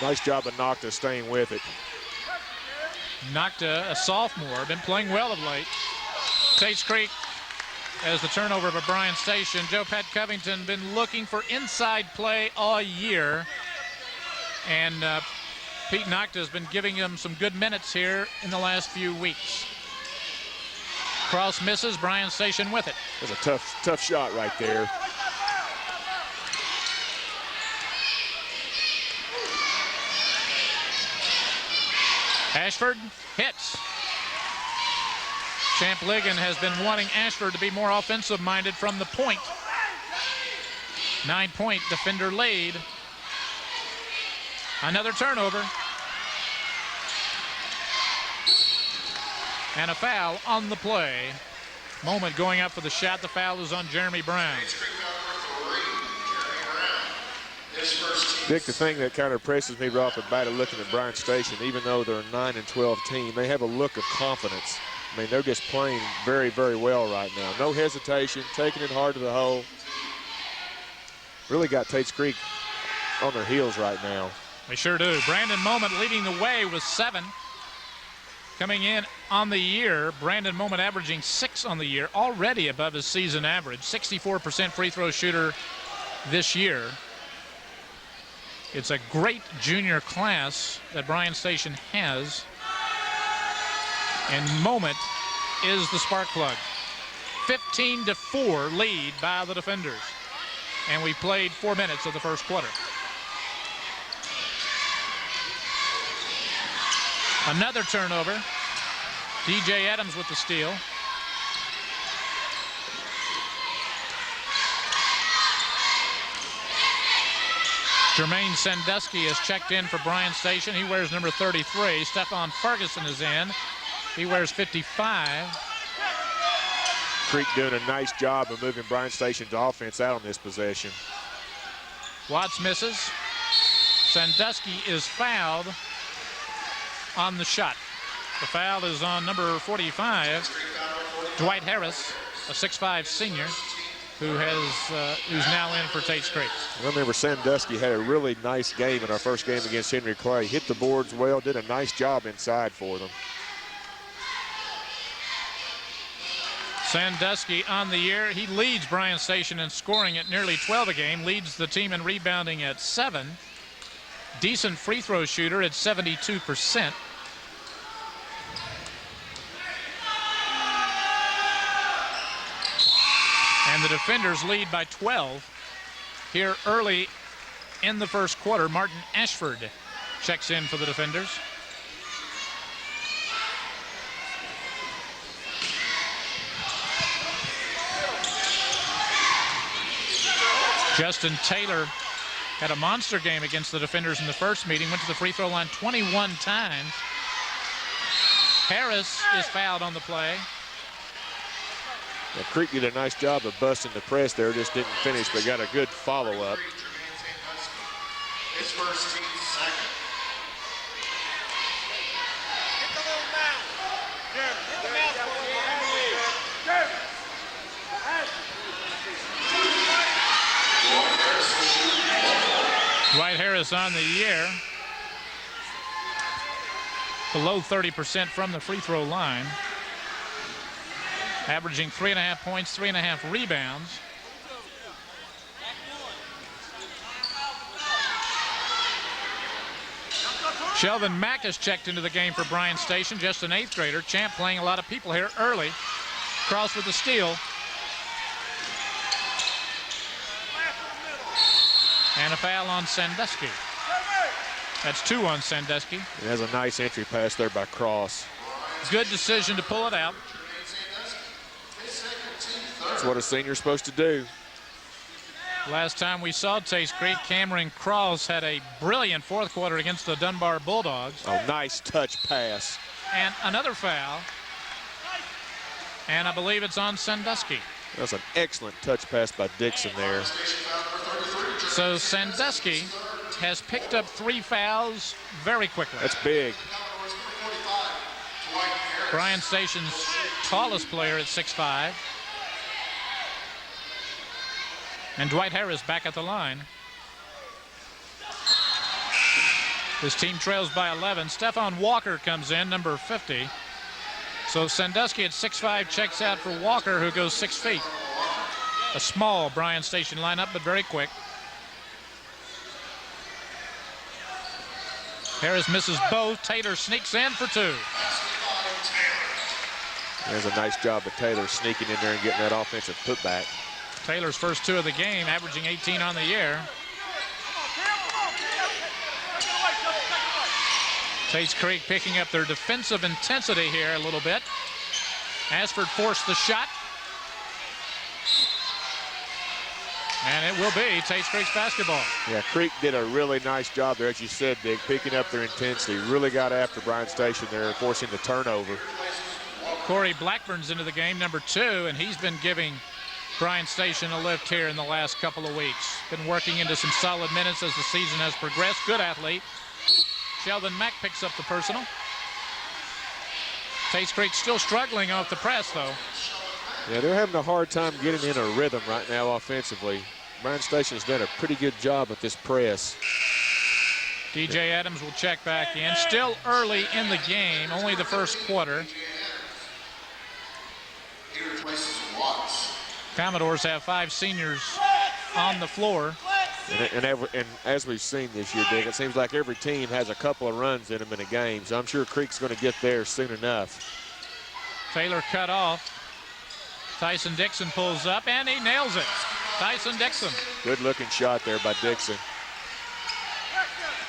Nice job of Nocta staying with it. Nocta, a sophomore, been playing well of late. Tates Creek as the turnover of Bryan Station. Joe Pat Covington been looking for inside play all year. And Pete Nocta has been giving him some good minutes here in the last few weeks. Cross misses, Bryan Station with it. That's a tough shot right there. Ashford hits. Champ Ligon has been wanting Ashford to be more offensive-minded from the point. 9-point defender lead. Another turnover. And a foul on the play. Moment going up for the shot. The foul is on Jeremy Brown. Dick, the thing that kind of impresses me right off the bat of looking at Bryan Station, even though they're a 9-12 team, they have a look of confidence. I mean, they're just playing very, very well right now. No hesitation, taking it hard to the hole. Really got Tates Creek on their heels right now. They sure do. Brandon Moment leading the way with 7. Coming in on the year, Brandon Moment averaging 6 on the year, already above his season average. 64% free throw shooter this year. It's a great junior class that Bryan Station has. And Moment is the spark plug. 15-4 lead by the defenders. And we played 4 minutes of the first quarter. Another turnover. DJ Adams with the steal. Jermaine Sandusky is checked in for Bryan Station. He wears number 33. Stephon Ferguson is in. He wears 55. Creek doing a nice job of moving Bryan Station's offense out on this possession. Watts misses. Sandusky is fouled on the shot. The foul is on number 45, Dwight Harris, a 6'5" senior, who's now in for Tates Creek. I remember Sandusky had a really nice game in our first game against Henry Clay. Hit the boards well, did a nice job inside for them. Sandusky on the year. He leads Bryan Station in scoring at nearly 12 a game, leads the team in rebounding at 7. Decent free throw shooter at 72%. And the defenders lead by 12 here early in the first quarter. Martin Ashford checks in for the defenders. Justin Taylor had a monster game against the defenders in the first meeting, went to the free throw line 21 times. Harris is fouled on the play. Yeah, Creek did a nice job of busting the press there, just didn't finish, but got a good follow-up. His first team second. Hit the little mouth. Hit the mouth for me. Dwight Harris on the year. Below 30% from the free throw line. Averaging 3.5 points, 3.5 rebounds. Shelvin Mack has checked into the game for Bryan Station, just an 8th grader. Champ playing a lot of people here early. Cross with the steal. And a foul on Sandusky. That's 2 on Sandusky. It has a nice entry pass there by Cross. Good decision to pull it out. That's what a senior's supposed to do. Last time we saw Tates Creek, Cameron Cross had a brilliant fourth quarter against the Dunbar Bulldogs. Oh, nice touch pass. And another foul. And I believe it's on Sandusky. That's an excellent touch pass by Dixon there. So Sandusky has picked up 3 fouls very quickly. That's big. Bryan Station's tallest player at 6'5". And Dwight Harris back at the line. His team trails by 11. Stephon Walker comes in, number 50. So Sandusky at 6'5" checks out for Walker, who goes 6 feet. A small Bryan Station lineup, but very quick. Harris misses both. Taylor sneaks in for 2. There's a nice job of Taylor sneaking in there and getting that offensive putback. Taylor's first 2 of the game, averaging 18 on the year. Tates Creek picking up their defensive intensity here a little bit. Ashford forced the shot. And it will be Tates Creek's basketball. Yeah, Creek did a really nice job there, as you said, Dick, picking up their intensity. Really got after Bryan Station there, forcing the turnover. Corey Blackburn's into the game, number 2, and he's been giving Bryan Station a lift here in the last couple of weeks. Been working into some solid minutes as the season has progressed. Good athlete. Sheldon Mack picks up the personal. Tates Creek still struggling off the press, though. Yeah, they're having a hard time getting in a rhythm right now offensively. Bryan Station's done a pretty good job with this press. DJ Adams will check back in. Still early in the game, only the first quarter. Commodores have 5 seniors on the floor. And as we've seen this year, Dick, it seems like every team has a couple of runs in them in a game, so I'm sure Creek's going to get there soon enough. Taylor cut off. Tyson Dixon pulls up, and he nails it. Tyson Dixon. Good-looking shot there by Dixon.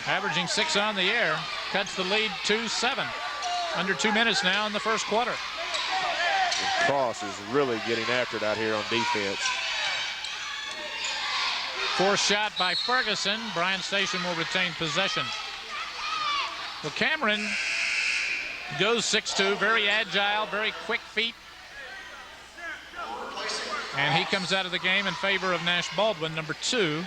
Averaging 6 on the air. Cuts the lead to 7. Under 2 minutes now in the first quarter. And Cross is really getting after it out here on defense. Forced shot by Ferguson. Bryan Station will retain possession. Well, Cameron goes 6'2", very agile, very quick feet. And he comes out of the game in favor of Nash Baldwin, number 2.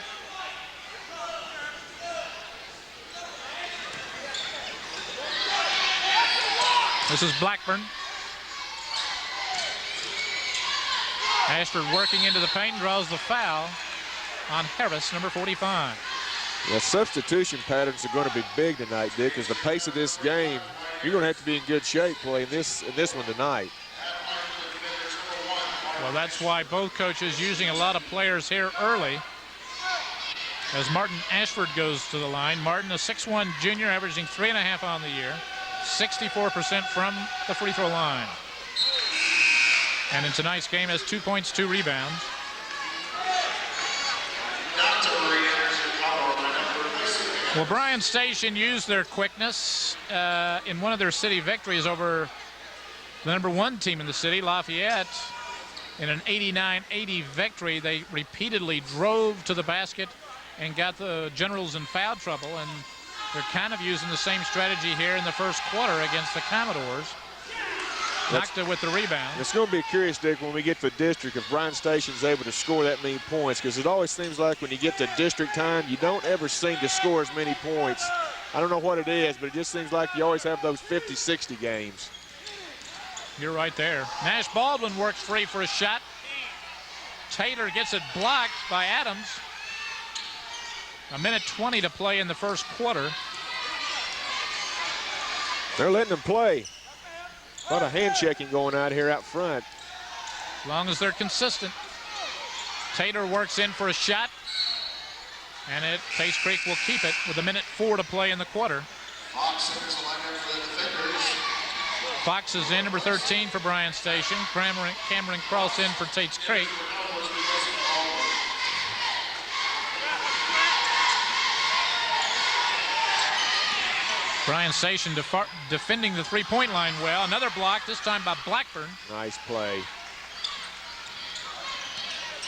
This is Blackburn. Ashford working into the paint, draws the foul on Harris, number 45. Yeah, substitution patterns are going to be big tonight, Dick, because the pace of this game, you're going to have to be in good shape playing this one tonight. Well, that's why both coaches using a lot of players here early. As Martin Ashford goes to the line. Martin, a 6'1" junior, averaging 3.5 on the year, 64% from the free throw line. And in tonight's game has 2 points, 2 rebounds. Well, Bryan Station used their quickness in one of their city victories over the number 1 team in the city, Lafayette. In an 89-80 victory, they repeatedly drove to the basket and got the Generals in foul trouble, and they're kind of using the same strategy here in the first quarter against the Commodores. Nocta with the rebound. It's going to be curious, Dick, when we get to district, if Bryan Station's able to score that many points, because it always seems like when you get to district time, you don't ever seem to score as many points. I don't know what it is, but it just seems like you always have those 50-60 games. You're right there. Nash Baldwin works free for a shot. Taylor gets it blocked by Adams. 1:20 to play in the first quarter. They're letting them play. A lot of hand-shaking going on here out front. As long as they're consistent. Taylor works in for a shot. And Tates Creek will keep it with 1:04 to play in the quarter. Fox is in, number 13 for Bryan Station. Cameron Cross in for Tates Creek. Bryan Station defending the three-point line well. Another block, this time by Blackburn. Nice play.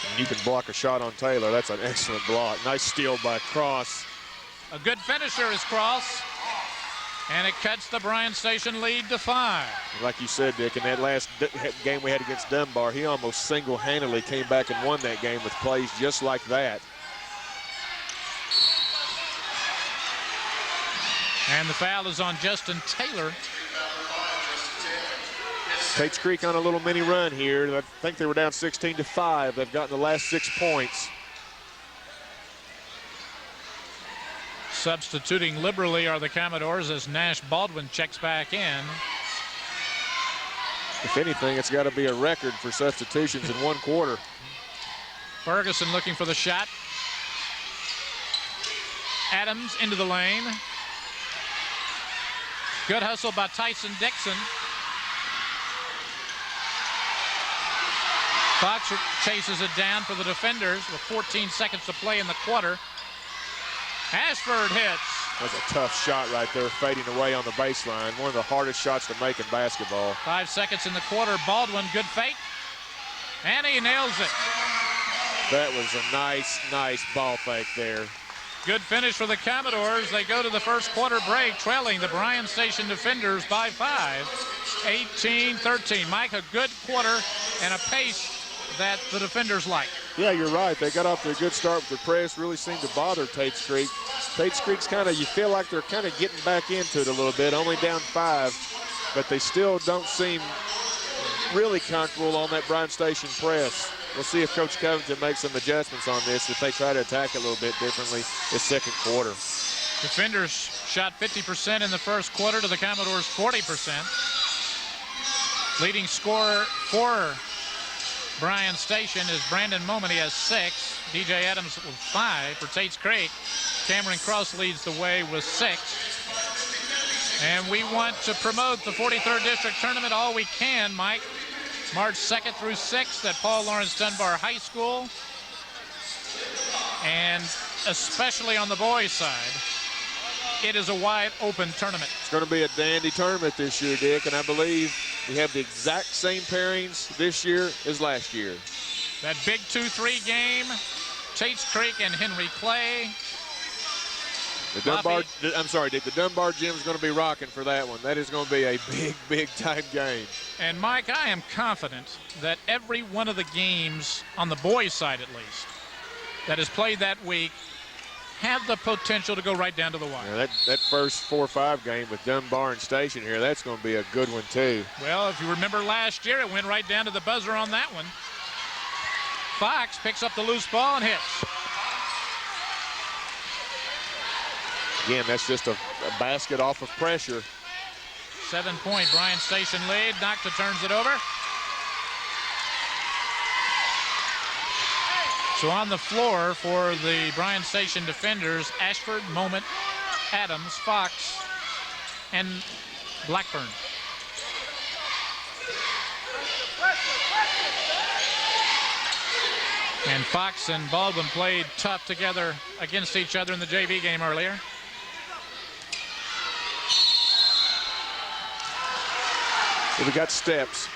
And you can block a shot on Taylor. That's an excellent block. Nice steal by Cross. A good finisher is Cross. And it cuts the Bryan Station lead to 5. Like you said, Dick, in that last game we had against Dunbar, he almost single-handedly came back and won that game with plays just like that. And the foul is on Justin Taylor. Tates Creek on a little mini run here. I think they were down 16-5. They've gotten the last 6 points. Substituting liberally are the Commodores as Nash Baldwin checks back in. If anything, it's got to be a record for substitutions in 1 quarter. Ferguson looking for the shot. Adams into the lane. Good hustle by Tyson Dixon. Fox chases it down for the defenders with 14 seconds to play in the quarter. Ashford hits. That's a tough shot right there, fading away on the baseline. One of the hardest shots to make in basketball. 5 seconds in the quarter. Baldwin, good fake. And he nails it. That was a nice ball fake there. Good finish for the Commodores. They go to the first quarter break, trailing the Bryan Station defenders by 5, 18-13. Mike, a good quarter and a pace that the defenders like. Yeah, you're right. They got off to a good start with the press. Really seemed to bother Tates Creek. Tates Creek's you feel like they're kind of getting back into it a little bit. Only down 5, but they still don't seem really comfortable on that Bryan Station press. We'll see if Coach Covington makes some adjustments on this if they try to attack it a little bit differently this second quarter. Defenders shot 50% in the first quarter to the Commodores 40%. Leading scorer for Bryan Station is Brandon Moment. He has 6. DJ Adams with 5 for Tates Creek. Cameron Cross leads the way with 6. And we want to promote the 43rd District Tournament all we can, Mike. March 2nd through 6th at Paul Lawrence Dunbar High School. And especially on the boys' side, it is a wide open tournament. It's going to be a dandy tournament this year, Dick, and I believe we have the exact same pairings this year as last year. That big 2-3 game, Tates Creek and Henry Clay. The Dunbar Gym is going to be rocking for that one. That is going to be a big time game. And Mike, I am confident that every one of the games, on the boys' side at least, that is played that week have the potential to go right down to the wire. Yeah, that first 4-5 game with Dunbar and Station here, that's going to be a good one too. Well, if you remember last year, it went right down to the buzzer on that one. Fox picks up the loose ball and hits. Again, that's just a basket off of pressure. 7-point Bryan Station lead. Nocta turns it over. So on the floor for the Bryan Station defenders, Ashford, Moment, Adams, Fox, and Blackburn. And Fox and Baldwin played tough together against each other in the JV game earlier. We got steps.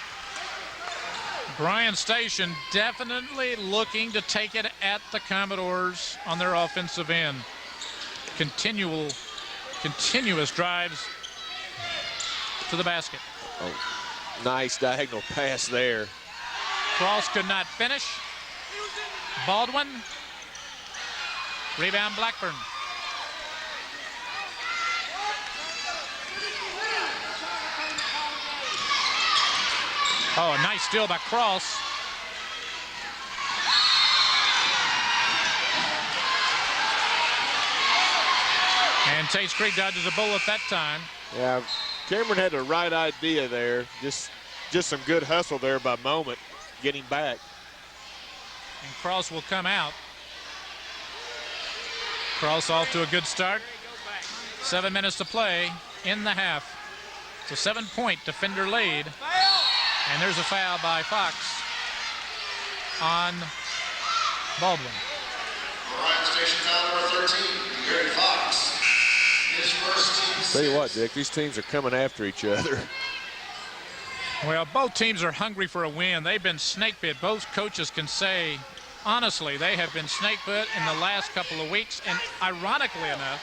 Bryan Station definitely looking to take it at the Commodores on their offensive end. Continuous drives to the basket. Oh, nice diagonal pass there. Cross could not finish. Baldwin. Rebound Blackburn. Oh, a nice steal by Cross. And Tates Creek dodges a bullet that time. Yeah, Cameron had the right idea there. Just some good hustle there by Moment, getting back. And Cross will come out. Cross off to a good start. 7 minutes to play in the half. It's a 7-point defender lead. And there's a foul by Fox on Baldwin. Bryan Station foul number 13, Gary Fox. His first team. Tell you what, Dick, these teams are coming after each other. Well, both teams are hungry for a win. They've been snake bit. Both coaches can say, honestly, they have been snake bit in the last couple of weeks. And ironically enough,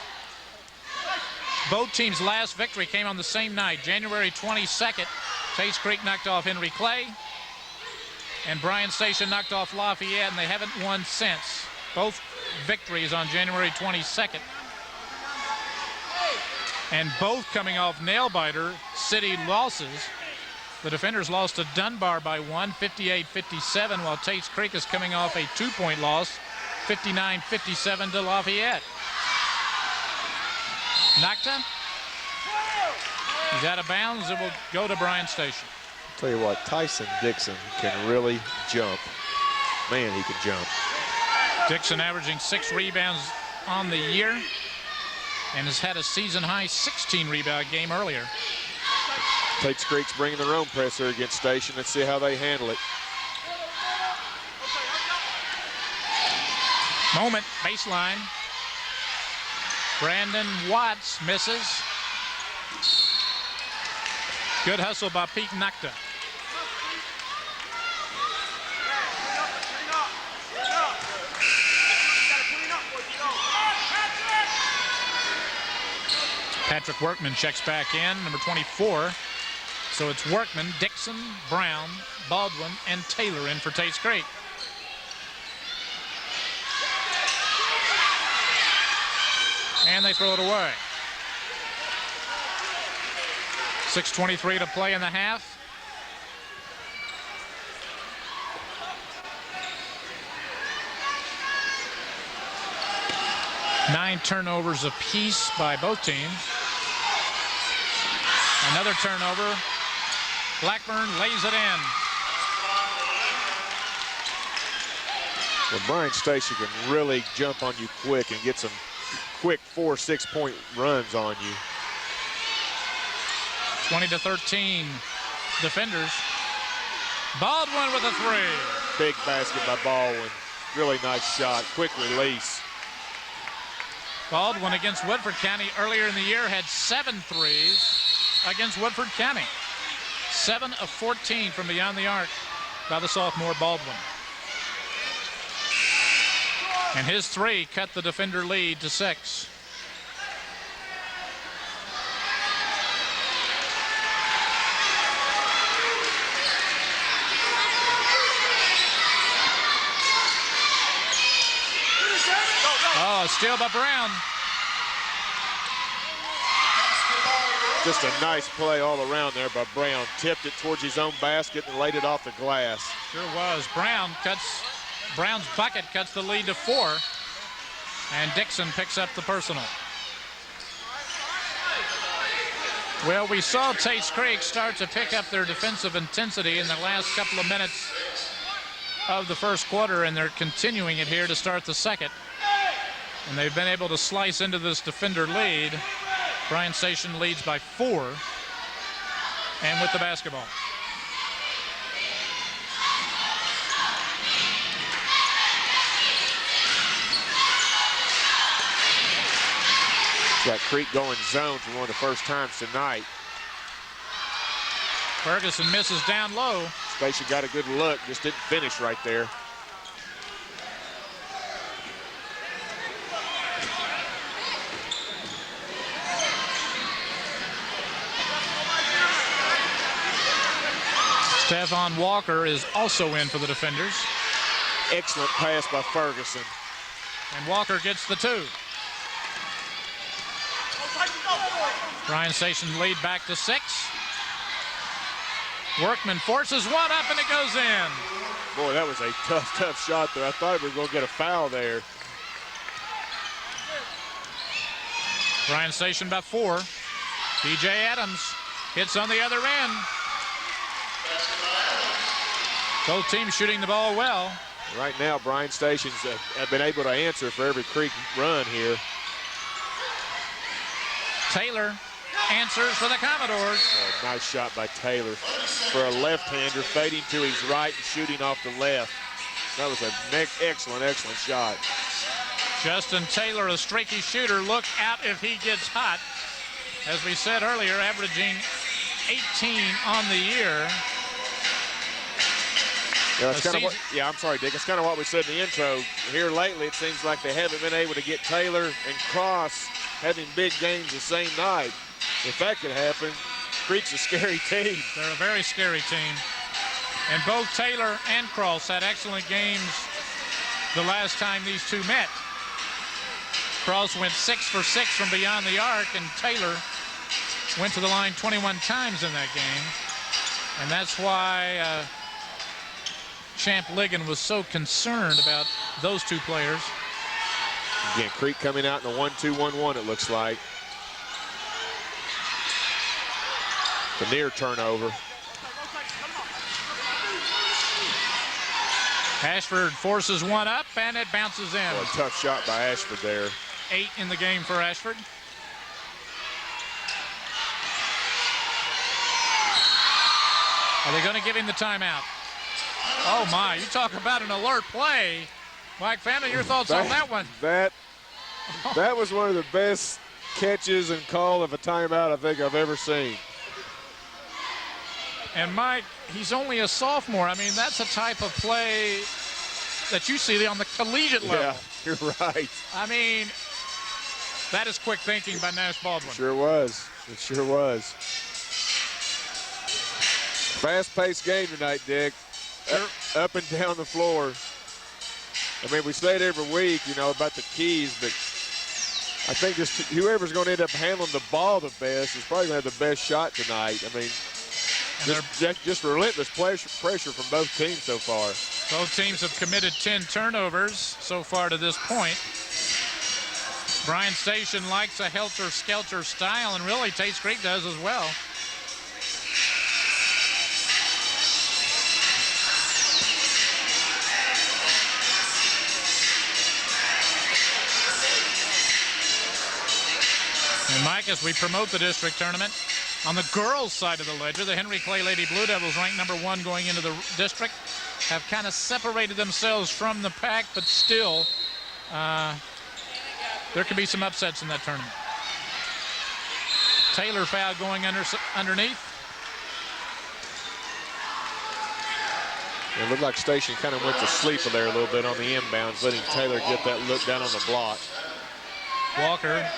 both teams' last victory came on the same night, January 22nd. Tates Creek knocked off Henry Clay, and Bryan Station knocked off Lafayette, and they haven't won since. Both victories on January 22nd. and both coming off nail-biter city losses. The defenders lost to Dunbar by 1, 58-57, while Tates Creek is coming off a 2-point loss, 59-57 to Lafayette. Nakta. He's out of bounds. It will go to Bryan Station. Tell you what, Tyson Dixon can really jump. Man, he can jump. Dixon averaging 6 rebounds on the year and has had a season-high 16 rebound game earlier. Tates Creek's bringing their own press here against Station. Let's see how they handle it. Moment, baseline. Brandon Watts misses. Good hustle by Pete Nakta. Patrick Workman checks back in, number 24. So it's Workman, Dixon, Brown, Baldwin, and Taylor in for Tates Creek. And they throw it away. 6:23 to play in the half. Nine turnovers apiece by both teams. Another turnover. Blackburn lays it in. Well, Bryan Station can really jump on you quick and get some quick 4- or 6-point runs on you. 20-13 defenders. Baldwin with a 3. Big basket by Baldwin. Really nice shot. Quick release. Baldwin against Woodford County earlier in the year had 7 threes against Woodford County. 7 of 14 from beyond the arc by the sophomore Baldwin. And his 3 cut the defender lead to 6. Oh, steal by Brown. Just a nice play all around there by Brown. Tipped it towards his own basket and laid it off the glass. Sure was. Brown's bucket cuts the lead to 4. And Dixon picks up the personal. Well, we saw Tates Creek start to pick up their defensive intensity in the last couple of minutes of the first quarter, and they're continuing it here to start the second. And they've been able to slice into this defender lead. Bryan Station leads by 4. And with the basketball. Got Creek going zone for one of the first times tonight. Ferguson misses down low. Station got a good look, just didn't finish right there. Stephon Walker is also in for the defenders. Excellent pass by Ferguson. And Walker gets the 2. Bryan Station lead back to 6. Workman forces one up and it goes in. Boy, that was a tough shot there. I thought we were going to get a foul there. Bryan Station by 4. DJ Adams hits on the other end. Both teams shooting the ball well. Right now, Bryan Station's have been able to answer for every Creek run here. Taylor answers for the Commodores. Oh, nice shot by Taylor for a left-hander, fading to his right and shooting off the left. That was an excellent shot. Justin Taylor, a streaky shooter. Look out if he gets hot. As we said earlier, averaging 18 on the year. Yeah, that's kind of I'm sorry, Dick. It's kind of what we said in the intro. Here lately, it seems like they haven't been able to get Taylor and Cross having big games the same night. If that could happen, Creek's a scary team. They're a very scary team. And both Taylor and Cross had excellent games the last time these two met. Cross went 6 for 6 from beyond the arc, and Taylor went to the line 21 times in that game. And that's why Champ Ligon was so concerned about those two players. Again, Creek coming out in a 1-2-1-1, it looks like. The near turnover. Ashford forces one up, and it bounces in. Well, a tough shot by Ashford there. 8 in the game for Ashford. Are they going to give him the timeout? Oh, my. You talk about an alert play. Mike Fanta, your thoughts on that one? That was one of the best catches and call of a timeout I think I've ever seen. And Mike, he's only a sophomore. I mean, that's a type of play that you see on the collegiate level. Yeah, you're right. I mean, that is quick thinking by Nash Baldwin. Sure was. It sure was. Fast-paced game tonight, Dick. Sure. Up and down the floor. I mean, we say it every week, you know, about the keys, but I think just whoever's going to end up handling the ball the best is probably going to have the best shot tonight. I mean, just relentless pressure from both teams so far. Both teams have committed 10 turnovers so far to this point. Bryan Station likes a helter-skelter style, and really Tates Creek does as well. And Mike, as we promote the district tournament, on the girls' side of the ledger, the Henry Clay Lady Blue Devils, ranked #1 going into the district, have kind of separated themselves from the pack, but still, there could be some upsets in that tournament. Taylor foul going underneath. It looked like Station kind of went to sleep there a little bit on the inbounds, letting Taylor get that look down on the block. Walker,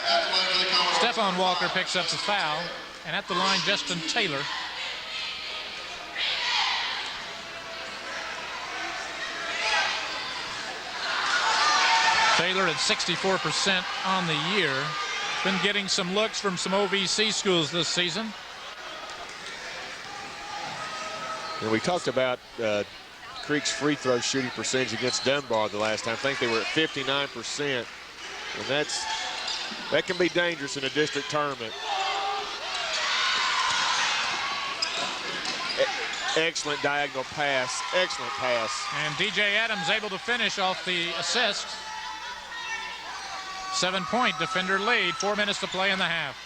Stephon Walker picks up the foul, and at the line, Justin Taylor. Taylor at 64% on the year. Been getting some looks from some OVC schools this season. And we talked about Creek's free throw shooting percentage against Dunbar the last time. I think they were at 59%. And that can be dangerous in a district tournament. Excellent diagonal pass. Excellent pass. And DJ Adams able to finish off the assist. 7-point defender lead. 4 minutes to play in the half.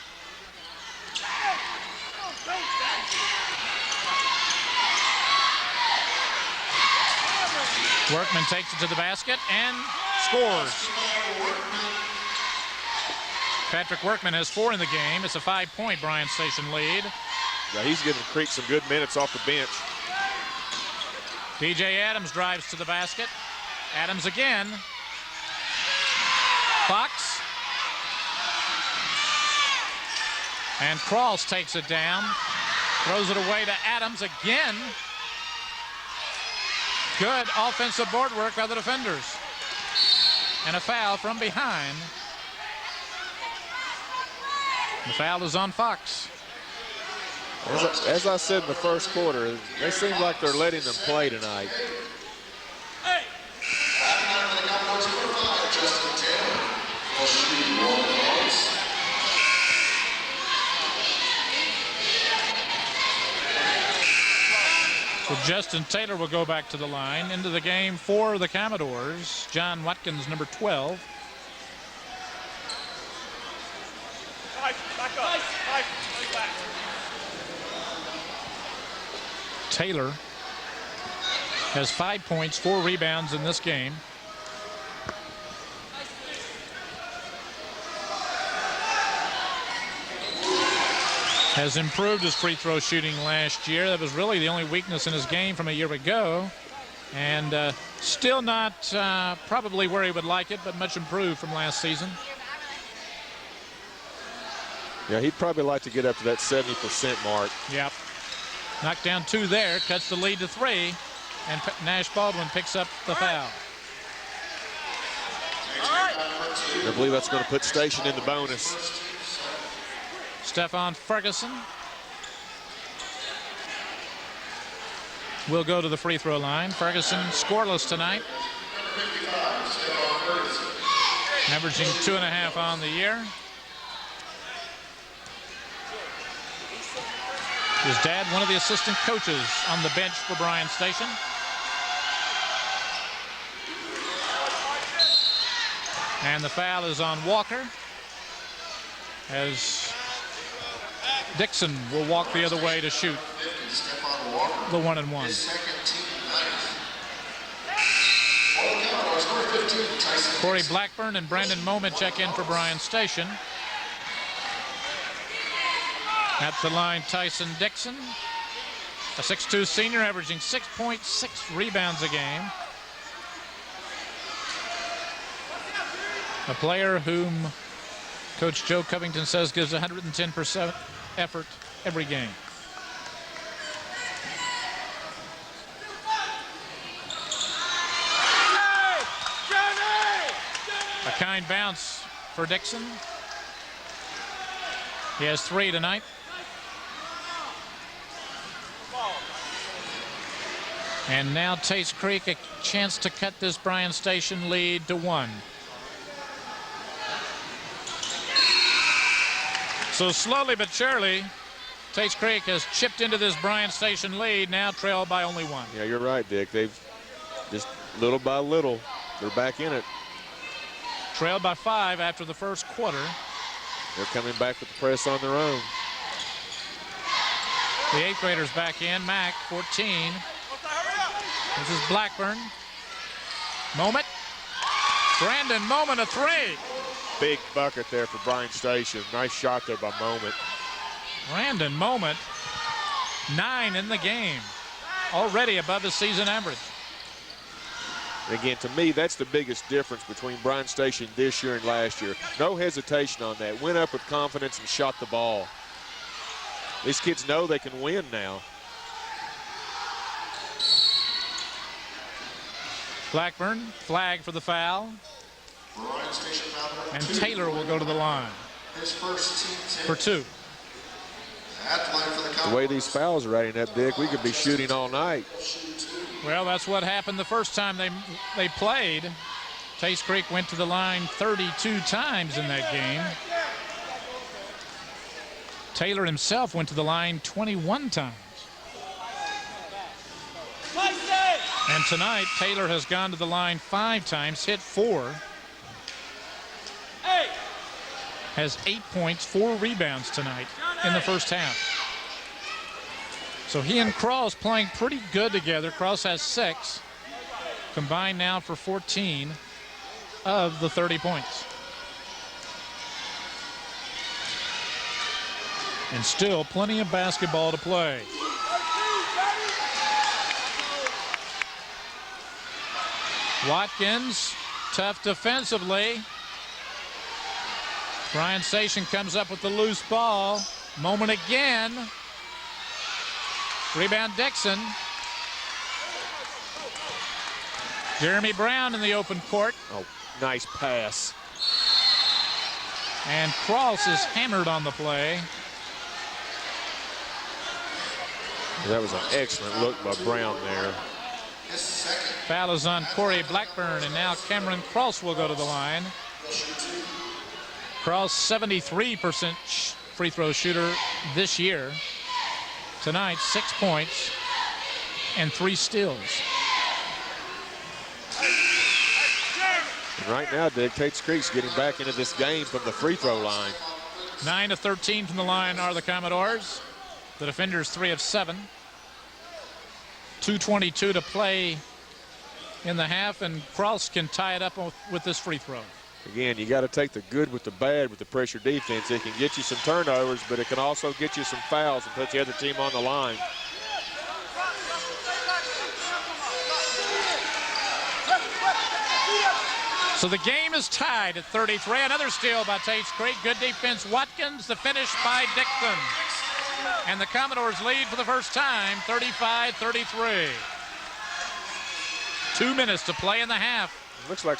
Workman takes it to the basket and scores. Patrick Workman has 4 in the game. It's a 5-point Bryan Station lead. Yeah, he's giving Creek some good minutes off the bench. DJ Adams drives to the basket. Adams again. Fox. And Cross takes it down. Throws it away to Adams again. Good offensive board work by the defenders. And a foul from behind. The foul is on Fox. As I said in the first quarter, they seem like they're letting them play tonight. So Justin Taylor will go back to the line. Into the game for the Commodores, John Watkins, number 12. Taylor has 5 points, 4 rebounds in this game. Has improved his free throw shooting last year. That was really the only weakness in his game from a year ago. And still not probably where he would like it, but much improved from last season. Yeah, he'd probably like to get up to that 70% mark. Yep. Knocked down 2 there, cuts the lead to 3, and Nash Baldwin picks up the foul. I believe that's going to put Station in the bonus. Stephon Ferguson will go to the free throw line. Ferguson scoreless tonight, averaging 2.5 on the year. His dad, one of the assistant coaches on the bench for Bryan Station. And the foul is on Walker, as Dixon will walk the other way to shoot the 1-and-1. Corey Blackburn and Brandon Moment check in for Bryan Station. At the line, Tyson Dixon, a 6'2 senior, averaging 6.6 rebounds a game. A player whom Coach Joe Covington says gives 110% effort every game. A kind bounce for Dixon. He has 3 tonight. And now Tates Creek a chance to cut this Bryan Station lead to 1. So slowly but surely, Tates Creek has chipped into this Bryan Station lead, now trailed by only 1. Yeah, you're right, Dick. They've just little by little, they're back in it. Trailed by 5 after the first quarter. They're coming back with the press on their own. The 8th graders back in. Mack, 14. This is Blackburn. Moment. Brandon Moment, a 3. Big bucket there for Bryan Station. Nice shot there by Moment. Brandon Moment, 9 in the game. Already above his season average. And again, to me, that's the biggest difference between Bryan Station this year and last year. No hesitation on that. Went up with confidence and shot the ball. These kids know they can win now. Blackburn, flag for the foul. And Taylor will go to the line for 2. The way these fouls are adding up, Dick, we could be shooting all night. Well, that's what happened the first time they played. Tates Creek went to the line 32 times in that game. Taylor himself went to the line 21 times. And tonight, Taylor has gone to the line 5 times, hit 4. Has 8 points, 4 rebounds tonight in the first half. So he and Cross playing pretty good together. Cross has 6, combined now for 14 of the 30 points. And still plenty of basketball to play. Watkins, tough defensively. Bryan Station comes up with the loose ball. Moment again. Rebound Dixon. Jeremy Brown in the open court. Oh, nice pass. And Cross is hammered on the play. That was an excellent look by Brown there. Foul is on Corey Blackburn, and now Cameron Cross will go to the line. Cross, 73% free throw shooter this year. Tonight, 6 points and 3 steals. And right now, Dick, Tates Creek's getting back into this game from the free throw line. 9 of 13 from the line are the Commodores. The defenders 3 of 7. 2:22 to play in the half, and Cross can tie it up with this free throw. Again, you got to take the good with the bad with the pressure defense. It can get you some turnovers, but it can also get you some fouls and put the other team on the line. So the game is tied at 33. Another steal by Tates Creek. Good defense. Watkins, the finish by Dixon. And the Commodores lead for the first time, 35-33. 2 minutes to play in the half. Looks like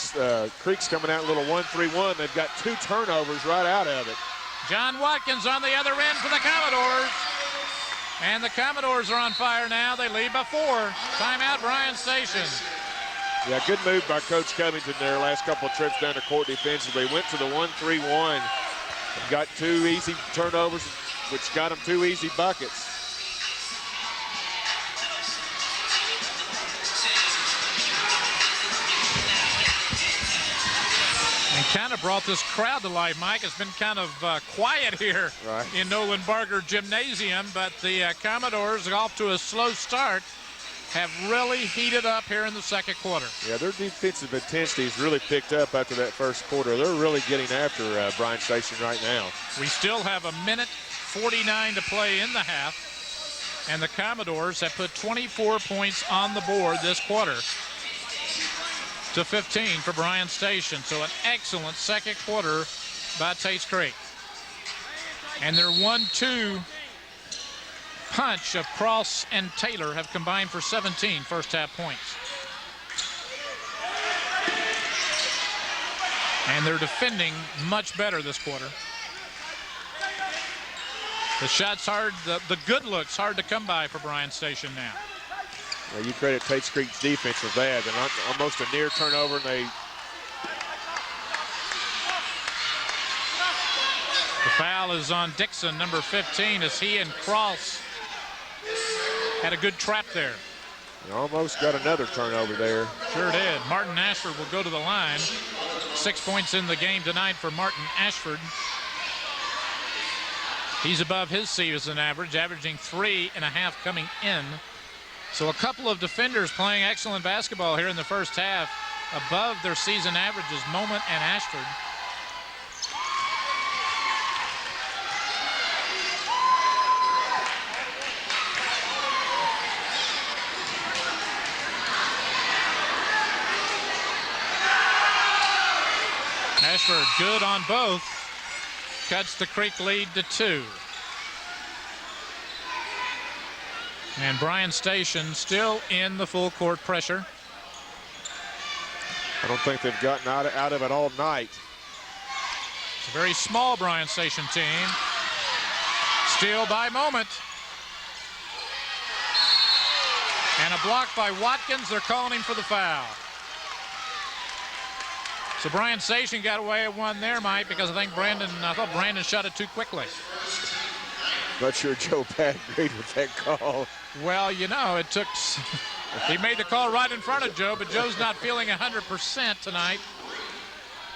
Creek's coming out a little 1-3-1. They've got 2 turnovers right out of it. John Watkins on the other end for the Commodores. And the Commodores are on fire now. They lead by 4. Timeout, Bryan Station. Yeah, good move by Coach Covington there. Last couple of trips down the court defensively. Went to the 1-3-1 and got 2 easy turnovers, which got them 2 easy buckets. And kind of brought this crowd to life, Mike. It's been kind of quiet here in Nolan Barger Gymnasium, but the Commodores, off to a slow start, have really heated up here in the second quarter. Yeah, their defensive intensity has really picked up after that first quarter. They're really getting after Bryan Station right now. We still have 1:49 to play in the half, and the Commodores have put 24 points on the board this quarter to 15 for Bryan Station. So an excellent second quarter by Tates Creek. And their 1-2 punch of Cross and Taylor have combined for 17 first half points. And they're defending much better this quarter. The shot's hard, the good looks hard to come by for Bryan Station now. Well, you credit Tates Creek's defense for that. And almost a near turnover, and they... The foul is on Dixon, number 15, as he and Cross had a good trap there. They almost got another turnover there. Sure did. Martin Ashford will go to the line. 6 points in the game tonight for Martin Ashford. He's above his season average, averaging 3.5 coming in. So a couple of defenders playing excellent basketball here in the first half, above their season averages, Moment and Ashford. Ashford good on both, cuts the Creek lead to 2. And Bryan Station still in the full court pressure. I don't think they've gotten out of it all night. It's a very small Bryan Station team. Steal by Moment. And a block by Watkins. They're calling him for the foul. So Bryan Station got away with one there, Mike, because I thought Brandon shot it too quickly. Not sure Joe Pat agreed with that call. Well, you know, it took... He made the call right in front of Joe, but Joe's not feeling 100% tonight.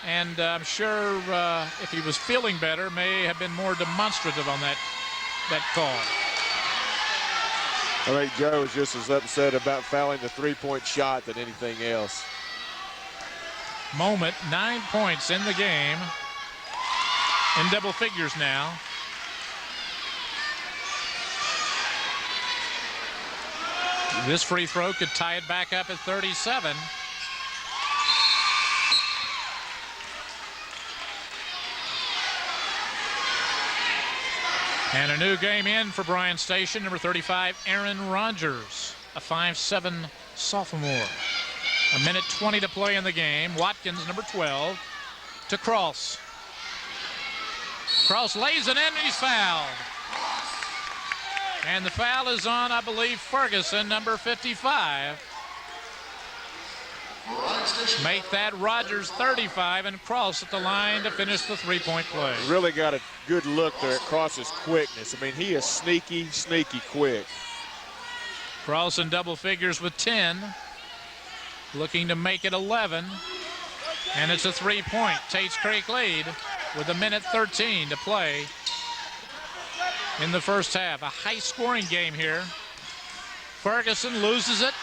And I'm sure if he was feeling better, may have been more demonstrative on that call. I think Joe was just as upset about fouling the three-point shot than anything else. Moment, 9 points in the game. In double figures now. This free throw could tie it back up at 37. And a new game in for Bryan Station, number 35, Aaron Rogers, a 5'7" sophomore. 1:20 to play in the game. Watkins, number 12, to Cross. Cross lays it in, and he's fouled. And the foul is on, I believe, Ferguson, number 55. Make that Rogers 35, and Cross at the line to finish the three-point play. Really got a good look there at Cross's quickness. I mean, he is sneaky, sneaky quick. Cross in double figures with 10. Looking to make it 11. And it's a three-point Tates Creek lead with 1:13 to play in the first half. A high-scoring game here. Ferguson loses it.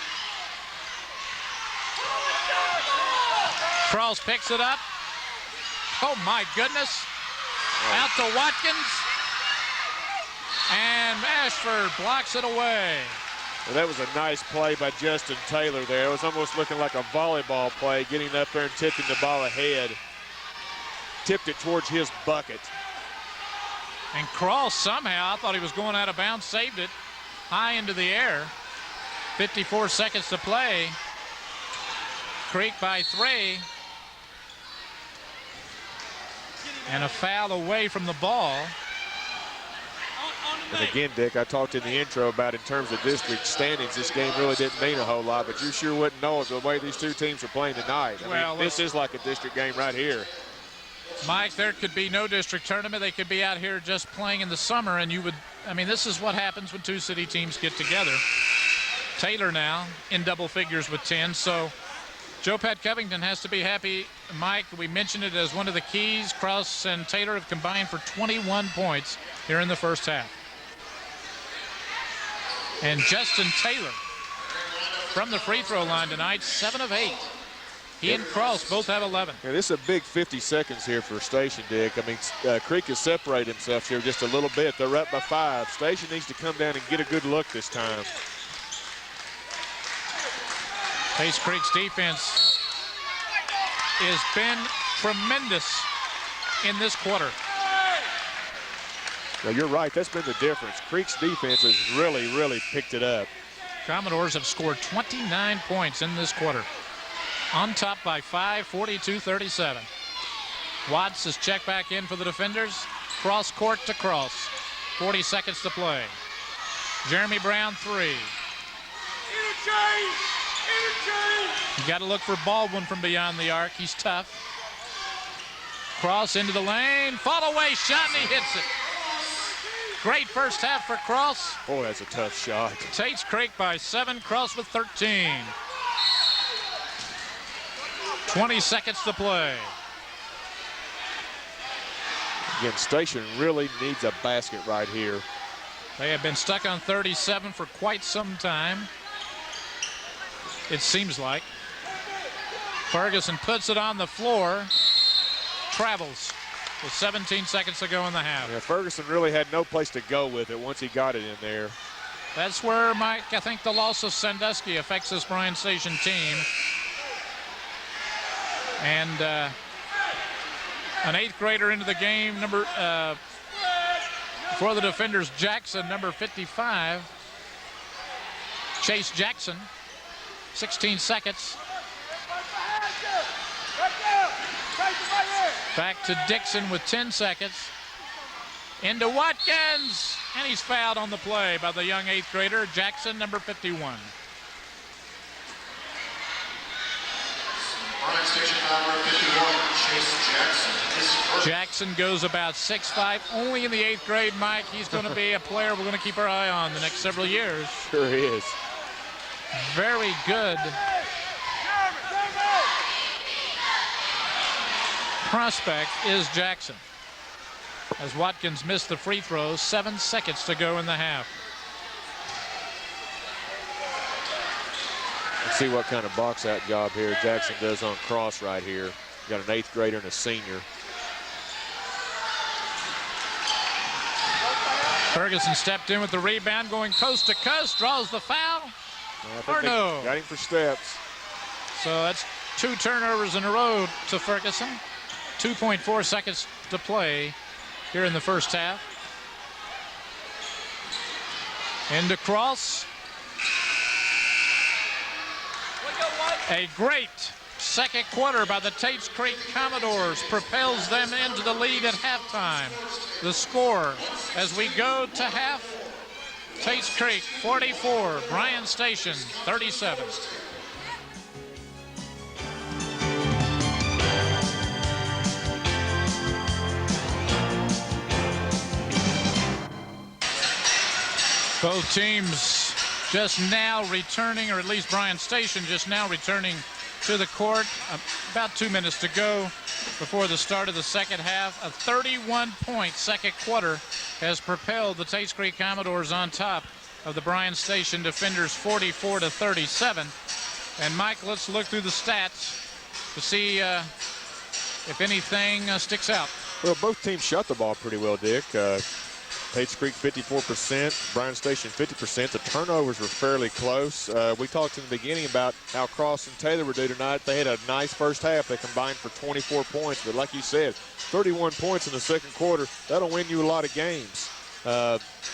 Cross picks it up. Oh, my goodness. Out to Watkins. And Ashford blocks it away. Well, that was a nice play by Justin Taylor there. It was almost looking like a volleyball play, getting up there and tipping the ball ahead. Tipped it towards his bucket. And Cross somehow, I thought he was going out of bounds, saved it high into the air. 54 seconds to play. Creek by 3. And a foul away from the ball. And again, Dick, I talked in the intro about in terms of district standings, this game really didn't mean a whole lot, but you sure wouldn't know it the way these two teams are playing tonight. I mean, this is like a district game right here. Mike, there could be no district tournament. They could be out here just playing in the summer, and you would, I mean, this is what happens when two city teams get together. Taylor now in double figures with 10, so Joe Pat Covington has to be happy. Mike, we mentioned it as one of the keys. Cross and Taylor have combined for 21 points here in the first half. And Justin Taylor from the free throw line tonight, 7 of 8. He and Cross both have 11. Yeah, this is a big 50 seconds here for Station, Dick. I mean, Creek has separated himself here just a little bit. They're up by 5. Station needs to come down and get a good look this time. Tates Creek's defense has been tremendous in this quarter. Well, you're right. That's been the difference. Creek's defense has really, really picked it up. Commodores have scored 29 points in this quarter. On top by 5, 42-37. Watts is checked back in for the defenders. Cross court to Cross. 40 seconds to play. Jeremy Brown, 3. You got to look for Baldwin from beyond the arc. He's tough. Cross into the lane. Fall away shot, and he hits it. Great first half for Cross. Oh, that's a tough shot. Tates Creek by 7. Cross with 13. 20 seconds to play. Again, Station really needs a basket right here. They have been stuck on 37 for quite some time, it seems like. Ferguson puts it on the floor, travels with 17 seconds to go in the half. Yeah, Ferguson really had no place to go with it once he got it in there. That's where, Mike, I think the loss of Sandusky affects this Bryan Station team. And an 8th grader into the game, for the defenders, Jackson, number 55. Chase Jackson, 16 seconds. Back to Dixon with 10 seconds. Into Watkins, and he's fouled on the play by the young 8th grader, Jackson, number 51. Jackson goes about 6'5", only in the 8th grade, Mike. He's going to be a player we're going to keep our eye on the next several years. Sure is. Very good prospect is Jackson. As Watkins missed the free throw, 7 seconds to go in the half. Let's see what kind of box out job here Jackson does on Cross right here. Got an 8th grader and a senior. Ferguson stepped in with the rebound, going coast to coast, draws the foul. Or no. Got him for steps. So that's 2 turnovers in a row to Ferguson. 2.4 seconds to play here in the first half. Into Cross. A great second quarter by the Tates Creek Commodores propels them into the lead at halftime. The score as we go to half, Tates Creek 44, Bryan Station 37. Both teams just now returning, or at least Bryan Station just now returning to the court. About 2 minutes to go before the start of the second half. A 31-point second quarter has propelled the Tates Creek Commodores on top of the Bryan Station defenders 44-37. And Mike, let's look through the stats to see if anything sticks out. Well, both teams shot the ball pretty well, Dick. Tates Creek 54%, Bryan Station 50%. The turnovers were fairly close. We talked in the beginning about how Cross and Taylor were due tonight. They had a nice first half. They combined for 24 points. But like you said, 31 points in the second quarter, that'll win you a lot of games.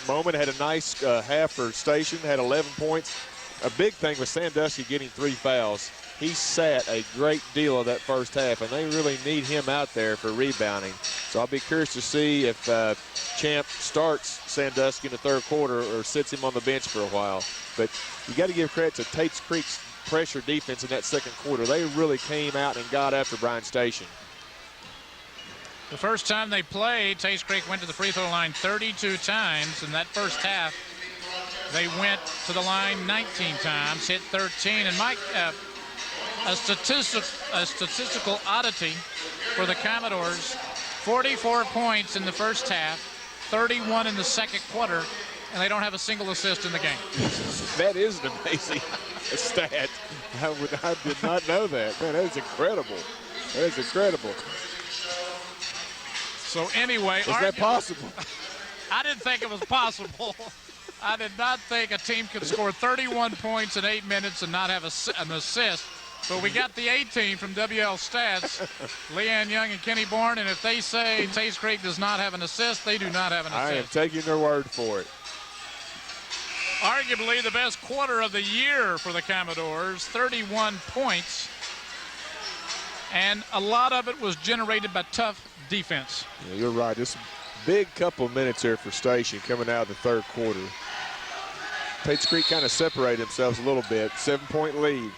Moment had a nice half for Station, had 11 points. a big thing with Sandusky getting 3 fouls. He sat a great deal of that first half, and they really need him out there for rebounding. So I'll be curious to see if Champ starts Sandusky in the third quarter or sits him on the bench for a while. But you got to give credit to Tates Creek's pressure defense in that second quarter. They really came out and got after Bryan Station. The first time they played, Tates Creek went to the free throw line 32 times. In that first half, they went to the line 19 times, hit 13. And Mike, a statistical oddity for the Commodores, 44 points in the first half, 31 in the second quarter, and they don't have a single assist in the game. That is an amazing stat. I did not know that. Man, that is incredible. That is incredible. So anyway, is that possible? I didn't think it was possible. I did not think a team could score 31 points in 8 minutes and not have an assist. But we got the A team from WL Stats, Leanne Young and Kenny Bourne, and if they say Tates Creek does not have an assist, they do not have an assist. I am taking their word for it. Arguably the best quarter of the year for the Commodores, 31 points. And a lot of it was generated by tough defense. Yeah, you're right. Just a big couple minutes here for Station coming out of the third quarter. Tates Creek kind of separated themselves a little bit. 7-point lead.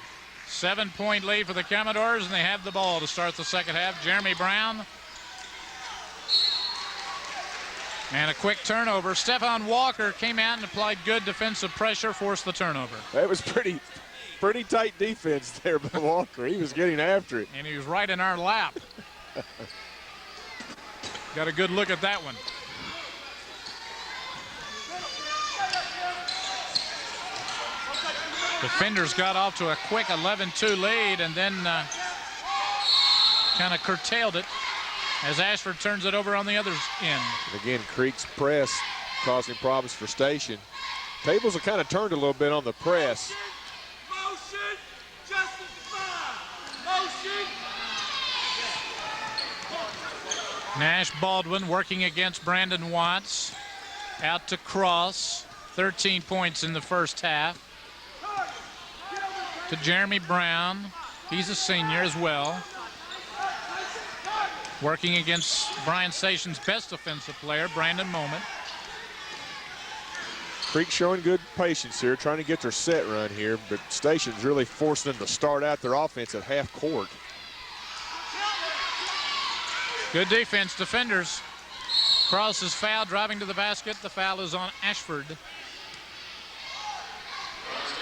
7-point lead for the Commodores, and they have the ball to start the second half. Jeremy Brown. And a quick turnover. Stephon Walker came out and applied good defensive pressure, forced the turnover. That was pretty tight defense there by Walker. He was getting after it. And he was right in our lap. Got a good look at that one. Defenders got off to a quick 11-2 lead and then kind of curtailed it as Ashford turns it over on the other end. And again, Creek's press causing problems for Station. Tables have kind of turned a little bit on the press. Motion, Justin Motion. Nash Baldwin working against Brandon Watts. Out to Cross. 13 points in the first half. To Jeremy Brown. He's a senior as well. Working against Bryan Station's best offensive player, Brandon Moment. Creek showing good patience here, trying to get their set run here, but Station's really forcing them to start out their offense at half court. Good defense, defenders. Cross is fouled, driving to the basket. The foul is on Ashford.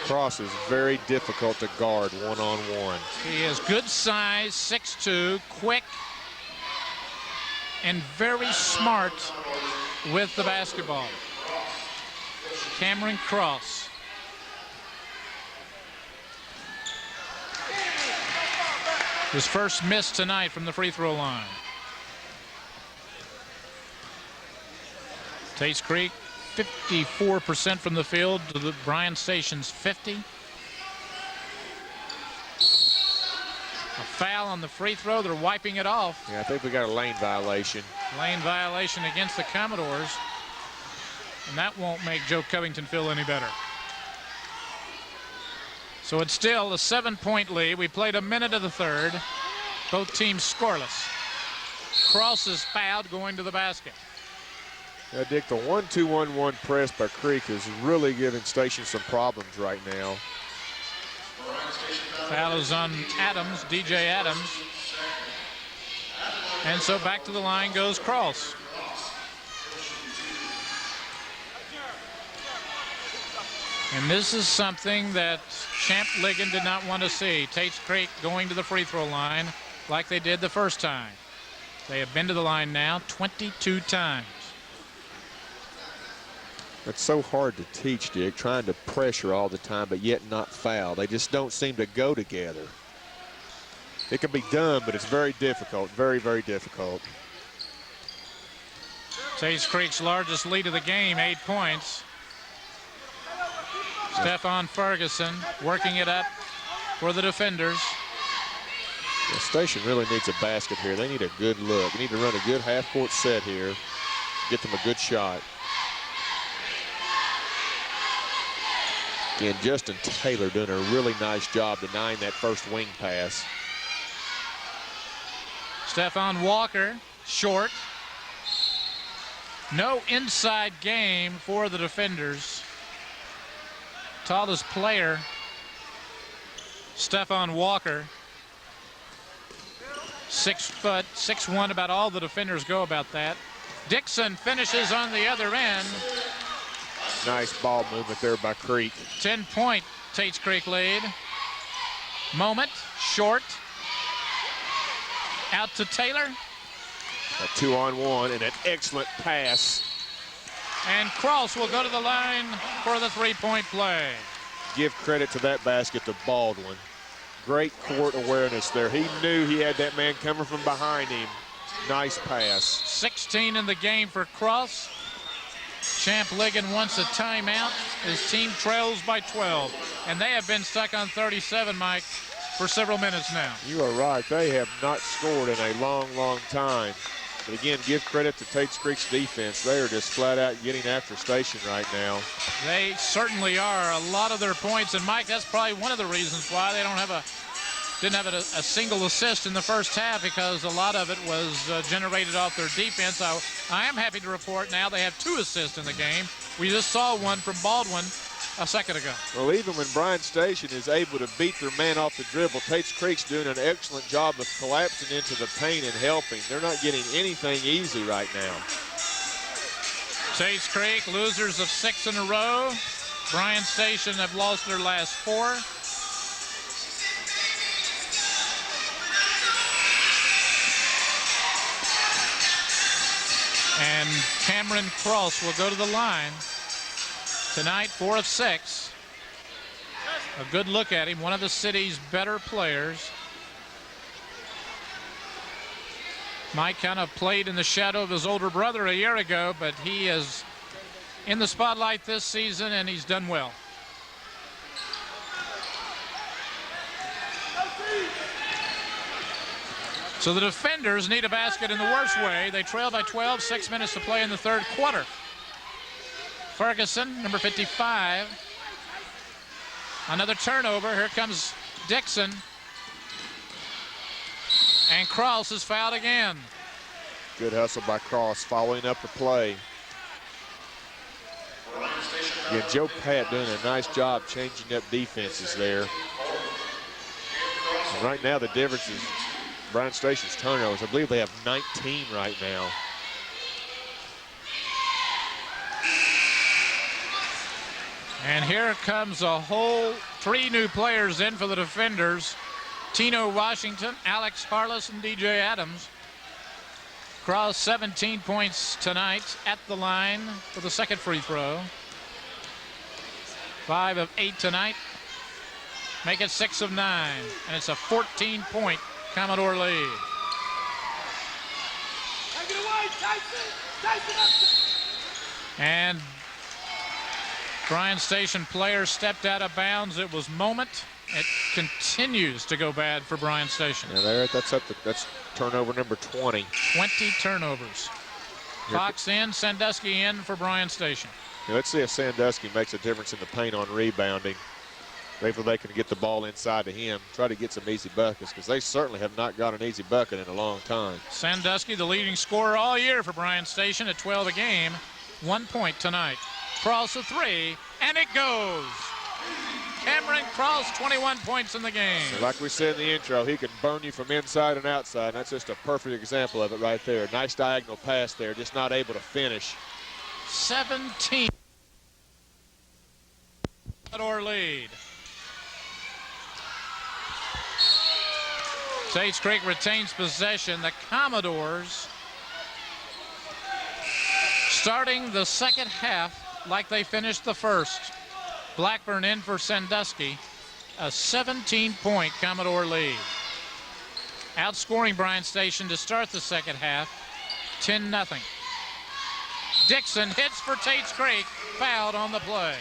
Cross is very difficult to guard one-on-one. He has good size, 6'2", quick, and very smart with the basketball. Cameron Cross. His first miss tonight from the free throw line. Tates Creek, 54% from the field to the Bryan Station's 50. A foul on the free throw. They're wiping it off. Yeah, I think we got a lane violation. Lane violation against the Commodores. And that won't make Joe Covington feel any better. So it's still a 7-point lead. We played a minute of the third. Both teams scoreless. Cross is fouled going to the basket. Yeah, Dick, the 1-2-1-1 press by Creek is really giving Station some problems right now. Foul is on Adams, DJ Adams. And so back to the line goes Cross. And this is something that Champ Ligon did not want to see. Tates Creek going to the free throw line like they did the first time. They have been to the line now 22 times. It's so hard to teach, Dick, trying to pressure all the time, but yet not foul. They just don't seem to go together. It can be done, but it's very difficult, very, very difficult. Tates Creek's largest lead of the game, 8 points. Stephon Ferguson working it up for the defenders. The Station really needs a basket here. They need a good look. They need to run a good half-court set here, get them a good shot. Again, Justin Taylor doing a really nice job denying that first wing pass. Stephon Walker, short. No inside game for the defenders. Tallest player, Stephon Walker. 6 foot, 6'1", about all the defenders go about that. Dixon finishes on the other end. Nice ball movement there by Creek. 10-point Tates Creek lead. Moment, short. Out to Taylor. A 2-on-1 and an excellent pass. And Cross will go to the line for the three-point play. Give credit to that basket to Baldwin. Great court awareness there. He knew he had that man coming from behind him. Nice pass. 16 in the game for Cross. Champ Ligon wants a timeout. His team trails by 12. And they have been stuck on 37, Mike, for several minutes now. You are right. They have not scored in a long, long time. But again, give credit to Tates Creek's defense. They are just flat out getting after Station right now. They certainly are. A lot of their points, and Mike, that's probably one of the reasons why they didn't have a single assist in the first half, because a lot of it was generated off their defense. I am happy to report now they have 2 assists in the game. We just saw one from Baldwin a second ago. Well, even when Bryan Station is able to beat their man off the dribble, Tates Creek's doing an excellent job of collapsing into the paint and helping. They're not getting anything easy right now. Tates Creek, losers of 6 in a row. Bryan Station have lost their last 4. And Cameron Cross will go to the line tonight, 4 of 6. A good look at him, one of the city's better players. Mike kind of played in the shadow of his older brother a year ago, but he is in the spotlight this season, and he's done well. So the defenders need a basket in the worst way. They trail by 12, 6 minutes to play in the third quarter. Ferguson, number 55. Another turnover. Here comes Dixon. And Cross is fouled again. Good hustle by Cross, following up the play. Yeah, Joe Pat doing a nice job changing up defenses there. And right now the difference is Bryan Station's turnovers. I believe they have 19 right now. And here comes a whole 3 new players in for the defenders. Tino Washington, Alex Harless, and DJ Adams. Cross 17 points tonight at the line for the second free throw. 5 of 8 tonight. Make it 6 of 9. And it's a 14-point Commodore lead. Take it away, Tyson! Tyson up! And Bryan Station player stepped out of bounds. It was moment. It continues to go bad for Bryan Station. Yeah, that's turnover number 20. 20 turnovers. Fox in, Sandusky in for Bryan Station. Yeah, let's see if Sandusky makes a difference in the paint on rebounding. Maybe they can get the ball inside to him, try to get some easy buckets, because they certainly have not got an easy bucket in a long time. Sandusky, the leading scorer all year for Bryan Station at 12 a game. 1 point tonight. Cross a 3, and it goes. Cameron Cross, 21 points in the game. Like we said in the intro, he can burn you from inside and outside, and that's just a perfect example of it right there. Nice diagonal pass there, just not able to finish. 17 or lead. Tates Creek retains possession. The Commodores starting the second half like they finished the first. Blackburn in for Sandusky. A 17-point Commodore lead. Outscoring Bryan Station to start the second half, 10-0. Dixon hits for Tates Creek, fouled on the play.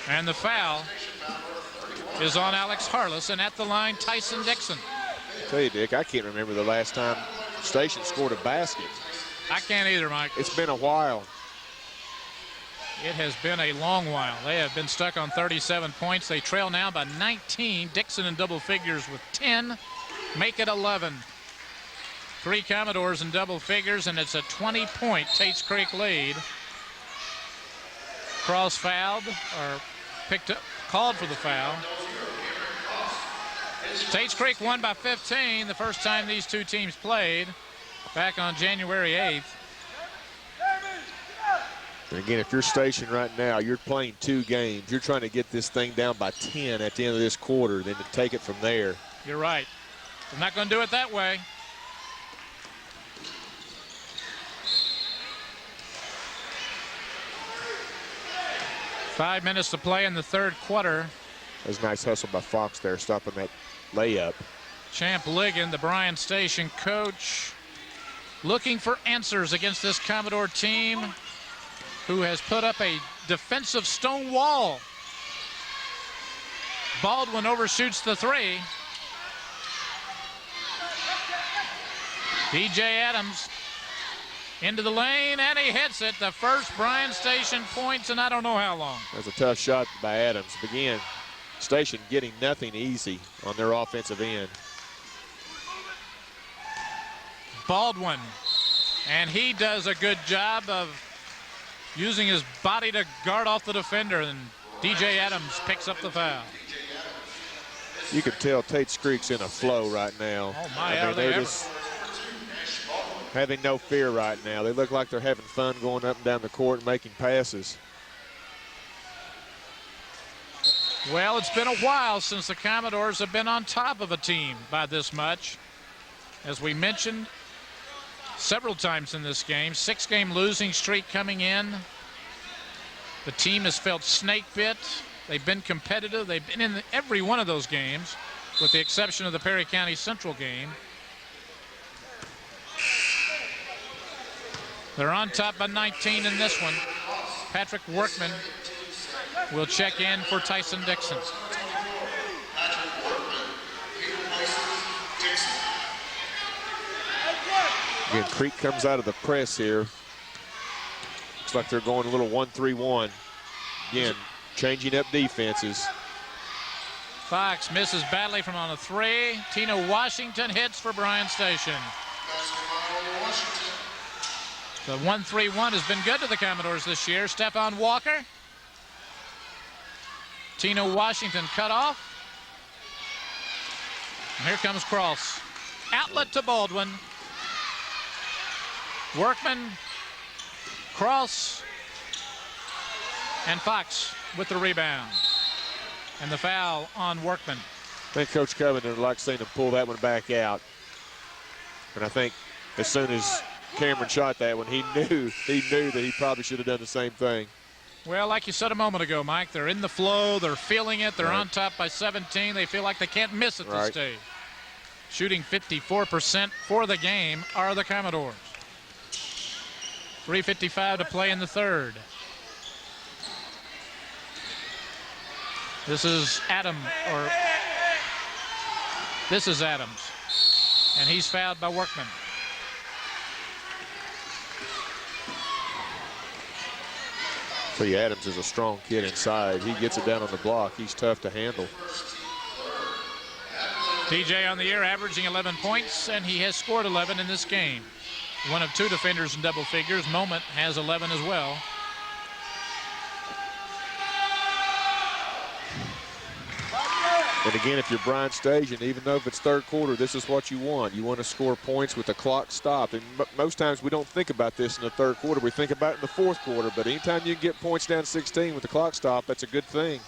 And the foul is on Alex Harless, and at the line, Tyson Dixon. I tell you, Dick, I can't remember the last time Station scored a basket. I can't either, Mike. It's been a while. It has been a long while. They have been stuck on 37 points. They trail now by 19. Dixon in double figures with 10. Make it 11. 3 Commodores in double figures, and it's a 20-point Tates Creek lead. Cross fouled, or picked up, called for the foul. Tates Creek won by 15 the first time these two teams played back on January 8th. And again, if you're stationed right now, you're playing 2 games. You're trying to get this thing down by 10 at the end of this quarter, then to take it from there. You're right. They're not going to do it that way. Five minutes to play in the third quarter. That was a nice hustle by Fox there, stopping that layup. Champ Ligon, the Bryan Station coach, looking for answers against this Commodore team who has put up a defensive stone wall. Baldwin overshoots the 3. DJ Adams into the lane, and he hits it. The first Bryan Station points in I don't know how long. That's a tough shot by Adams. Again, Station getting nothing easy on their offensive end. Baldwin, and he does a good job of using his body to guard off the defender, and DJ Adams picks up the foul. You can tell Tates Creek's in a flow right now. Oh my, they're just having no fear right now. They look like they're having fun going up and down the court and making passes. Well, it's been a while since the Commodores have been on top of a team by this much. As we mentioned several times in this game, 6-game losing streak coming in. The team has felt snake bit. They've been competitive. They've been in every one of those games, with the exception of the Perry County Central game. They're on top by 19 in this one. Patrick Workman will check in for Tyson Dixon. Again, Creek comes out of the press here. Looks like they're going a little 1-3-1. Again, changing up defenses. Fox misses badly from on a 3. Tino Washington hits for Bryan Station. The 1-3-1 has been good to the Commodores this year. Stephon Walker. Tino Washington cut off. And here comes Cross. Outlet to Baldwin. Workman, Cross, and Fox with the rebound. And the foul on Workman. I think Coach Covington would like to see him pull that one back out. And I think as soon as Cameron shot that one, he knew that he probably should have done the same thing. Well, like you said a moment ago, Mike, they're in the flow, they're feeling it, they're right on top by 17. They feel like they can't miss at this stage. Shooting 54% for the game are the Commodores. 3:55 to play in the third. This is Adams, and he's fouled by Workman. See, Adams is a strong kid inside. He gets it down on the block. He's tough to handle. DJ on the year averaging 11 points, and he has scored 11 in this game. One of 2 defenders in double figures. Moment has 11 as well. And again, if you're Bryan Station, even though if it's third quarter, this is what you want. You want to score points with the clock stopped. And most times we don't think about this in the third quarter. We think about it in the fourth quarter. But anytime you can get points down 16 with the clock stopped, that's a good thing.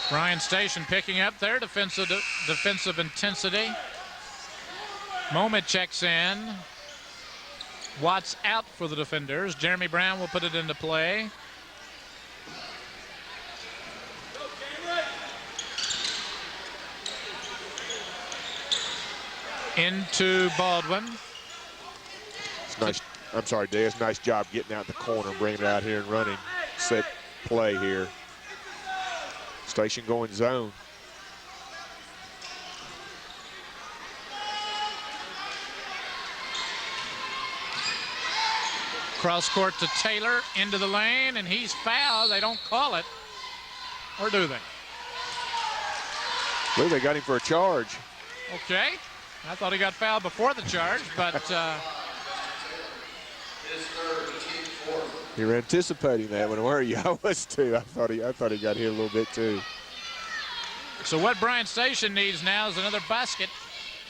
Bryan Station picking up their defensive intensity. Moment checks in. Watts out for the defenders. Jeremy Brown will put it into play. Into Baldwin. It's nice. I'm sorry, Des. Nice job getting out the corner, bringing it out here and running. Set play here. Station going zone. Cross court to Taylor, into the lane, and he's fouled. They don't call it. Or do they? Well, they got him for a charge. Okay. I thought he got fouled before the charge, but You're anticipating that one, were you? I was too. I thought he got hit a little bit too. So what Bryant Station needs now is another basket.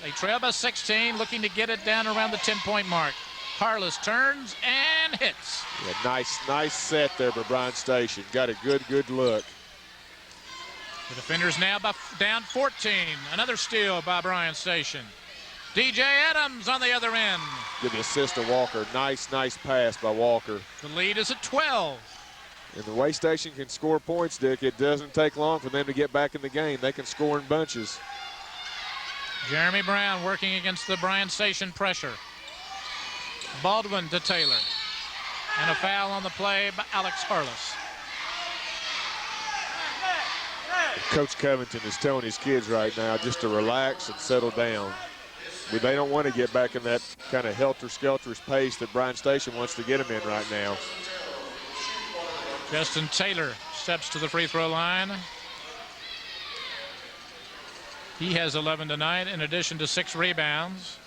They trail by 16, looking to get it down around the 10-point mark. Harless turns and hits. Yeah, nice set there by Bryant Station. Got a good look. The defenders now down 14. Another steal by Bryant Station. DJ Adams on the other end. Good assist to Walker. Nice pass by Walker. The lead is at 12. And the way Station can score points, Dick, it doesn't take long for them to get back in the game. They can score in bunches. Jeremy Brown working against the Bryant Station pressure. Baldwin to Taylor. And a foul on the play by Alex Harless. Coach Covington is telling his kids right now just to relax and settle down. They don't want to get back in that kind of helter-skelter pace that Bryant Station wants to get them in right now. Justin Taylor steps to the free throw line. He has 11 tonight in addition to 6 rebounds.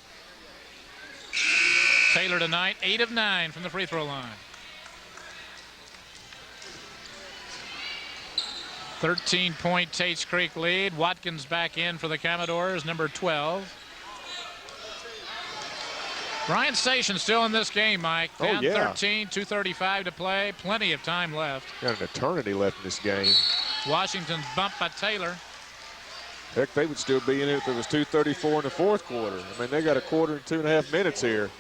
Taylor tonight 8 of 9 from the free throw line. 13-point Tates Creek lead. Watkins back in for the Commodores, number 12. Bryant Station still in this game, Mike. Down 13, 2:35 to play. Plenty of time left. Got an eternity left in this game. Washington's bumped by Taylor. Heck, they would still be in it if it was 2:34 in the fourth quarter. I mean, they got a quarter and 2.5 minutes here.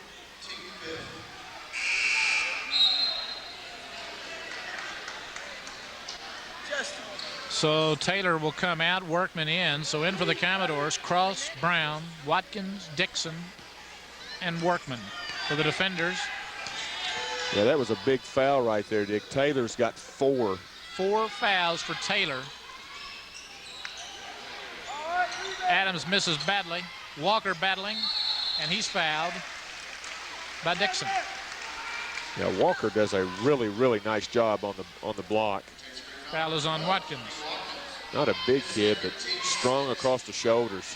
So Taylor will come out, Workman in. So in for the Commodores, Cross, Brown, Watkins, Dixon, and Workman. For the defenders, Yeah, that was a big foul right there, Dick. Taylor's got 4. 4 fouls for Taylor. Adams misses badly. Walker battling, and he's fouled by Dixon. Yeah, Walker does a really nice job on the block. Foul is on Watkins. Not a big kid, but strong across the shoulders.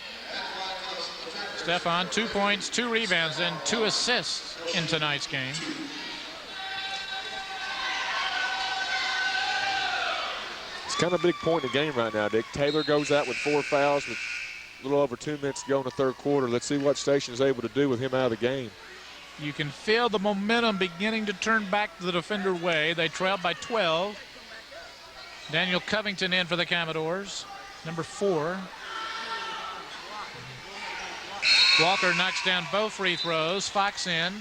Stefan, 2 points, 2 rebounds, and 2 assists in tonight's game. It's kind of a big point in the game right now, Dick. Taylor goes out with 4 fouls with a little over 2 minutes to go in the third quarter. Let's see what Station is able to do with him out of the game. You can feel the momentum beginning to turn back the defender way. They trail by 12. Daniel Covington in for the Commodores, number 4. Walker knocks down both free throws. Fox in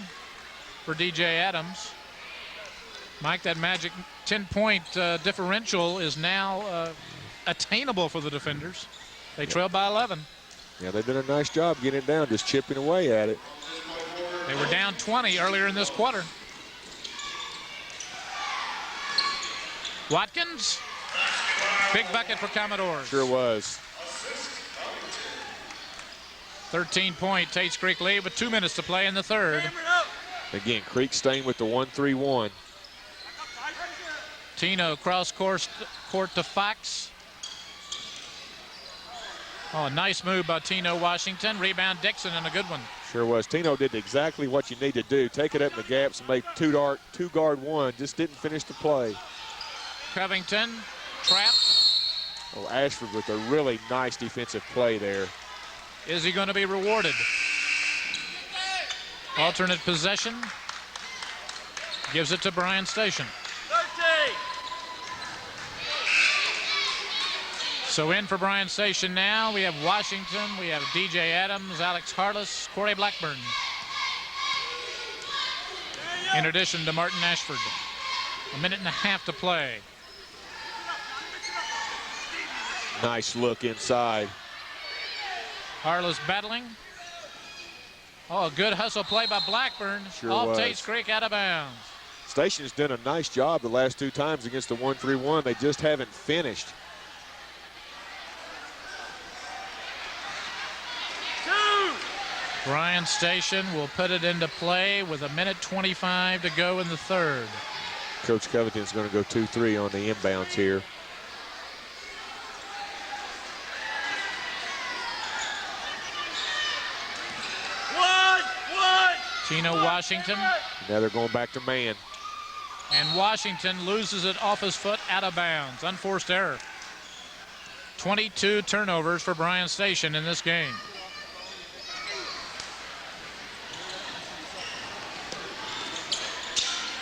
for DJ Adams. Mike, that magic 10-point differential is now attainable for the defenders. They trail by 11. Yeah, they've done a nice job getting it down, just chipping away at it. They were down 20 earlier in this quarter. Watkins, big bucket for Commodores. Sure was. 13-point Tates Creek lead with 2 minutes to play in the third. Again, Creek staying with the 1-3-1. Tino cross court to Fox. Oh, nice move by Tino Washington. Rebound Dixon, and a good one. Sure was. Tino did exactly what you need to do. Take it up in the gaps and make two-guard one. Just didn't finish the play. Covington, trapped. Oh, Ashford with a really nice defensive play there. Is he going to be rewarded? Alternate possession. Gives it to Bryant Station. 13. So in for Bryant Station now, we have Washington, we have DJ Adams, Alex Harless, Corey Blackburn. In addition to Martin Ashford. 1.5 minutes to play. Nice look inside. Harless battling. Oh, a good hustle play by Blackburn. Sure Off was. Tates Creek, out of bounds. Station's done a nice job the last 2 times against the 1-3-1. They just haven't finished. 2. Bryan Station will put it into play with 1:25 to go in the third. Coach Covington's going to go 2-3 on the inbounds here. Tino Washington. Now they're going back to man. And Washington loses it off his foot out of bounds. Unforced error. 22 turnovers for Bryan Station in this game.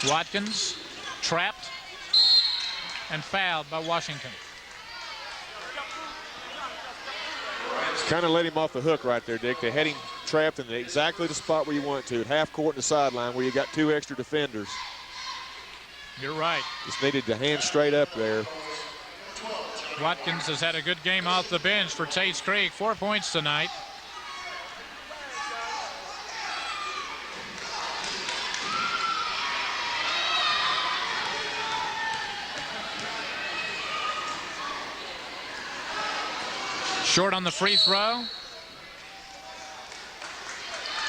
Watkins trapped and fouled by Washington. Kind of let him off the hook right there, Dick. They had him trapped in exactly the spot where you want to, at half court and the sideline where you got 2 extra defenders. You're right. Just needed to hand straight up there. Watkins has had a good game off the bench for Tates Creek. 4 points tonight. Short on the free throw.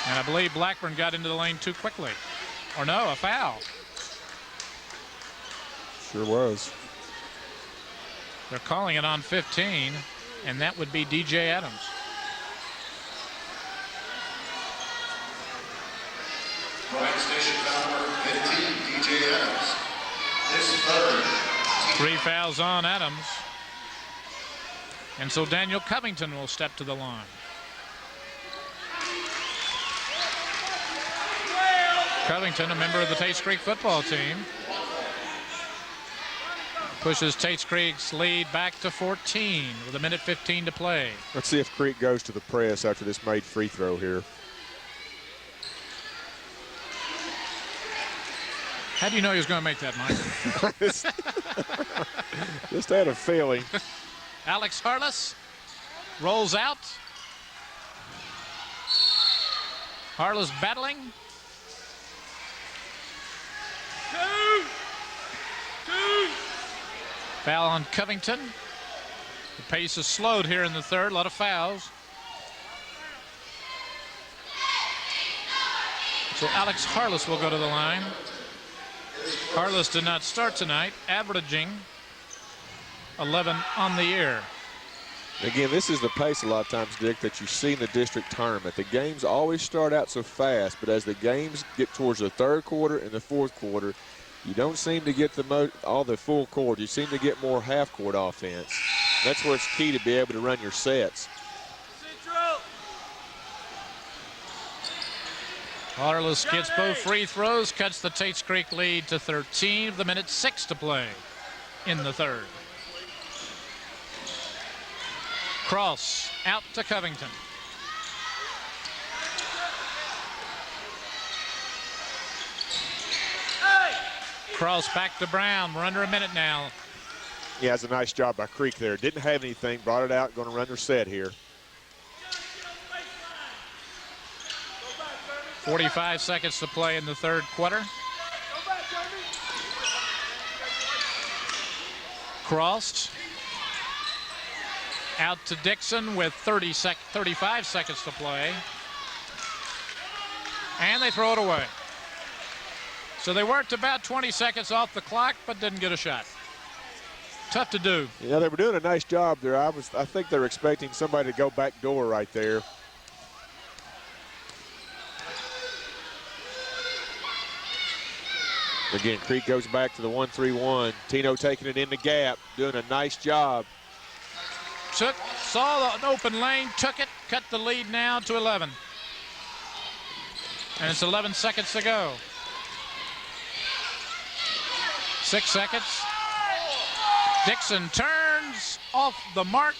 And I believe Blackburn got into the lane too quickly. Or no, a foul. Sure was. They're calling it on 15, and that would be DJ Adams. Bryan Station foul number 15, DJ Adams. This third. 3 fouls on Adams. And so Daniel Covington will step to the line. Covington, a member of the Tates Creek football team, pushes Tates Creek's lead back to 14 with 1:15 to play. Let's see if Creek goes to the press after this made free throw here. How do you know he was going to make that, Mike? Just had a feeling. Alex Harless rolls out. Harless battling. Foul on Covington. The pace is slowed here in the third. A lot of fouls. So Alex Harless will go to the line. Harless did not start tonight, averaging 11 on the year. Again, this is the pace a lot of times, Dick, that you see in the district tournament. The games always start out so fast, but as the games get towards the third quarter and the fourth quarter, you don't seem to get all the full court. You seem to get more half-court offense. That's where it's key to be able to run your sets. Harless gets both free throws, cuts the Tates Creek lead to 13 of the minute 6 to play in the third. Cross out to Covington. Cross back to Brown. We're under a minute now. Yeah, it's a nice job by Creek there. Didn't have anything, brought it out, going to run their set here. 45 seconds to play in the third quarter. Crossed. Out to Dixon with 35 seconds to play. And they throw it away. So they worked about 20 seconds off the clock, but didn't get a shot. Tough to do. Yeah, they were doing a nice job there. I think they were expecting somebody to go back door right there. Again, Creek goes back to the 1-3-1. Tino taking it in the gap, doing a nice job. Saw an open lane, took it, cut the lead now to 11. And it's 11 seconds to go. 6 seconds. Dixon turns off the mark.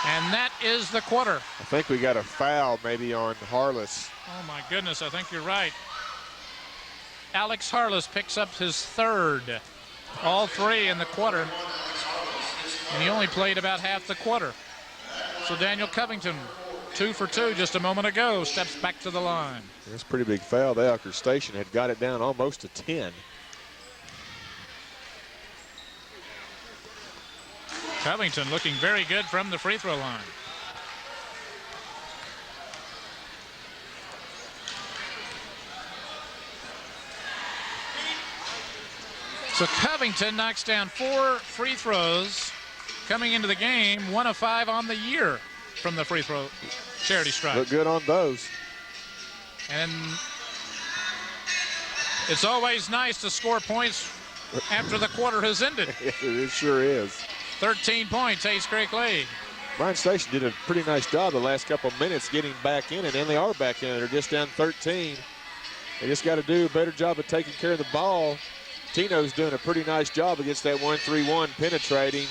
And that is the quarter. I think we got a foul maybe on Harless. Oh my goodness, I think you're right. Alex Harless picks up his third. All 3 in the quarter. And he only played about half the quarter. So Daniel Covington, 2 for 2 just a moment ago, steps back to the line. That's a pretty big foul. The Elker Station had got it down almost to 10. Covington looking very good from the free throw line. So Covington knocks down 4 free throws coming into the game, 1 of 5 on the year from the free throw charity stripe. Look good on those. And it's always nice to score points after the quarter has ended. It sure is. 13 points, Tates Creek lead. Bryan Station did a pretty nice job the last couple of minutes getting back in, and then they are back in. They're just down 13. They just got to do a better job of taking care of the ball. Tino's doing a pretty nice job against that 1-3-1 penetrating.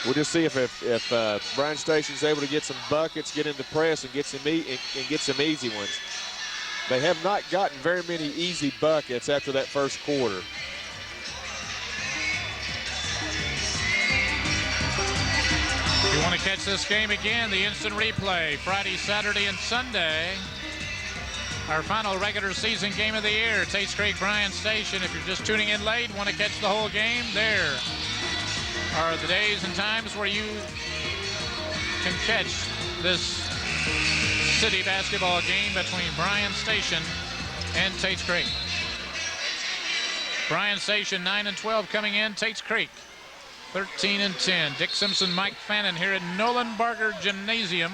We'll just see if Bryan Station's able to get some buckets, get in the press, and get some easy ones. They have not gotten very many easy buckets after that first quarter. If you want to catch this game again, the instant replay, Friday, Saturday, and Sunday. Our final regular season game of the year, Tates Creek Bryan Station. If you're just tuning in late, want to catch the whole game, there are the days and times where you can catch this city basketball game between Bryan Station and Tates Creek. Bryan Station 9-12 coming in, Tates Creek 13-10. Dick Simpson, Mike Fannin here at Nolan Barger Gymnasium.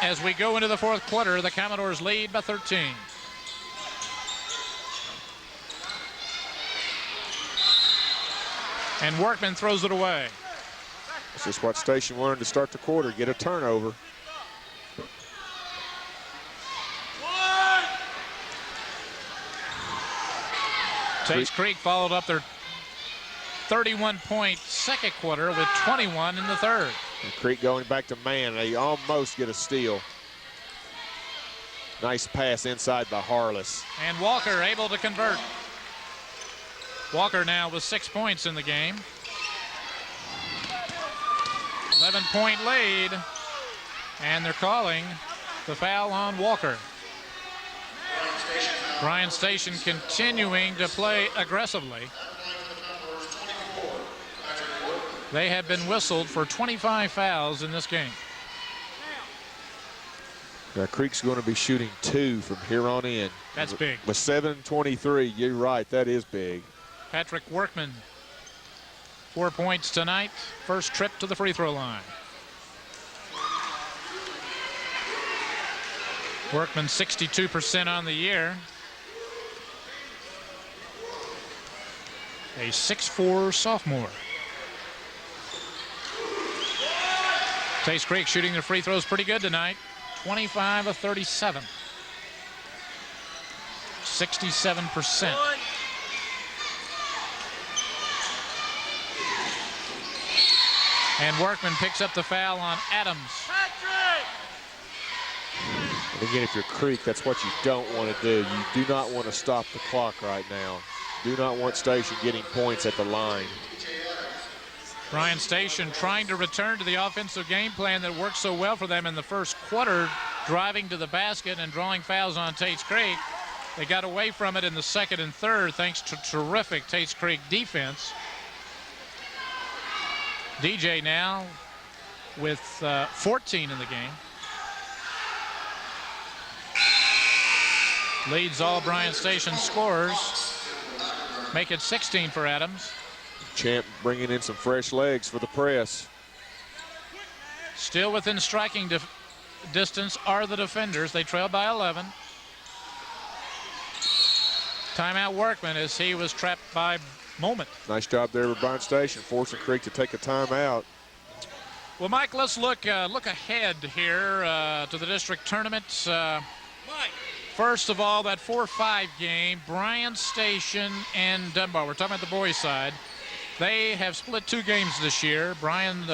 As we go into the fourth quarter, the Commodores lead by 13. And Workman throws it away. This is what Station wanted to start the quarter, get a turnover. Tates Creek followed up their 31-point second quarter with 21 in the third. And Creek going back to man. They almost get a steal. Nice pass inside by Harless. And Walker able to convert. Walker now with 6 points in the game. 11-point lead. And they're calling the foul on Walker. Bryan Station continuing to play aggressively. They have been whistled for 25 fouls in this game. Now Creek's going to be shooting 2 from here on in. That's big. With 7:23, you're right, that is big. Patrick Workman, 4 points tonight. First trip to the free throw line. Workman 62% on the year. A 6'4" sophomore. Tates Creek shooting their free throws pretty good tonight. 25 of 37. 67%. And Workman picks up the foul on Adams. And again, if you're Creek, that's what you don't want to do. You do not want to stop the clock right now. Do not want Station getting points at the line. Bryan Station trying to return to the offensive game plan that worked so well for them in the first quarter, driving to the basket and drawing fouls on Tates Creek. They got away from it in the second and third thanks to terrific Tates Creek defense. DJ now with 14 in the game. Leads all Bryan Station scorers. Make it 16 for Adams. Champ bringing in some fresh legs for the press. Still within striking distance are the defenders. They trail by 11. Timeout Workman as he was trapped by Moment. Nice job there with Bryan Station, forcing Creek to take a timeout. Well, Mike, let's look ahead here to the district tournament. First of all, that 4-5 game, Bryan Station and Dunbar. We're talking about the boys' side. They have split 2 games this year. Bryan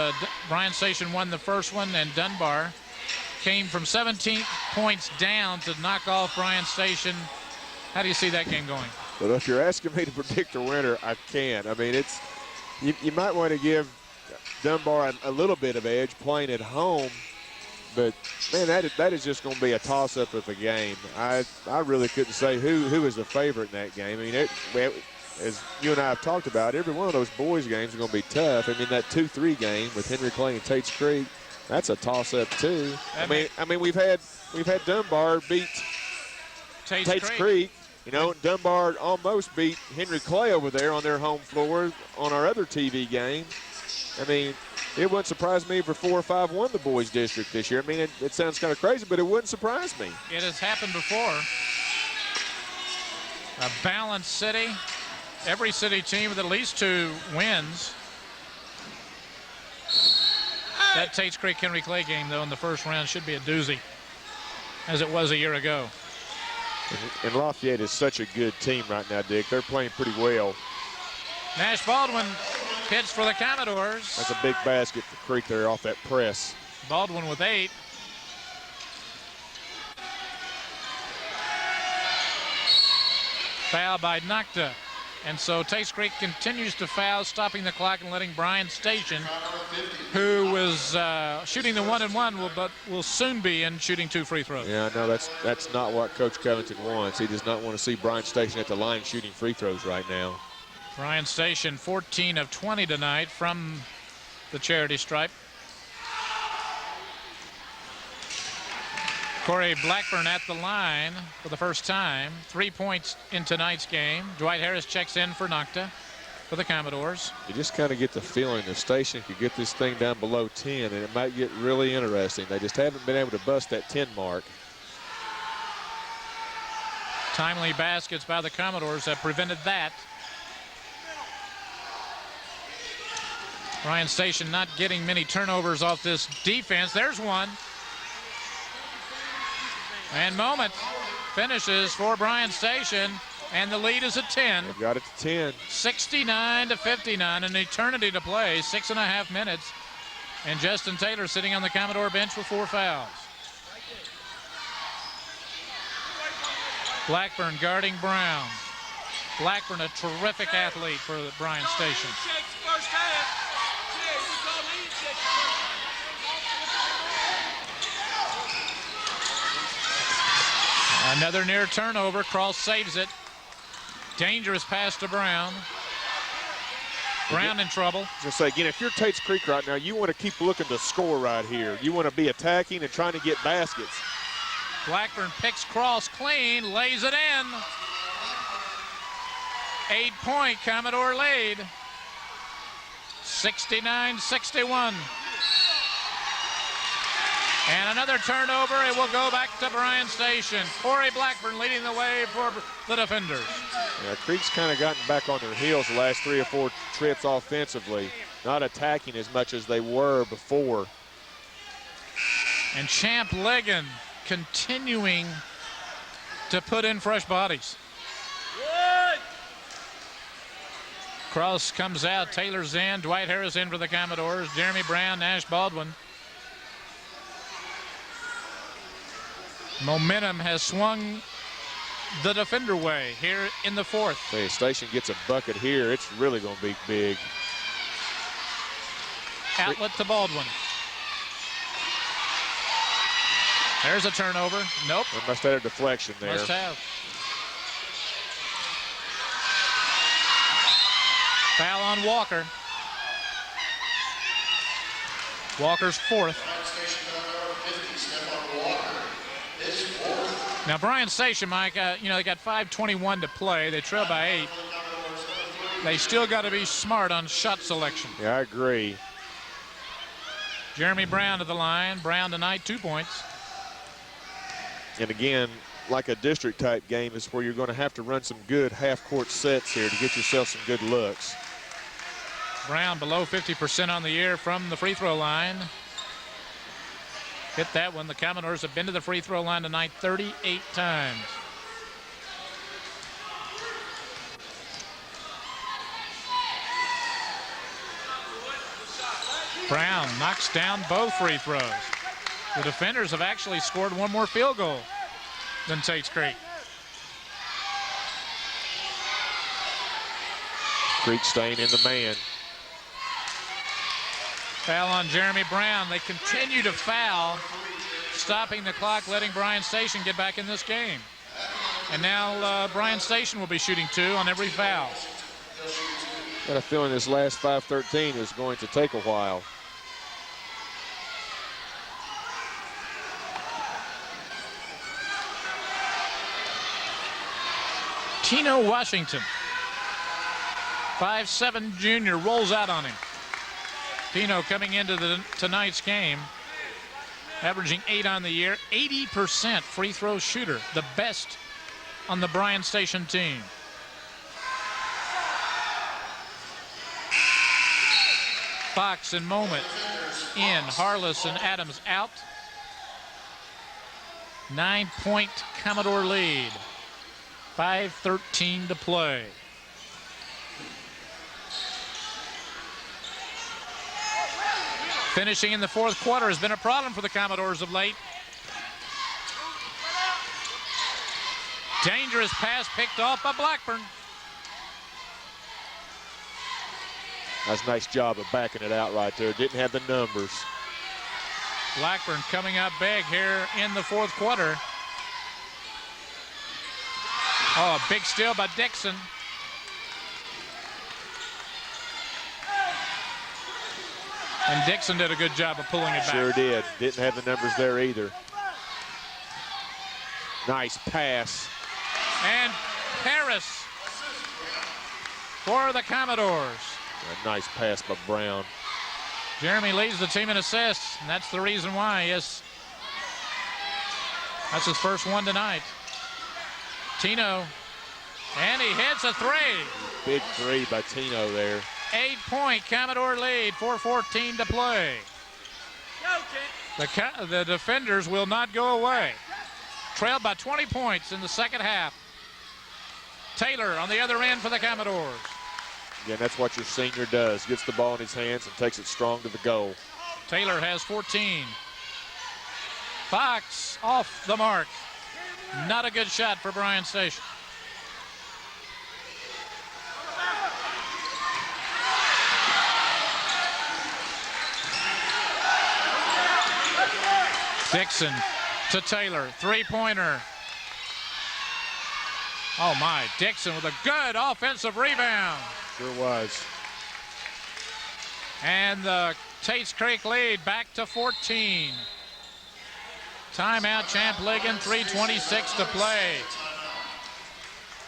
Station won the first one, and Dunbar came from 17 points down to knock off Bryan Station. How do you see that game going? Well, if you're asking me to predict the winner, I can't. I mean, it's you might want to give Dunbar a little bit of edge playing at home, but man, that is just going to be a toss-up of a game. I really couldn't say who is the favorite in that game. I mean, as you and I have talked about, every one of those boys' games are going to be tough. I mean, that 2-3 game with Henry Clay and Tates Creek, that's a toss-up too. I mean, we've had Dunbar beat Tates Creek, You know, Dunbar almost beat Henry Clay over there on their home floor on our other TV game. I mean, it wouldn't surprise me if 4 or 5 won the boys district this year. I mean, it sounds kind of crazy, but it wouldn't surprise me. It has happened before. A balanced city. Every city team with at least 2 wins. That Tates Creek Henry Clay game, though, in the first round should be a doozy, as it was a year ago. And Lafayette is such a good team right now, Dick. They're playing pretty well. Nash Baldwin hits for the Commodores. That's a big basket for Creek there off that press. Baldwin with 8. Foul by Nocta. And so Tates Creek continues to foul, stopping the clock and letting Brian Station, who was shooting the 1-and-1, but will soon be in shooting 2 free throws. Yeah, no, that's not what Coach Covington wants. He does not want to see Brian Station at the line shooting free throws right now. Brian Station, 14 of 20 tonight from the charity stripe. Corey Blackburn at the line for the first time. 3 points in tonight's game. Dwight Harris checks in for Nocta for the Commodores. You just kind of get the feeling the Station could get this thing down below 10, and it might get really interesting. They just haven't been able to bust that 10 mark. Timely baskets by the Commodores have prevented that. Brian Station not getting many turnovers off this defense. There's one. And Moment finishes for Brian Station, and the lead is at 10. They've got it to 10. 69-59, an eternity to play, 6.5 minutes. And Justin Taylor sitting on the Commodore bench with 4 fouls. Blackburn guarding Brown. Blackburn, a terrific athlete for Brian Station. Another near turnover. Cross saves it. Dangerous pass to Brown. Brown in trouble. Just say again, if you're Tates Creek right now, you want to keep looking to score right here. You want to be attacking and trying to get baskets. Blackburn picks Cross clean, lays it in. 8-point Commodore lead. 69-61. And another turnover. It will go back to Brian Station. Corey Blackburn leading the way for the defenders. Yeah, Creek's kind of gotten back on their heels the last 3 or 4 trips offensively. Not attacking as much as they were before. And Champ Ligon continuing to put in fresh bodies. Cross comes out. Taylor's in. Dwight Harris in for the Commodores. Jeremy Brown, Nash Baldwin. Momentum has swung the defender way here in the 4th. Hey, Station gets a bucket here. It's really going to be big. Outlet to Baldwin. There's a turnover. Nope. They must have had a deflection there. Must have. Foul on Walker. Walker's 4th. Now Brian Station, Mike, you know, they got 5:21 to play. They trail by 8. They still got to be smart on shot selection. Yeah, I agree. Jeremy Brown to the line. Brown tonight, 2 points. And again, like a district type game is where you're going to have to run some good half-court sets here to get yourself some good looks. Brown below 50% on the year from the free throw line. Hit that one. The Commodores have been to the free throw line tonight 38 times. Brown knocks down both free throws. The defenders have actually scored 1 more field goal than Tates Creek. Creek staying in the man. Foul on Jeremy Brown. They continue to foul, stopping the clock, letting Brian Station get back in this game. And now Brian Station will be shooting 2 on every foul. Got a feeling this last 5:13 is going to take a while. Martino Washington. 5'7" junior rolls out on him. Tino coming into tonight's game, averaging 8 on the year, 80% free throw shooter, the best on the Bryan Station team. Fox and Moment in, Harless and Adams out. 9-point Commodore lead. 5:13 to play. Finishing in the fourth quarter has been a problem for the Commodores of late. Dangerous pass picked off by Blackburn. That's a nice job of backing it out right there. Didn't have the numbers. Blackburn coming up big here in the fourth quarter. Oh, a big steal by Dixon. And Dixon did a good job of pulling it back. Sure did. Didn't have the numbers there either. Nice pass. And Harris for the Commodores. A nice pass by Brown. Jeremy leads the team in assists, and that's the reason why. Yes, that's his first one tonight. Tino, and he hits a three. Big three by Tino there. 8-point Commodore lead, 4:14 to play. The defenders will not go away. Trailed by 20 points in the second half. Taylor on the other end for the Commodores. Yeah, that's what your senior does. Gets the ball in his hands and takes it strong to the goal. Taylor has 14. Fox off the mark. Not a good shot for Bryan Station. Dixon to Taylor, three-pointer. Oh my, Dixon with a good offensive rebound. Sure was. And the Tates Creek lead back to 14. Timeout, Champ Ligon, 3:26 to play.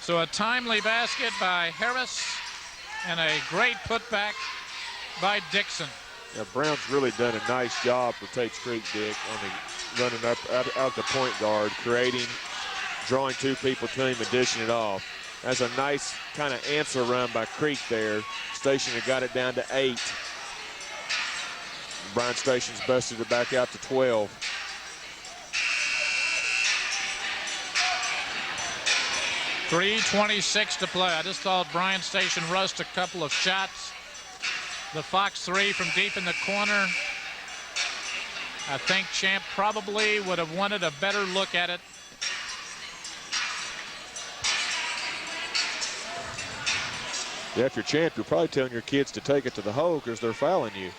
So a timely basket by Harris and a great putback by Dixon. Yeah, Brown's really done a nice job for Tates Creek, Dick, on the running up out the point guard, creating, drawing two people to him and dishing it off. That's a nice kind of answer run by Creek there. Station had got it down to 8. Bryan Station's busted it back out to 12. .326 to play. I just thought Bryan Station rushed a couple of shots. The Fox three from deep in the corner. I think Champ probably would have wanted a better look at it. Yeah, if you're Champ, you're probably telling your kids to take it to the hole because they're fouling you.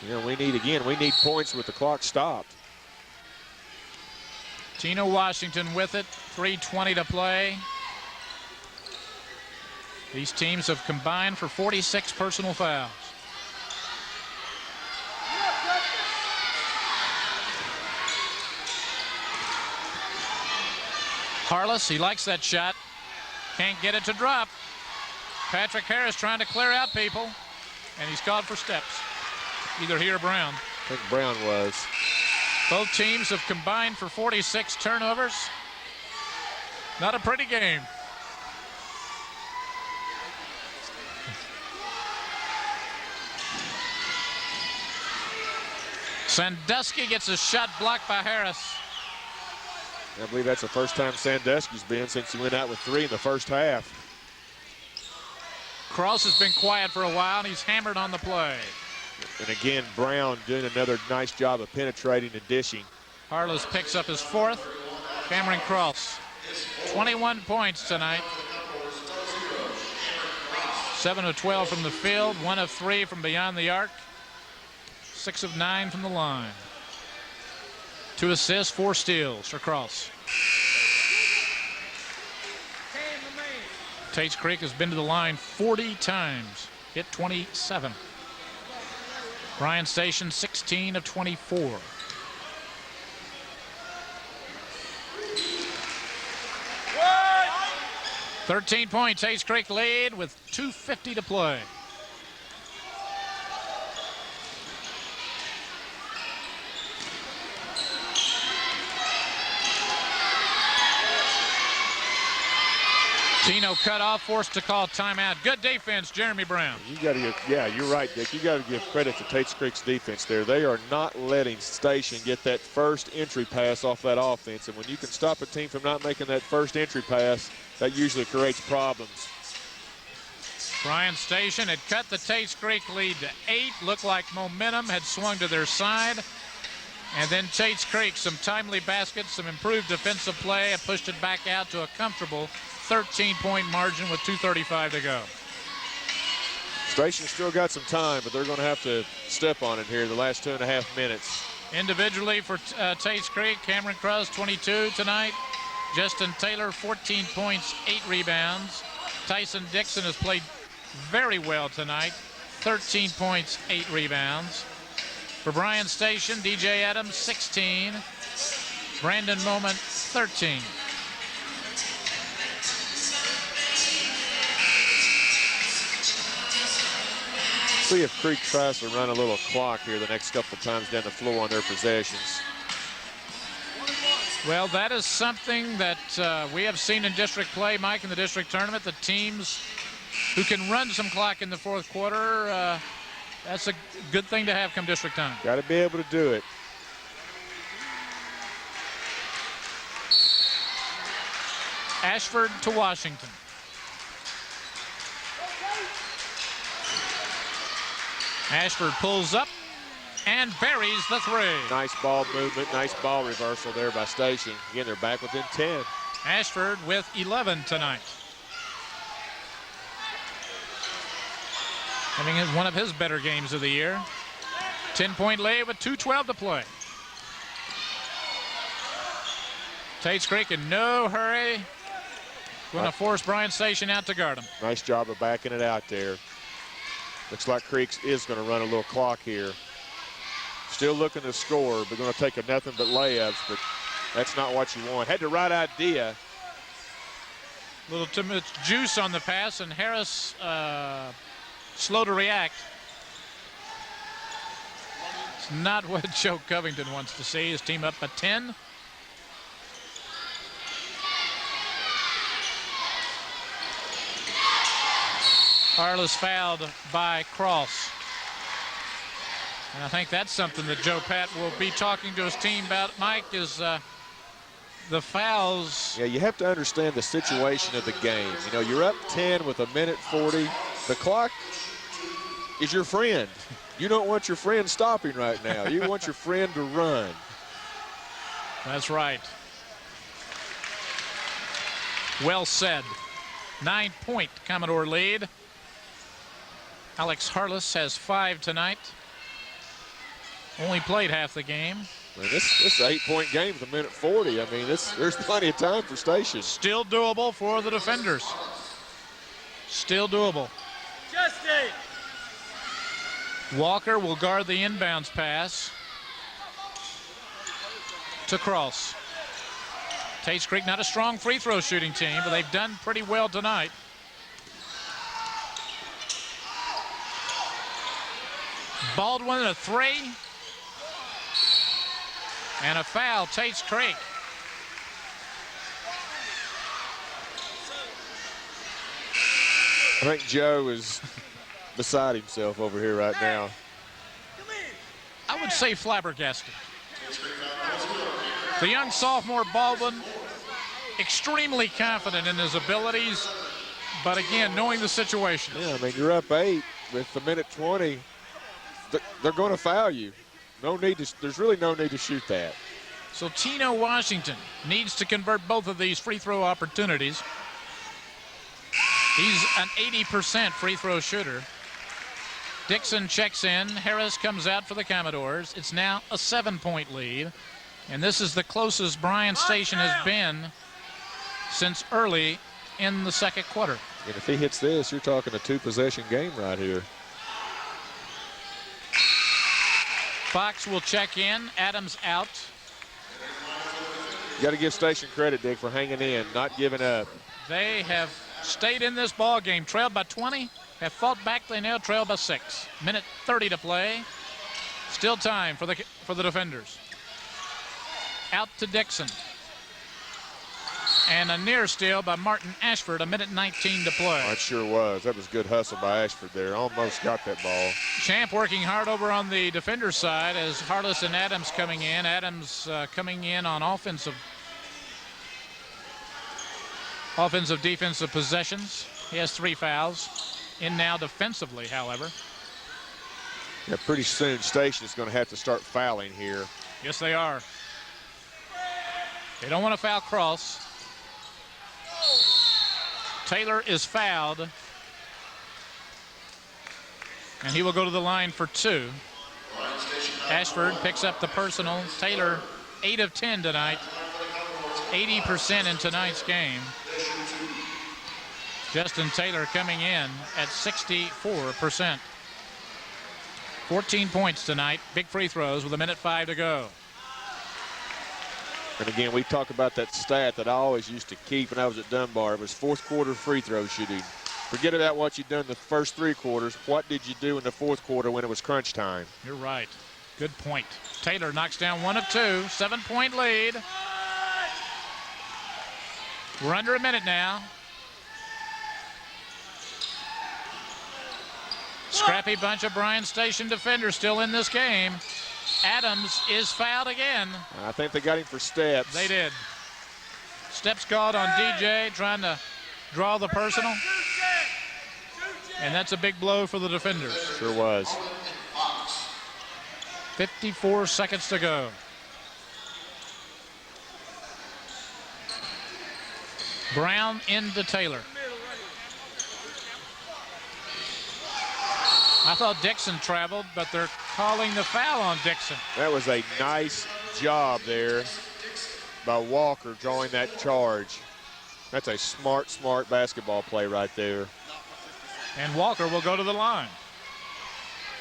You know, we need points with the clock stopped. Tino Washington with it, 3:20 to play. These teams have combined for 46 personal fouls. Harless, he likes that shot. Can't get it to drop. Patrick Harris trying to clear out people, and he's called for steps. Either he or Brown. I think Brown was. Both teams have combined for 46 turnovers. Not a pretty game. Sandusky gets a shot blocked by Harris. I believe that's the first time Sandusky's been since he went out with 3 in the first half. Cross has been quiet for a while, and he's hammered on the play. And again, Brown doing another nice job of penetrating and dishing. Harless picks up his fourth. Cameron Cross, 21 points tonight. 7 of 12 from the field, 1 of 3 from beyond the arc, 6 of 9 from the line. 2 assists, 4 steals for Cross. Tates Creek has been to the line 40 times, hit 27. Bryan Station, 16 of 24. 13-point Tates Creek lead with 2:50 to play. Tino cut off, forced to call timeout. Good defense, Jeremy Brown. You got to give, yeah, you're right, Dick. You got to give credit to Tates Creek's defense there. They are not letting Station get that first entry pass off that offense. And when you can stop a team from not making that first entry pass, that usually creates problems. Bryan Station had cut the Tates Creek lead to 8. Looked like momentum had swung to their side. And then Tates Creek, some timely baskets, some improved defensive play, and pushed it back out to a comfortable 13-point margin with 2:35 to go. Station's still got some time, but they're going to have to step on it here the last 2.5 minutes. Individually for Tates Creek, Cameron Cruz, 22 tonight. Justin Taylor, 14 points, 8 rebounds. Tyson Dixon has played very well tonight, 13 points, 8 rebounds. For Bryan Station, DJ Adams, 16. Brandon Moment, 13. See if Creek tries to run a little clock here the next couple of times down the floor on their possessions. Well, that is something that we have seen in district play, Mike, in the district tournament. The teams who can run some clock in the fourth quarter, that's a good thing to have come district time. Got to be able to do it. Ashford to Washington. Ashford pulls up and buries the 3. Nice ball movement, nice ball reversal there by Station. Again, they're back within 10. Ashford with 11 tonight. Having one of his better games of the year. 10-point lead with 2:12 to play. Tates Creek in no hurry. Going to force Bryan Station out to guard him. Nice job of backing it out there. Looks like Creeks is going to run a little clock here. Still looking to score, but going to take a nothing but layups, but that's not what you want. Had the right idea. Little too much juice on the pass, and Harris slow to react. It's not what Joe Covington wants to see. His team up at 10. Harless fouled by Cross. And I think that's something that Joe Pat will be talking to his team about, Mike, is the fouls. Yeah, you have to understand the situation of the game. You know, you're up 10 with 1:40. The clock is your friend. You don't want your friend stopping right now. You want your friend to run. That's right. Well said. 9-point Commodore lead. Alex Harless has 5 tonight. Only played half the game. Man, this is an 8-point game with 1:40. I mean, there's plenty of time for Station. Still doable for the defenders. Still doable. Justin! Walker will guard the inbounds pass to Cross. Tates Creek not a strong free throw shooting team, but they've done pretty well tonight. Baldwin a 3. And a foul, Tates Creek. I think Joe is beside himself over here right now. I would say flabbergasted. The young sophomore Baldwin, extremely confident in his abilities, but again, knowing the situation. Yeah, I mean, you're up 8 with 1:20. They're going to foul you. There's really no need to shoot that. So Tino Washington needs to convert both of these free throw opportunities. He's an 80% free throw shooter. Dixon checks in. Harris comes out for the Commodores. It's now a 7-point lead. And this is the closest Bryan Station has been since early in the second quarter. And if he hits this, you're talking a 2-possession game right here. Fox will check in. Adams out. You got to give Station credit, Dick, for hanging in, not giving up. They have stayed in this ball game, trailed by 20, have fought back. They now trail by 6. Minute 30 to play. Still time for the defenders. Out to Dixon. And a near steal by Martin Ashford, a minute 19 to play. That sure was. That was good hustle by Ashford there. Almost got that ball. Champ working hard over on the defender's side as Harless and Adams coming in. Adams coming in on offensive, defensive possessions. He has 3 fouls. In now defensively, however. Yeah, pretty soon Station is going to have to start fouling here. Yes, they are. They don't want to foul Cross. Taylor is fouled. And he will go to the line for 2. Ashford picks up the personal. Taylor, 8 of 10 tonight. 80% in tonight's game. Justin Taylor coming in at 64%. 14 points tonight. Big free throws with a minute 5 to go. And again, we talk about that stat that I always used to keep when I was at Dunbar. It was fourth quarter free throw shooting. Forget about what you've done the first 3 quarters. What did you do in the fourth quarter when it was crunch time? You're right. Good point. Taylor knocks down 1 of 2. 7-point lead. We're under a minute now. Scrappy bunch of Bryan Station defenders still in this game. Adams is fouled again. I think they got him for steps. They did. Steps called on DJ, trying to draw the personal. And that's a big blow for the defenders. Sure was. 54 seconds to go. Brown into Taylor. I thought Dixon traveled, but they're calling the foul on Dixon. That was a nice job there by Walker drawing that charge. That's a smart basketball play right there. And Walker will go to the line.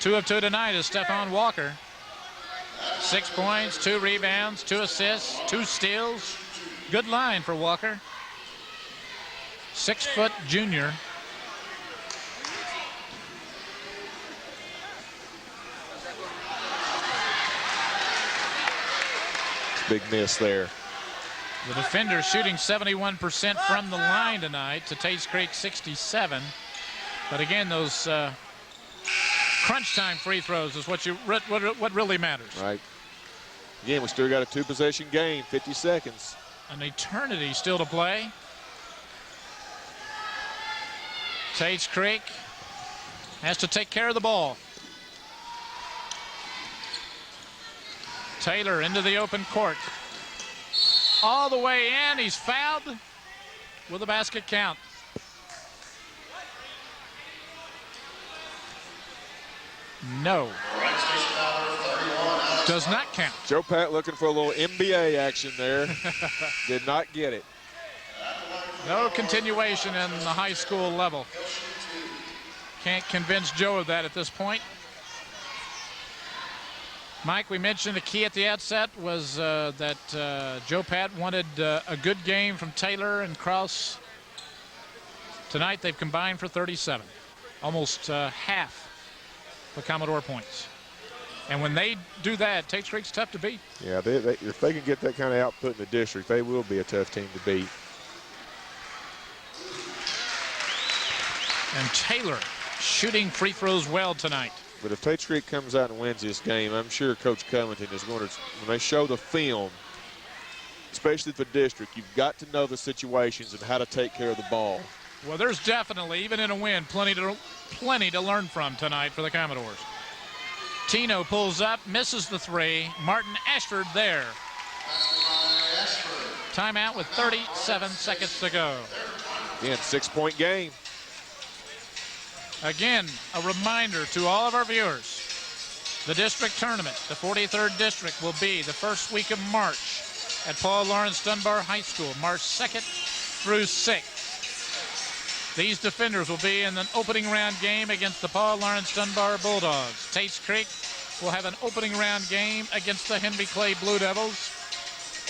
2 of 2 tonight is Stephon Walker. 6 points, 2 rebounds, 2 assists, 2 steals. Good line for Walker. 6-foot junior. Big miss there. The defender shooting 71% from the line tonight to Tates Creek 67. But again, those crunch time free throws is what really matters. Right. Again, we still got a 2-possession game, 50 seconds. An eternity still to play. Tates Creek has to take care of the ball. Taylor into the open court. All the way in. He's fouled with a basket count. No. Does not count. Joe Pat looking for a little NBA action there. Did not get it. No continuation in the high school level. Can't convince Joe of that at this point. Mike, we mentioned the key at the outset was that Joe Pat wanted a good game from Taylor and Krause. Tonight they've combined for 37, almost half the Commodore points. And when they do that, Tates Creek's tough to beat. Yeah, if they can get that kind of output in the district, they will be a tough team to beat. And Taylor shooting free throws well tonight. But if Tates Creek comes out and wins this game, I'm sure Coach Covington is going to, when they show the film, especially for district, you've got to know the situations and how to take care of the ball. Well, there's definitely, even in a win, plenty to learn from tonight for the Commodores. Tino pulls up, misses the 3. Martin Ashford there. Timeout with 37 seconds to go. Again, 6-point game. Again, a reminder to all of our viewers, the district tournament, the 43rd district, will be the first week of March at Paul Lawrence Dunbar High School, March 2nd through 6th. These defenders will be in an opening round game against the Paul Lawrence Dunbar Bulldogs. Tates Creek will have an opening round game against the Henry Clay Blue Devils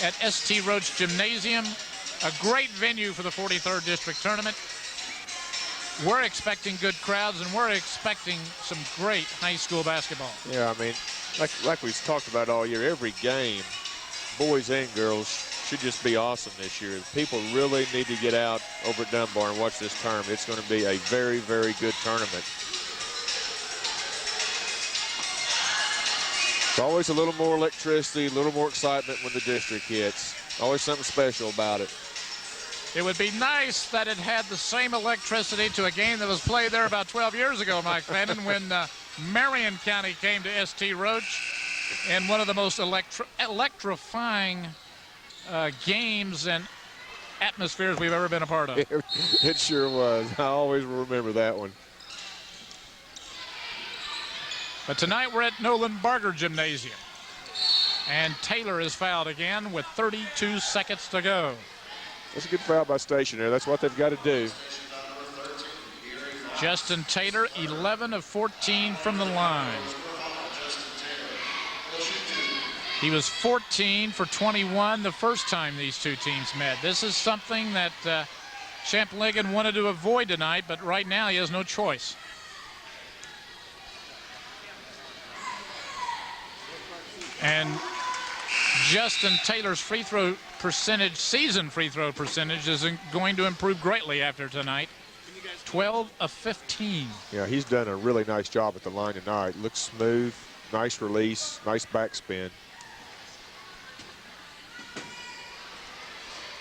at St. Roach Gymnasium, a great venue for the 43rd district tournament. we're expecting good crowds, and we're expecting some great high school basketball. Yeah, I mean, like we've talked about all year, every game, boys and girls, should just be awesome this year. People really need to get out over at Dunbar and watch this tournament. It's going to be a very, very good tournament. It's always a little more electricity, a little more excitement when the district hits. Always something special about it. It would be nice that it had the same electricity to a game that was played there about 12 years ago, Mike Fannin, when Marion County came to St. Roach in one of the most electrifying games and atmospheres we've ever been a part of. It sure was. I always will remember that one. But tonight we're at Nolan Barger Gymnasium. And Taylor is fouled again with 32 seconds to go. That's a good foul by Station there. That's what they've got to do. Justin Taylor, 11 of 14 from the line. He was 14 for 21 the first time these two teams met. This is something that Champlain wanted to avoid tonight, but right now he has no choice. And Justin Taylor's free throw percentage, season free throw percentage, is going to improve greatly after tonight. 12 of 15. Yeah, he's done a really nice job at the line tonight. Looks smooth, nice release, nice backspin.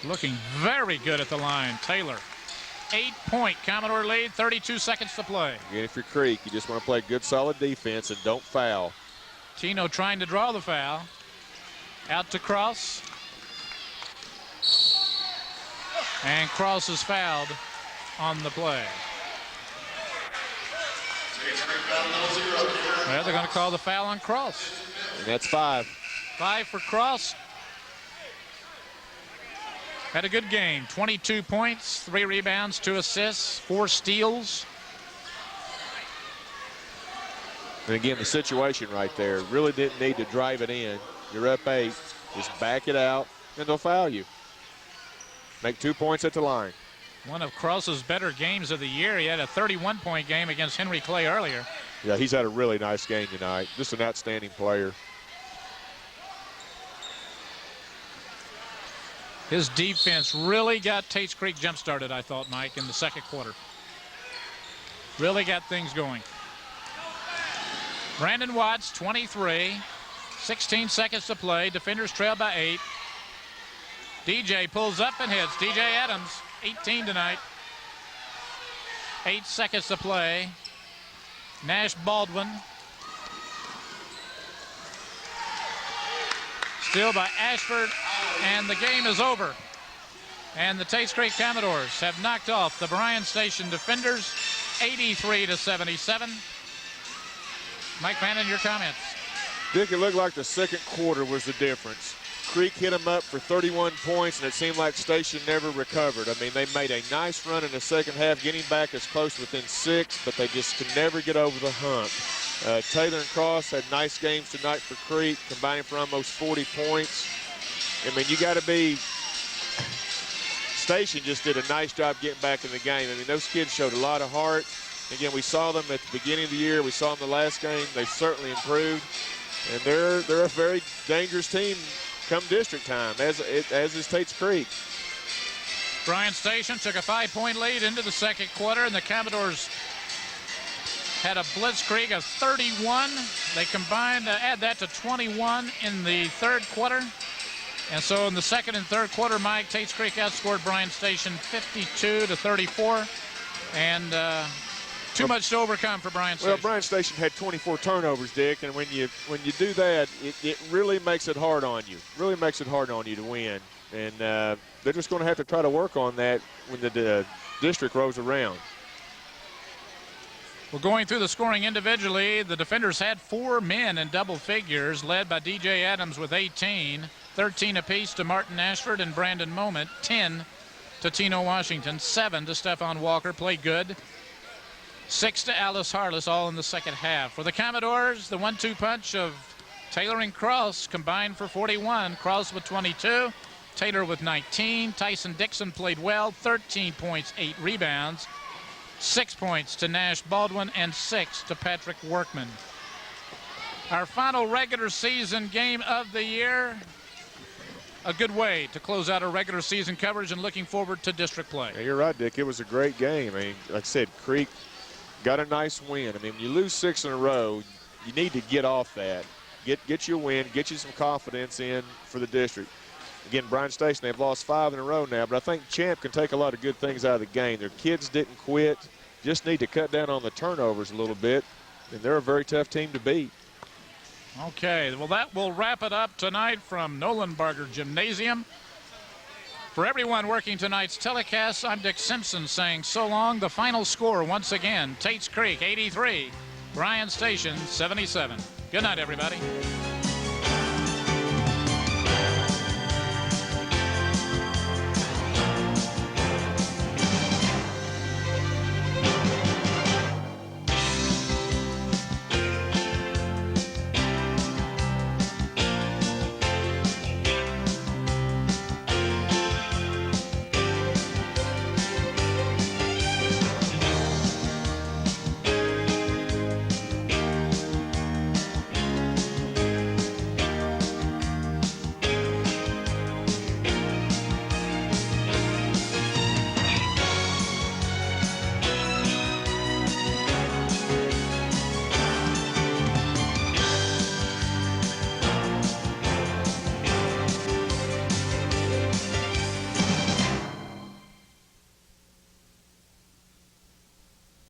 Looking very good at the line, Taylor. 8-point Commodore lead, 32 seconds to play. Again, if you're Creek, you just want to play good, solid defense and don't foul. Tino trying to draw the foul. Out to Cross. And Cross is fouled on the play. Well, they're going to call the foul on Cross. And that's 5. 5 for Cross. Had a good game. 22 points, 3 rebounds, 2 assists, 4 steals. And again, the situation right there, really didn't need to drive it in. You're up 8, just back it out, and they'll foul you. Make 2 points at the line. One of Cross's better games of the year. He had a 31-point game against Henry Clay earlier. Yeah, he's had a really nice game tonight. Just an outstanding player. His defense really got Tates Creek jump-started, I thought, Mike, in the second quarter. Really got things going. Brandon Watts, 23. 16 seconds to play. Defenders trail by 8. DJ pulls up and hits. DJ Adams, 18 tonight. 8 seconds to play. Nash Baldwin. Still by Ashford, and the game is over. And the Tates Creek Commodores have knocked off the Bryan Station Defenders 83-77. Mike Fannin, your comments. Dick, it looked like the second quarter was the difference. Creek hit them up for 31 points, and it seemed like Station never recovered. I mean, they made a nice run in the second half, getting back as close within 6, but they just could never get over the hump. Taylor and Cross had nice games tonight for Creek, combining for almost 40 points. I mean, you got to be. Station just did a nice job getting back in the game. I mean, those kids showed a lot of heart. Again, we saw them at the beginning of the year. We saw them the last game. They've certainly improved, and they're a very dangerous team come district time, as is Tates Creek. Bryan Station took a 5-point lead into the second quarter, and the Commodores had a blitzkrieg of 31. They combined to add that to 21 in the third quarter. And so in the second and third quarter, Mike, Tates Creek outscored Bryan Station 52-34. And too much to overcome for Bryan Station. Well, Bryan Station had 24 turnovers, Dick, and when you do that, it really makes it hard on you. Really makes it hard on you to win. And they're just going to have to try to work on that when the district rolls around. Well, going through the scoring individually, the defenders had 4 men in double figures, led by DJ Adams with 18, 13 apiece to Martin Ashford and Brandon Moment, 10 to Tino Washington, 7 to Stephon Walker, played good, 6 to Alice Harless, all in the second half. For the Commodores, the 1-2 punch of Taylor and Cross combined for 41. Cross with 22, Taylor with 19. Tyson Dixon played well, 13 points, 8 rebounds. 6 points to Nash Baldwin, and 6 to Patrick Workman. Our final regular season game of the year. A good way to close out our regular season coverage and looking forward to district play. Yeah, you're right, Dick. It was a great game. I mean, like I said, Creek got a nice win. I mean, when you lose 6 in a row, you need to get off that. Get you a win, get you some confidence in for the district. Again, Bryan Station, they've lost 5 in a row now, but I think Champ can take a lot of good things out of the game. Their kids didn't quit. Just need to cut down on the turnovers a little bit, and they're a very tough team to beat. Okay, well, that will wrap it up tonight from Nolenbarger Gymnasium. For everyone working tonight's telecast, I'm Dick Simpson saying so long. The final score, once again, Tates Creek 83, Bryan Station 77. Good night, everybody.